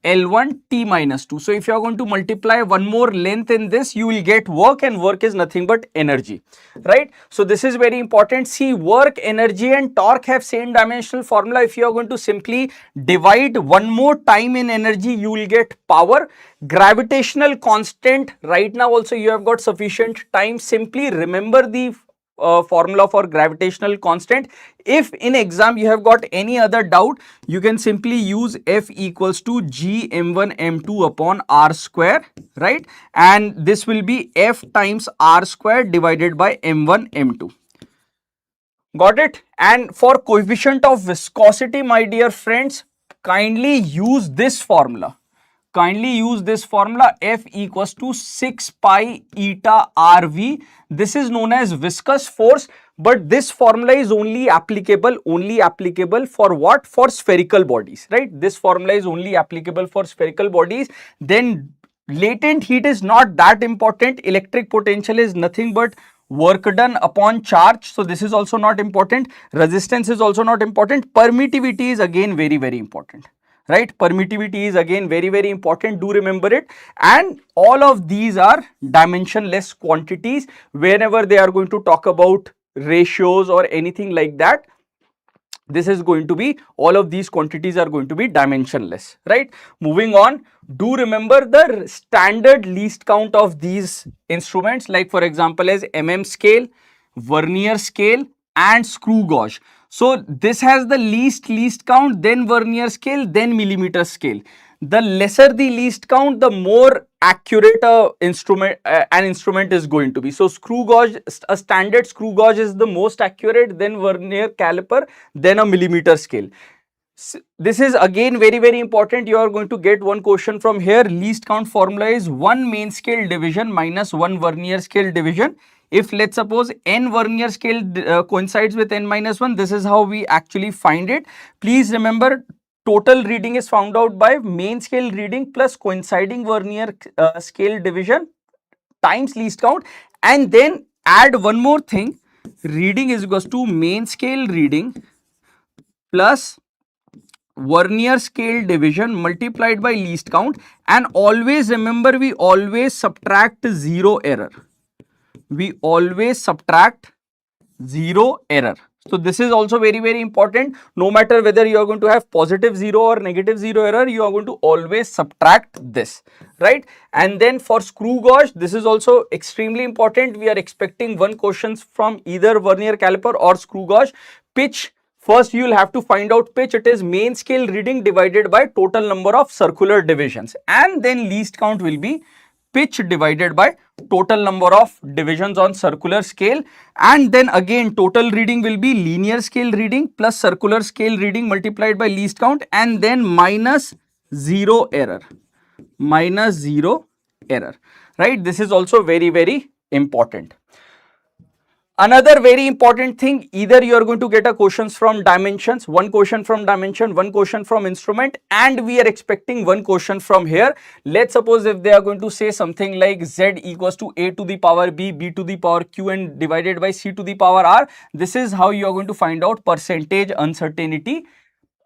L1, T minus 2. So if you are going to multiply one more length in this, you will get work, and work is nothing but energy, right? So this is very important. See, work, energy and torque have same dimensional formula. If you are going to simply divide one more time in energy, you will get power. Gravitational constant, right now also you have got sufficient time. Simply remember the formula for gravitational constant. If in exam you have got any other doubt, you can simply use F equals to G m1 m2 upon r square, right? And this will be F times r square divided by m1 m2. Got it? And for coefficient of viscosity, my dear friends, kindly use this formula. F equals to 6 pi eta RV. This is known as viscous force, but this formula is only applicable for what? For spherical bodies, right? This formula is only applicable for spherical bodies. Then latent heat is not that important. Electric potential is nothing but work done upon charge. So this is also not important. Resistance is also not important. Permittivity is again very, very important, right? Permittivity is again very, very important. Do remember it. And all of these are dimensionless quantities. Whenever they are going to talk about ratios or anything like that, this is going to be, all of these quantities are going to be dimensionless, right? Moving on, do remember the standard least count of these instruments, like for example as scale, vernier scale and screw gauge. So this has the least count, then vernier scale, then millimeter scale. The lesser the least count, the more accurate an instrument is going to be. So screw gauge, a standard screw gauge is the most accurate, then vernier caliper, then a millimeter scale. This is again very, very important. You are going to get one question from here. Least count formula is 1 main scale division minus 1 vernier scale division. If let's suppose n vernier scale coincides with n minus 1, this is how we actually find it. Please remember, total reading is found out by main scale reading plus coinciding vernier scale division times least count, and then add one more thing, reading is equals to main scale reading plus vernier scale division multiplied by least count. And always remember, we always subtract zero error. So this is also very, very important. No matter whether you are going to have positive 0 or negative 0 error, you are going to always subtract this, right? And then for screw gauge, this is also extremely important. We are expecting one question from either vernier caliper or screw gauge. Pitch, first you will have to find out pitch. It is main scale reading divided by total number of circular divisions, and then least count will be pitch divided by total number of divisions on circular scale. And then again total reading will be linear scale reading plus circular scale reading multiplied by least count, and then minus zero error, right? This is also very, very important. Another very important thing, either you are going to get a questions from dimensions, one question from dimension, one question from instrument, and we are expecting one question from here. Let's suppose if they are going to say something like z equals to a to the power b, b to the power q, and divided by c to the power r. This is how you are going to find out percentage uncertainty.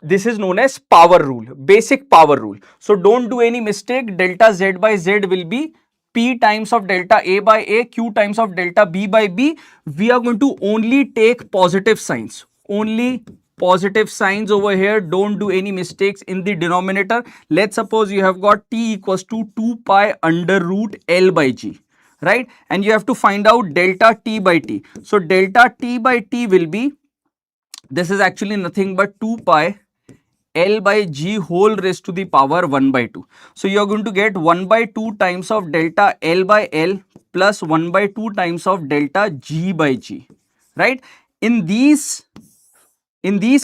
This is known as power rule, basic power rule. So don't do any mistake. Delta z by z will be P times of delta A by A, Q times of delta B by B. We are going to only take positive signs, only positive signs over here. Don't do any mistakes in the denominator. Let's suppose you have got t equals to 2 pi under root L by G, right? And you have to find out delta T by T. So delta T by T will be, this is actually nothing but 2 pi L by G whole raised to the power 1 by 2. So you are going to get 1 by 2 times of delta L by L plus 1 by 2 times of delta G by G, right? In these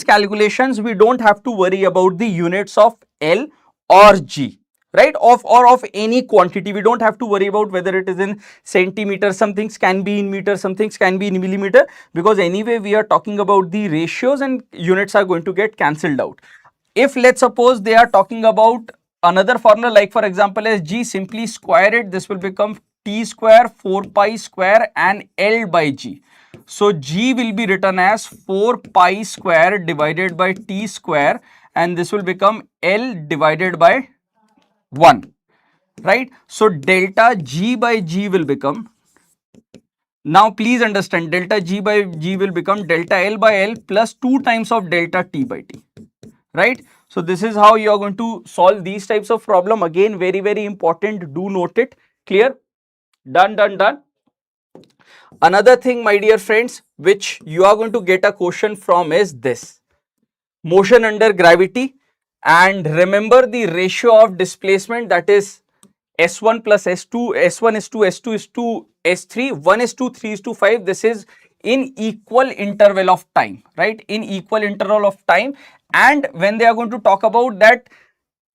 calculations, we don't have to worry about the units of L or G, right? Of any quantity. We don't have to worry about whether it is in centimeter, some things can be in meter, some things can be in millimeter, because anyway we are talking about the ratios and units are going to get cancelled out. If let's suppose they are talking about another formula, like for example as G, simply square it, this will become T square 4 pi square and L by G. So G will be written as 4 pi square divided by T square, and this will become L divided by 1, right? So delta G by G will become, now please understand, delta G by G will become delta L by L plus 2 times of delta T by T, right? So this is how you are going to solve these types of problem. Again, very, very important, do note it. Clear? Done, done, done. Another thing, my dear friends, which you are going to get a question from is this: motion under gravity. And remember the ratio of displacement, that is S1 plus S2, S1 is to S2 is to S3, 1 is to 3 is to 5. This is in equal interval of time, right? In equal interval of time. And when they are going to talk about that,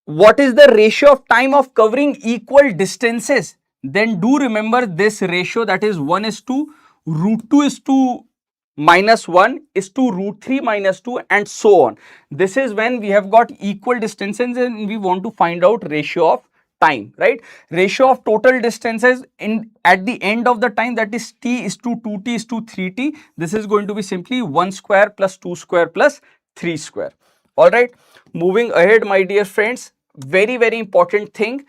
what is the ratio of time of covering equal distances, then do remember this ratio, that is 1 is to root 2 is to minus 1 is to root 3 minus 2 and so on. This is when we have got equal distances and we want to find out ratio of time, right? Ratio of total distances in at the end of the time, that is t is to 2t is to 3t. This is going to be simply 1 square plus 2 square plus 3 square. All right, moving ahead, my dear friends, very, very important thing.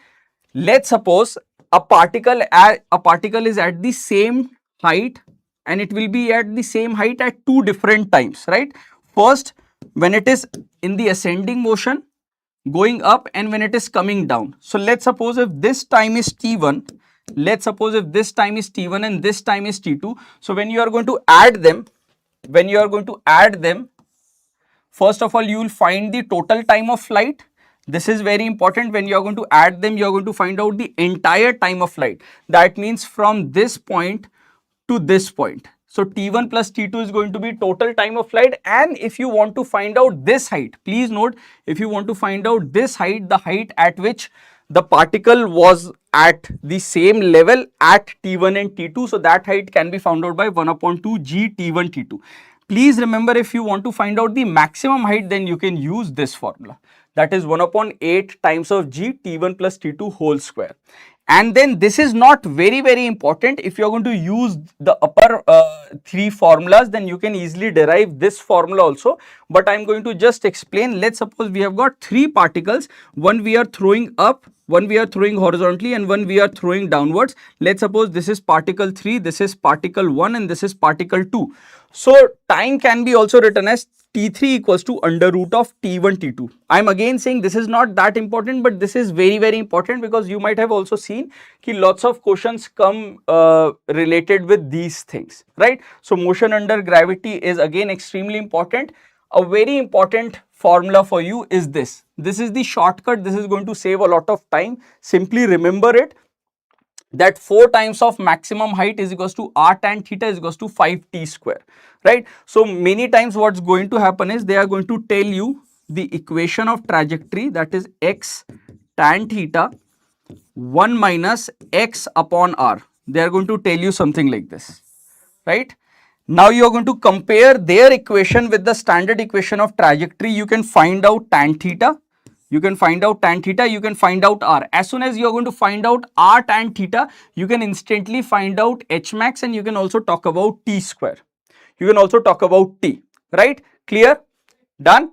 Let's suppose a particle is at the same height, and it will be at the same height at two different times, right? First, when it is in the ascending motion going up, and when it is coming down. So let's suppose if this time is t1, let's suppose if this time is t1 and this time is t2. So when you are going to add them, first of all, you will find the total time of flight. This is very important. When you are going to add them, you are going to find out the entire time of flight. That means from this point to this point. So T1 plus T2 is going to be total time of flight. And if you want to find out this height, please note, if you want to find out this height, the height at which the particle was at the same level at T1 and T2, so that height can be found out by 1 upon 2 G T1 T2. Please remember, if you want to find out the maximum height, then you can use this formula. That is 1 upon 8 times of G T1 plus T2 whole square. And then this is not very, very important. If you are going to use the upper three formulas, then you can easily derive this formula also. But I am going to just explain. Let's suppose we have got three particles. One we are throwing up, one we are throwing horizontally, and one we are throwing downwards. Let's suppose this is particle 3, this is particle 1, and this is particle 2. So time can be also written as T3 equals to under root of T1 T2. I am again saying this is not that important, but this is very, very important, because you might have also seen that lots of questions come related with these things, right? So motion under gravity is again extremely important. A very important formula for you is this. This is the shortcut. This is going to save a lot of time. Simply remember it, that 4 times of maximum height is equals to r tan theta is equals to 5t square, right? So many times what's going to happen is they are going to tell you the equation of trajectory, that is x tan theta 1 minus x upon r. They are going to tell you something like this, right? Now you are going to compare their equation with the standard equation of trajectory. You can find out tan theta. You can find out tan theta, you can find out r. As soon as you are going to find out r tan theta, you can instantly find out h max, and you can also talk about t square. You can also talk about t, right? Clear? Done?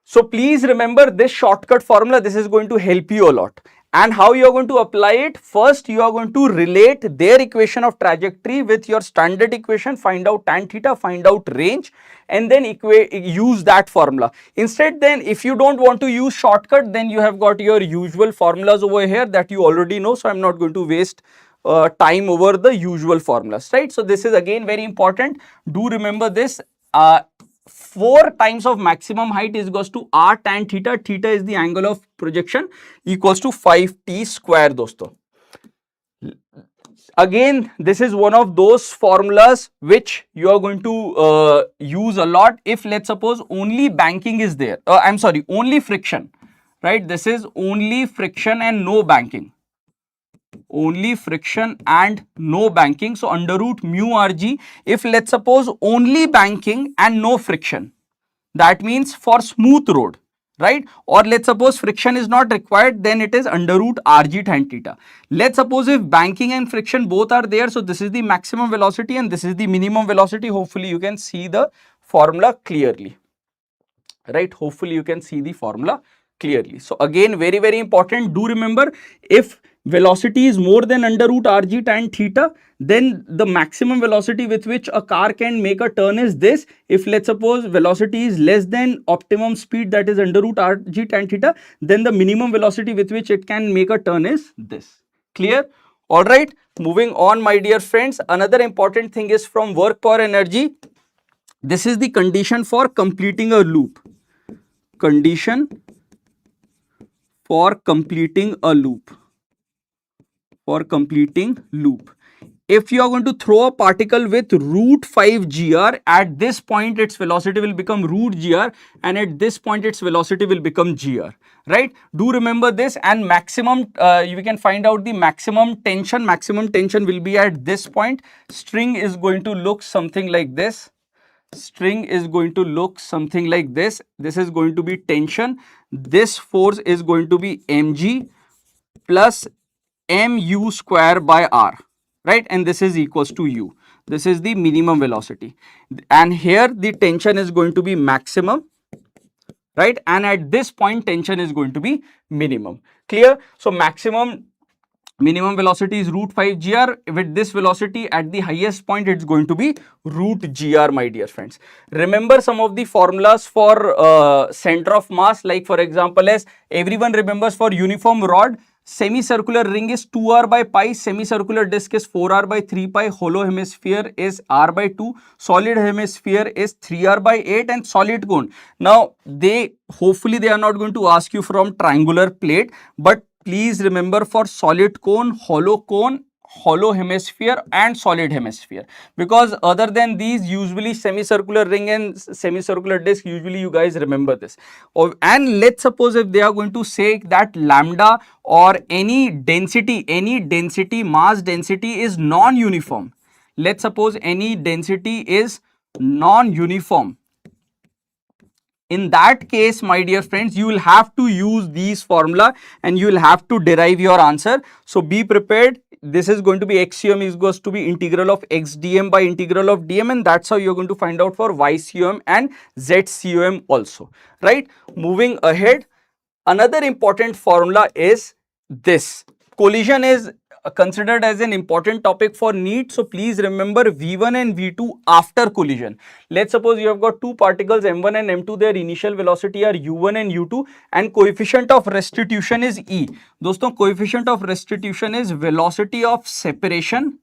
So please remember this shortcut formula. This is going to help you a lot. And how you are going to apply it? First, you are going to relate their equation of trajectory with your standard equation, find out tan theta, find out range, and then use that formula. Instead, then if you don't want to use shortcut, then you have got your usual formulas over here that you already know. So I'm not going to waste time over the usual formulas, right? So this is again very important. Do remember this. 4 times of maximum height is equals to r tan theta. Theta is the angle of projection, equals to 5t square, dosto. Again, this is one of those formulas which you are going to use a lot if, let's suppose, only banking is there. I'm sorry, only friction, right? This is only friction and no banking. Only friction and no banking. So under root mu rg. If, let's suppose, only banking and no friction, that means for smooth road, right? Or let's suppose friction is not required, then it is under root rg tan theta. Let's suppose if banking and friction both are there, so this is the maximum velocity and this is the minimum velocity. Hopefully you can see the formula clearly, right? Hopefully you can see the formula clearly. So again, very, very important. Do remember, if velocity is more than under root rg tan theta, then the maximum velocity with which a car can make a turn is this. If, let's suppose, velocity is less than optimum speed, that is under root rg tan theta, then the minimum velocity with which it can make a turn is this. Clear? All right, moving on, my dear friends. Another important thing is from work power energy. This is the condition for completing a loop. Condition for completing a loop. For completing loop. If you are going to throw a particle with root 5 gr, at this point its velocity will become root gr, and at this point its velocity will become gr, right? Do remember this. And maximum, you can find out the maximum tension. Maximum tension will be at this point. String is going to look something like this. String is going to look something like this. This is going to be tension. This force is going to be mg plus mu square by r, right? And this is equals to u. This is the minimum velocity, and here the tension is going to be maximum, right? And at this point tension is going to be minimum. Clear? So minimum velocity is root 5 gr. With this velocity at the highest point, it's going to be root gr, my dear friends. Remember some of the formulas for center of mass, like for example, as everyone remembers, for uniform rod, semicircular ring is 2r by pi, semicircular disc is 4r by 3 pi, hollow hemisphere is r by 2, solid hemisphere is 3r by 8, and solid cone. Now, hopefully they are not going to ask you from triangular plate, but please remember, for solid cone, hollow hemisphere and solid hemisphere, because other than these, usually semicircular ring and semicircular disc, usually you guys remember this. And let's suppose if they are going to say that lambda or any density mass density is non-uniform. Let's suppose any density is non-uniform. In that case, my dear friends, you will have to use these formula and you will have to derive your answer. So be prepared. This is going to be xcum is going to be integral of x dm by integral of dm, and that's how you're going to find out for ycum and zcum also, right? Moving ahead, another important formula is this. Collision is considered as an important topic for NEET. So please remember V1 and V2 after collision. Let's suppose you have got two particles M1 and M2, their initial velocity are U1 and U2, and coefficient of restitution is E. Doston, coefficient of restitution is velocity of separation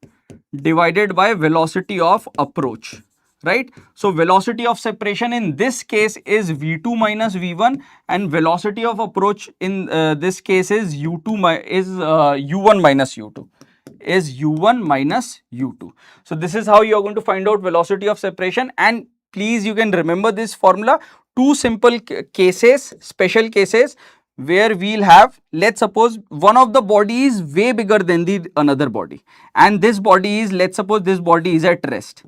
divided by velocity of approach, right? So velocity of separation in this case is V2 minus V1, and velocity of approach in this case is U1 minus U2. Is U1 minus U2. So this is how you are going to find out velocity of separation. And please, you can remember this formula. Two simple cases, special cases, where we'll have, let's suppose one of the body is way bigger than the another body, and this body is, let's suppose this body is at rest,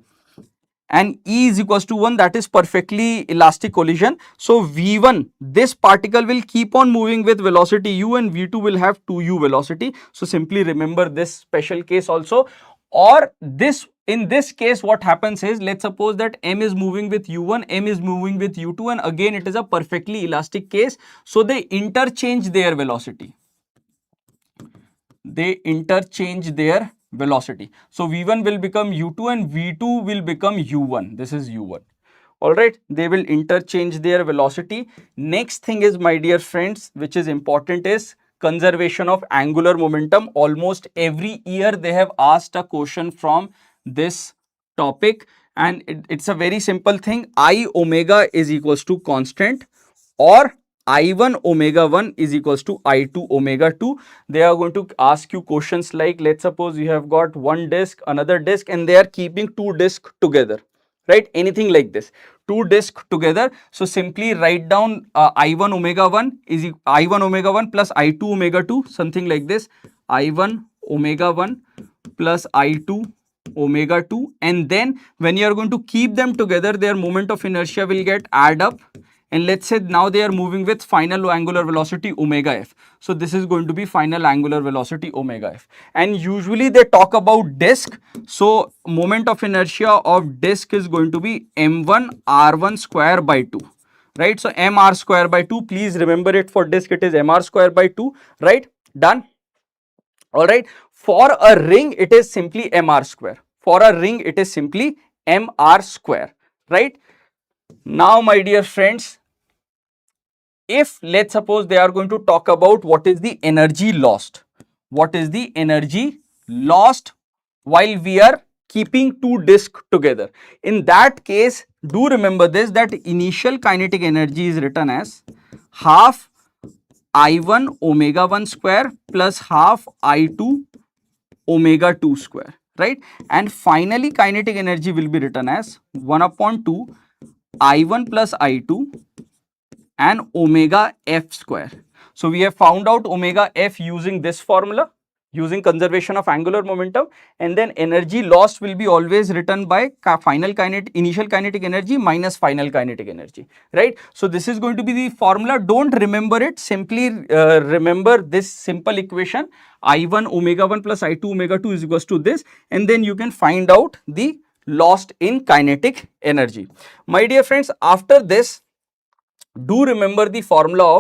and E is equals to 1, that is perfectly elastic collision. So V1, this particle will keep on moving with velocity u, and V2 will have 2u velocity. So simply remember this special case also. Or in this case, what happens is, let's suppose that M is moving with U1, M is moving with U2, and again it is a perfectly elastic case. So they interchange their velocity. they interchange their velocity. So V1 will become U2 and V2 will become U1. This is U1. All right, they will interchange their velocity. Next thing is, my dear friends, which is important, is conservation of angular momentum. Almost every year they have asked a question from this topic, and it's a very simple thing. I omega is equals to constant, or I1 omega 1 is equals to I2 omega 2. They are going to ask you questions like, let's suppose you have got one disk, another disk, and they are keeping two disks together, right? Anything like this, two disks together. So simply write down I1 omega 1 is I1 omega 1 plus I2 omega 2, something like this. I1 omega 1 plus I2 omega 2, and then when you are going to keep them together, their moment of inertia will get add up, and let's say now they are moving with final angular velocity omega f. So this is going to be final angular velocity omega f, and usually they talk about disk. So moment of inertia of disk is going to be m1 r1 square by 2, right? So mr square by 2, please remember it. For disk it is mr square by 2, right? Done. All right, for a ring it is simply mr square. For a ring it is simply mr square, right? Now my dear friends, if let's suppose they are going to talk about what is the energy lost, what is the energy lost while we are keeping two disks together, in that case do remember this, that initial kinetic energy is written as half I1 omega 1 square plus half I2 omega 2 square, right? And finally kinetic energy will be written as 1 upon 2 I1 plus I2 and omega f square. So we have found out omega f using this formula, using conservation of angular momentum, and then energy lost will be always written by initial kinetic energy minus final kinetic energy, right? So this is going to be the formula. Don't remember it, simply remember this simple equation, I1 omega 1 plus I2 omega 2 is equals to this, and then you can find out the lost in kinetic energy. My dear friends, after this, do remember the formula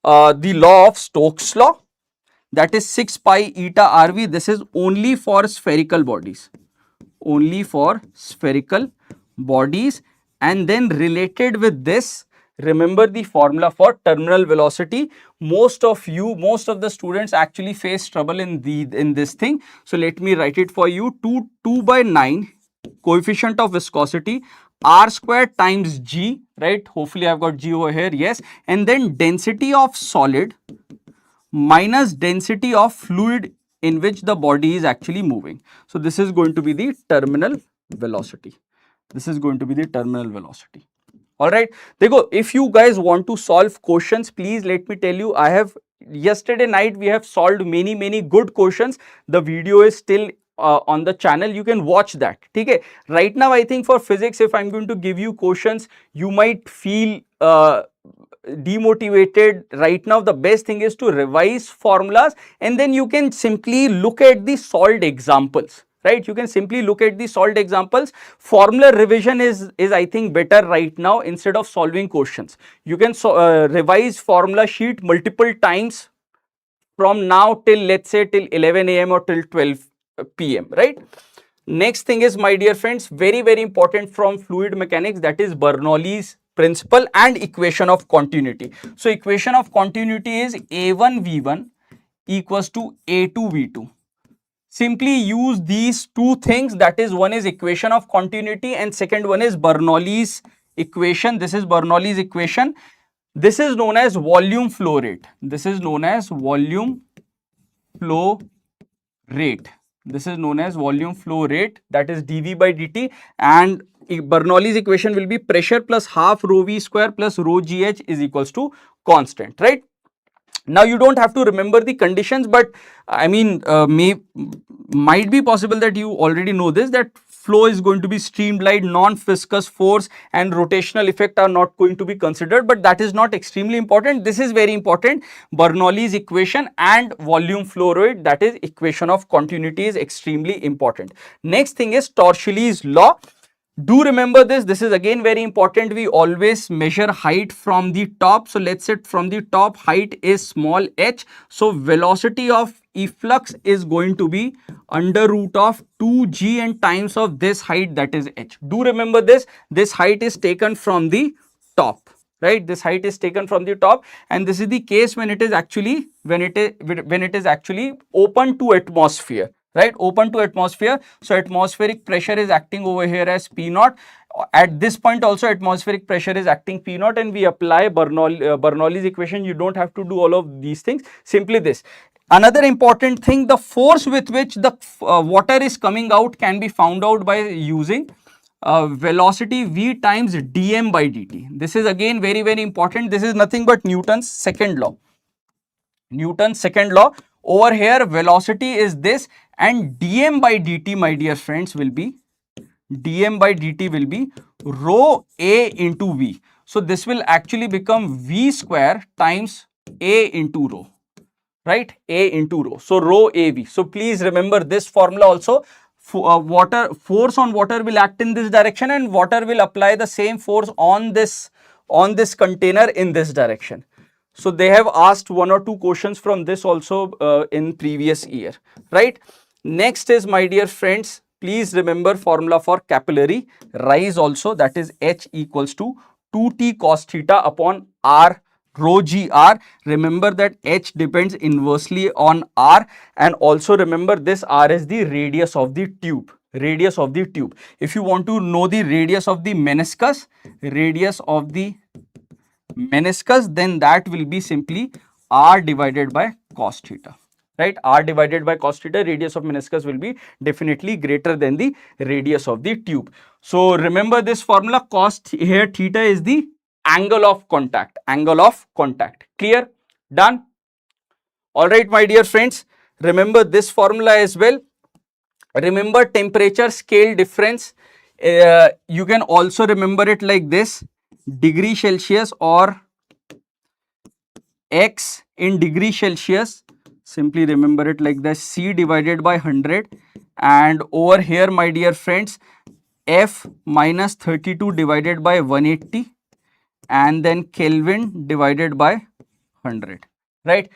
of the law of Stokes law, that is 6 pi eta RV. This is only for spherical bodies, only for spherical bodies. And then related with this, remember the formula for terminal velocity. Most of the students actually face trouble in this thing. So let me write it for you. 2 by 9 coefficient of viscosity r square times g, right? Hopefully I've got g over here, yes. And then density of solid minus density of fluid in which the body is actually moving. So this is going to be the terminal velocity. This is going to be the terminal velocity. All right, देखो, if you guys want to solve questions, please let me tell you, I have yesterday night we have solved many good questions. The video is still on the channel, you can watch that. Okay, right now I think for physics, if I'm going to give you questions, you might feel demotivated. Right now the best thing is to revise formulas, and then you can simply look at the solved examples, right? You can simply look at the solved examples. Formula revision is I think better right now. Instead of solving questions, you can revise formula sheet multiple times from now till, let's say, till 11 a.m. or till 12 p.m., right? Next thing is, my dear friends, very important from fluid mechanics, that is Bernoulli's principle and equation of continuity. So equation of continuity is A1 V1 equals to A2 V2. Simply use these two things, that is, one is equation of continuity and second one is Bernoulli's equation. This is Bernoulli's equation. This is known as volume flow rate. This is known as volume flow rate. This is known as volume flow rate, that is dV by dt, and Bernoulli's equation will be pressure plus half rho v square plus rho gh is equals to constant, right? Now you don't have to remember the conditions, but I mean might be possible that you already know this, that flow is going to be streamlined, non-viscous force and rotational effect are not going to be considered, but that is not extremely important. This is very important. Bernoulli's equation and volume flow rate, that is equation of continuity, is extremely important. Next thing is Torricelli's law. Do remember this. This is again very important. We always measure height from the top. So let's say from the top height is small h. So velocity of efflux is going to be under root of 2g and times of this height, that is h. Do remember this. This height is taken from the top, right? This height is taken from the top, and this is the case when it is actually actually open to atmosphere, right? Open to atmosphere. So atmospheric pressure is acting over here as P naught. At this point also atmospheric pressure is acting P naught, and we apply Bernoulli's equation. You don't have to do all of these things. Simply this. Another important thing, the force with which the water is coming out can be found out by using velocity v times dm by dt. This is again very important. This is nothing but Newton's second law. Newton's second law. Over here velocity is this, and dm by dt, my dear friends, will be rho a into v. So this will actually become v square times a into rho, right? A into rho. So rho av. So please remember this formula also. Force on water will act in this direction, and water will apply the same force on this container in this direction. So they have asked 1 or 2 questions from this also in previous year, right? Next is, my dear friends, please remember formula for capillary rise also, that is H equals to 2t cos theta upon r rho g r. Remember that H depends inversely on r, and also remember this r is the radius of the tube. Radius of the tube. If you want to know the radius of the meniscus, then that will be simply r divided by cos theta, right? R divided by cos theta. Radius of meniscus will be definitely greater than the radius of the tube. So remember this formula. Cos here theta is the angle of contact. Clear? Done? All right, my dear friends, remember this formula as well. Remember temperature scale difference. You can also remember it like this: degree Celsius or x in degree Celsius. Simply remember it like this: C divided by 100, and over here, my dear friends, F minus 32 divided by 180, and then Kelvin divided by 100, right?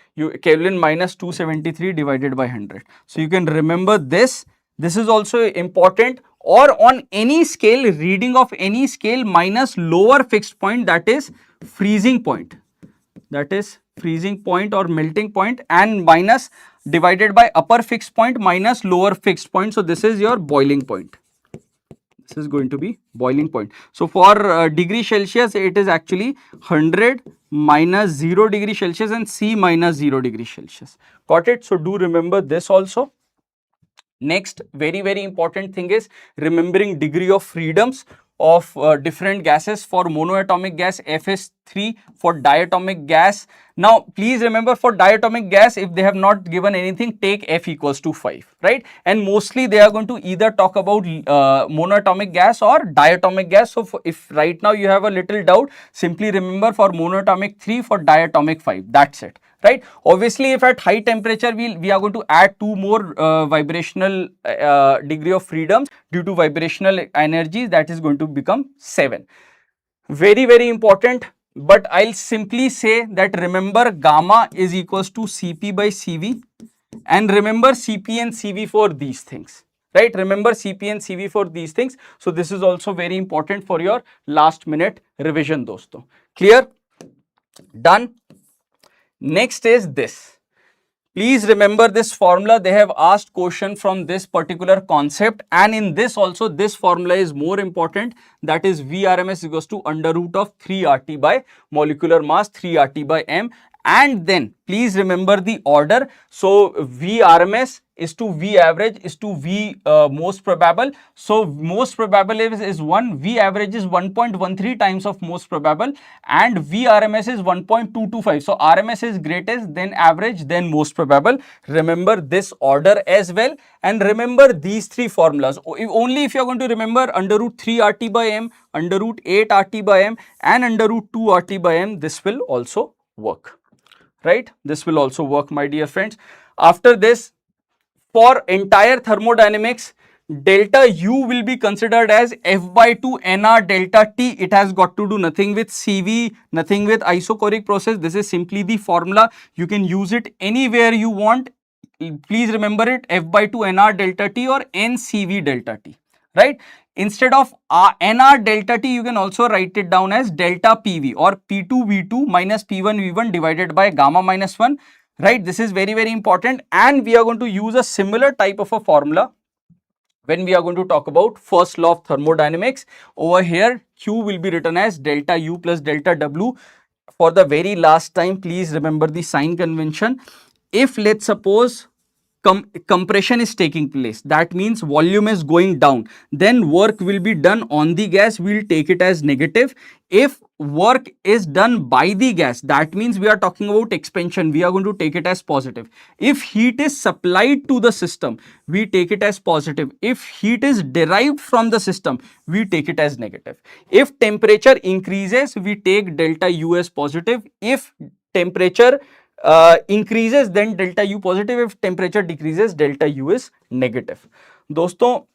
Kelvin minus 273 divided by 100. So you can remember this. This is also important. Or on any scale, reading of any scale minus lower fixed point, that is freezing point. That is freezing point or melting point, and minus divided by upper fixed point minus lower fixed point. So this is your boiling point. This is going to be boiling point. So for degree Celsius, it is actually 100 minus 0 degree Celsius and C minus 0 degree Celsius. Got it? So do remember this also. Next, very important thing is remembering degree of freedoms of different gases. For monoatomic gas, F is 3. For diatomic gas, now please remember, for diatomic gas, if they have not given anything, take F equals to 5, right? And mostly they are going to either talk about monoatomic gas or diatomic gas. So if right now you have a little doubt, simply remember for monoatomic 3, for diatomic 5. That's it, right? Obviously, if at high temperature we are going to add 2 more vibrational degree of freedoms due to vibrational energies, that is going to become 7. Very important. But I'll simply say that remember gamma is equals to Cp by Cv, and remember Cp and Cv for these things, right? Remember Cp and Cv for these things. So this is also very important for your last minute revision, dosto. Clear? Done? Next is this. Please remember this formula. They have asked question from this particular concept, and in this also this formula is more important, that is Vrms equals to under root of 3 RT by molecular mass, 3 RT by m. And then please remember the order. So Vrms is to V average is to V most probable. So most probable is 1, V average is 1.13 times of most probable, and Vrms is 1.225. So RMS is greatest, then average, then most probable. Remember this order as well, and remember these 3 formulas. Only if you are going to remember under root 3 RT by m, under root 8 RT by m, and under root 2 RT by m, this will also work, right? This will also work, my dear friends. After this, for entire thermodynamics, delta U will be considered as F by 2 NR delta T. It has got to do nothing with CV, nothing with isochoric process. This is simply the formula. You can use it anywhere you want. Please remember it, F by 2 NR delta T or NCV delta T, right? Instead of NR delta T, you can also write it down as delta PV or P2V2 minus P1V1 divided by gamma minus 1, right? This is very, very important, and we are going to use a similar type of a formula when we are going to talk about first law of thermodynamics. Over here, Q will be written as delta U plus delta W. For the very last time, please remember the sign convention. If let's suppose compression is taking place, that means volume is going down, then work will be done on the gas, we'll take it as negative. If work is done by the gas, that means we are talking about expansion, we are going to take it as positive. If heat is supplied to the system, we take it as positive. If heat is derived from the system, we take it as negative. If temperature increases, we take delta U as positive. If temperature increases, then delta U positive. If temperature decreases, delta U is negative. दोस्तों,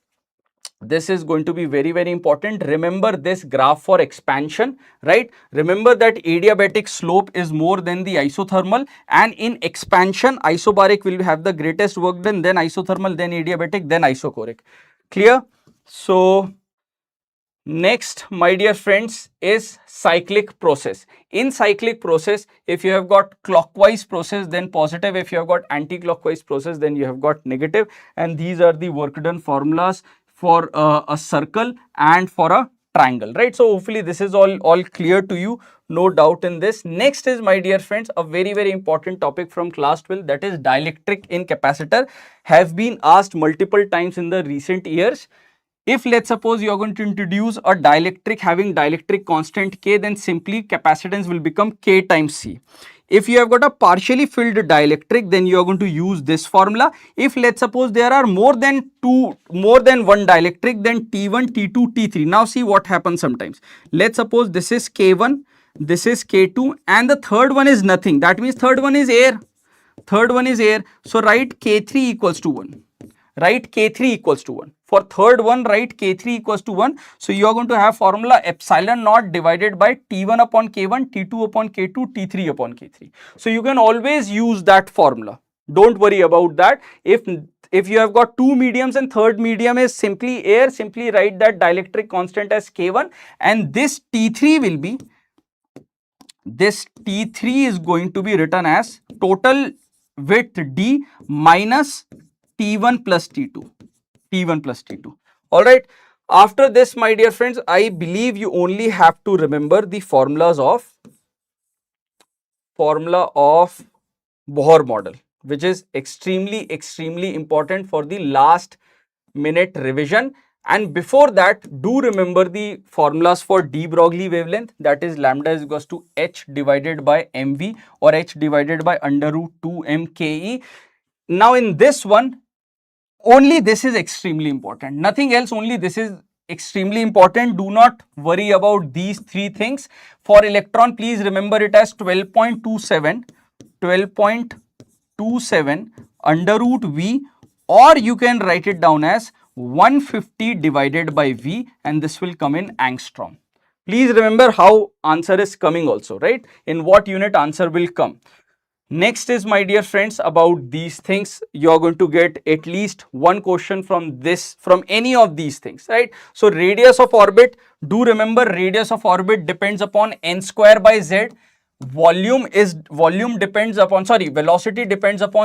this is going to be very, very important. Remember this graph for expansion, right? Remember that adiabatic slope is more than the isothermal, and in expansion, isobaric will have the greatest work done, then isothermal, then adiabatic, then isochoric. Clear? So next, my dear friends, is cyclic process. In cyclic process, if you have got clockwise process, then positive. If you have got anti-clockwise process, then you have got negative. And these are the work done formulas for a circle and for a triangle, right? So hopefully this is all clear to you. No doubt in this. Next is, my dear friends, a very, very important topic from class 12, that is dielectric in capacitor. Have been asked multiple times in the recent years. If let's suppose you are going to introduce a dielectric having dielectric constant K, then simply capacitance will become K times C. If you have got a partially filled dielectric, then you are going to use this formula. If let's suppose there are more than one dielectric, then T1, T2, T3. Now see what happens sometimes. Let's suppose this is K1, this is K2, and the third one is nothing. That means third one is air. Third one is air. So write K3 equals to 1. Write K3 equals to 1. For third one, write K3 equals to 1. So you are going to have formula epsilon naught divided by T1 upon K1, T2 upon K2, T3 upon K3. So you can always use that formula. Don't worry about that. If you have got two mediums and third medium is simply air, simply write that dielectric constant as K1, and this T3 will be, this T3 is going to be written as total width D minus T1 plus T2. T1 plus T2. All right. After this, my dear friends, I believe you only have to remember the formula of Bohr model, which is extremely, extremely important for the last minute revision. And before that, do remember the formulas for de Broglie wavelength, that is lambda is equals to h divided by mv or h divided by under root 2 mke. Now in this one, only this is extremely important, nothing else, only this is extremely important. Do not worry about these three things. For electron, please remember it as 12.27 under root V, or you can write it down as 150 divided by V, and this will come in angstrom. Please remember how answer is coming also, right? In what unit answer will come. Next is, my dear friends, about these things. You are going to get at least one question from this, from any of these things, right? So radius of orbit, do remember radius of orbit depends upon n square by z. Velocity depends upon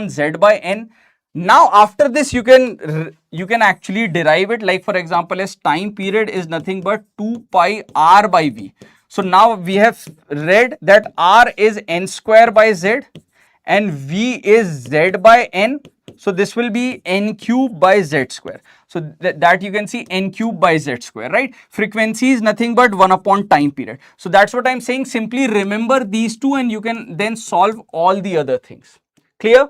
z by n. Now after this, you can actually derive it, like for example, as time period is nothing but 2 pi r by v. So now we have read that r is n square by z and v is z by n. So this will be n cube by z square. So that you can see n cube by z square, right? Frequency is nothing but 1 upon time period. So that's what I'm saying. Simply remember these two and you can then solve all the other things. Clear?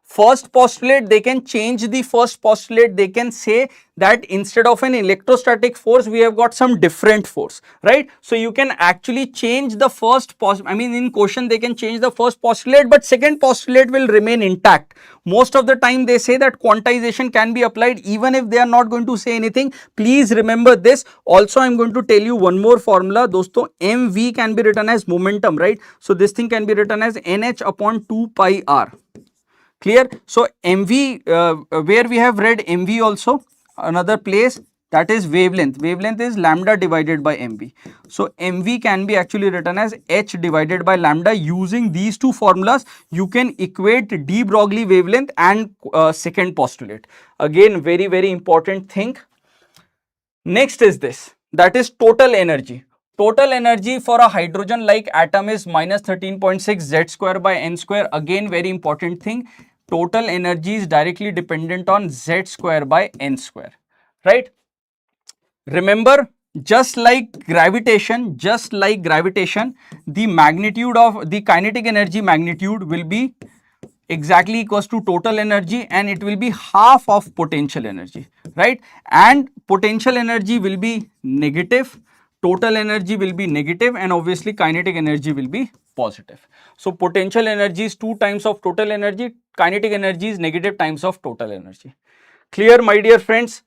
first postulate, they can change the first postulate. They can say that instead of an electrostatic force, we have got some different force, right? So you can actually change the first I mean, in question they can change the first postulate, but second postulate will remain intact. Most of the time they say that quantization can be applied even if they are not going to say anything. Please remember this. Also, I am going to tell you one more formula. Dosto, mv can be written as momentum, right? So this thing can be written as nh upon 2 pi r. Clear? So mv, where we have read mv also, another place, that is wavelength. Wavelength is lambda divided by mv. So mv can be actually written as h divided by lambda. Using these two formulas, you can equate de Broglie wavelength and second postulate. Again, very, very important thing. Next is this, that is total energy. Total energy for a hydrogen like atom is minus 13.6 z square by n square. Again, very important thing. Total energy is directly dependent on z square by n square, right? Remember, just like gravitation, the magnitude of the kinetic energy magnitude will be exactly equals to total energy, and it will be half of potential energy, right? And potential energy will be negative, total energy will be negative, and obviously kinetic energy will be positive. So potential energy is 2 times of total energy, kinetic energy is negative times of total energy. Clear, my dear friends?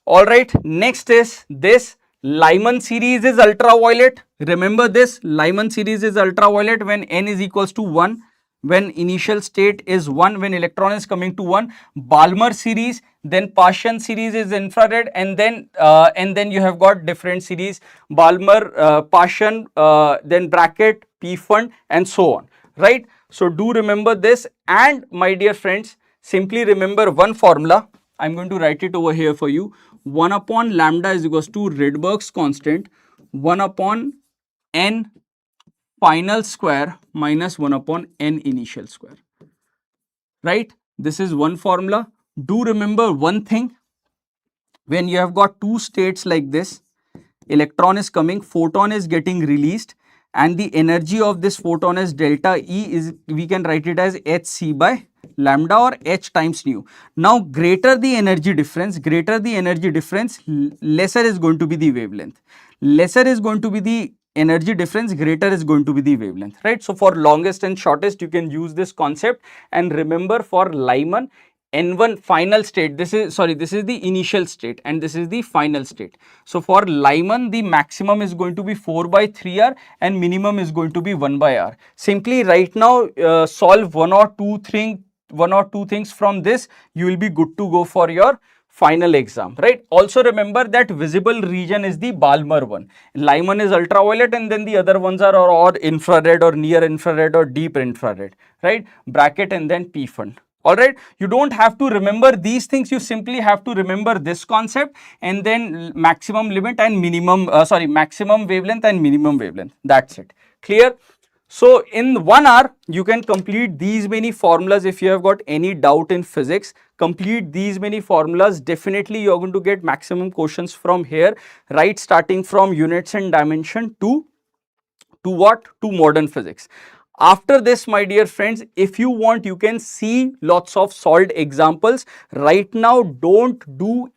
All right, next is this. Lyman series is ultraviolet. Remember this, Lyman series is ultraviolet when n is equals to 1, when initial state is 1, when electron is coming to 1. Balmer series, then Paschen series is infrared, and then you have got different series, Balmer, Paschen, then bracket, P fund, and so on, right? So do remember this, and my dear friends, simply remember one formula. I'm going to write it over here for you. 1 upon lambda is equals to Rydberg's constant, 1 upon n final square minus 1 upon n initial square, right? This is one formula. Do remember one thing. When you have got two states like this, electron is coming, photon is getting released, and the energy of this photon is delta E, is we can write it as hc by lambda or h times nu. Now greater the energy difference, lesser is going to be the wavelength. Lesser is going to be the energy difference, greater is going to be the wavelength, right? So for longest and shortest, you can use this concept. And remember, for Lyman, N1 final state, this is the initial state and this is the final state. So for Lyman, the maximum is going to be 4 by 3r and minimum is going to be 1 by r. Simply right now solve one or two things from this, you will be good to go for your final exam, right? Also remember that visible region is the Balmer one. Lyman is ultraviolet, and then the other ones are or infrared or near infrared or deep infrared, right? Bracket and then P fund. Alright, you don't have to remember these things, you simply have to remember this concept and then maximum limit and maximum wavelength and minimum wavelength. That's it. Clear? So in 1 hour, you can complete these many formulas. If you have got any doubt in physics, complete these many formulas. Definitely you are going to get maximum questions from here, right? Starting from units and dimension to what? To modern physics. After this, my dear friends, if you want, you can see lots of solved examples. Right now, don't do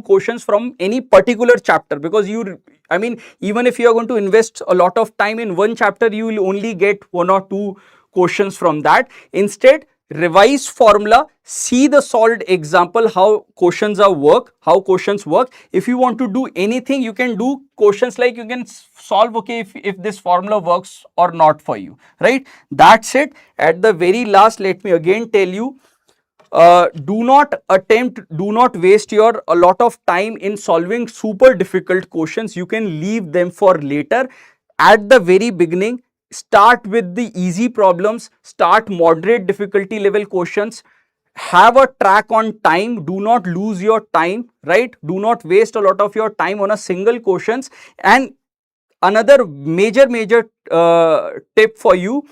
questions from any particular chapter, because even if you are going to invest a lot of time in one chapter, you will only get 1 or 2 questions from that. Instead, revise formula, see the solved example, how questions work. If you want to do anything, you can do questions like you can solve, okay, if this formula works or not for you, right? That's it. At the very last, let me again tell you, do not waste a lot of time in solving super difficult questions. You can leave them for later. At the very beginning, start with the easy problems, start moderate difficulty level questions, have a track on time, do not lose your time, right? Do not waste a lot of your time on a single questions. And another major tip for you,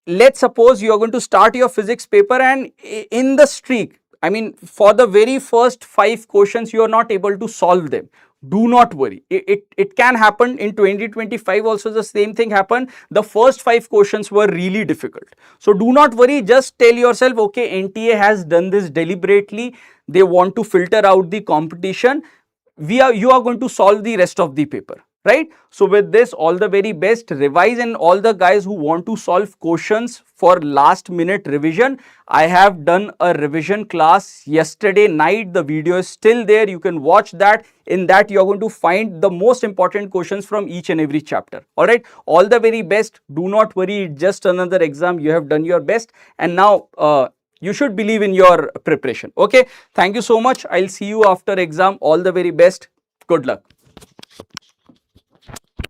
let's suppose you are going to start your physics paper and in the streak, I mean, for the very first 5 questions, you are not able to solve them. Do not worry. It can happen in 2025 also. The same thing happened. The first 5 questions were really difficult. So do not worry. Just tell yourself, okay, NTA has done this deliberately. They want to filter out the competition. You are going to solve the rest of the paper, right? So with this, all the very best. Revise, and all the guys who want to solve questions for last minute revision, I have done a revision class yesterday night. The video is still there. You can watch that. In that, you are going to find the most important questions from each and every chapter. All right. All the very best. Do not worry. It's just another exam. You have done your best. And now, you should believe in your preparation. Okay. Thank you so much. I'll see you after exam. All the very best. Good luck.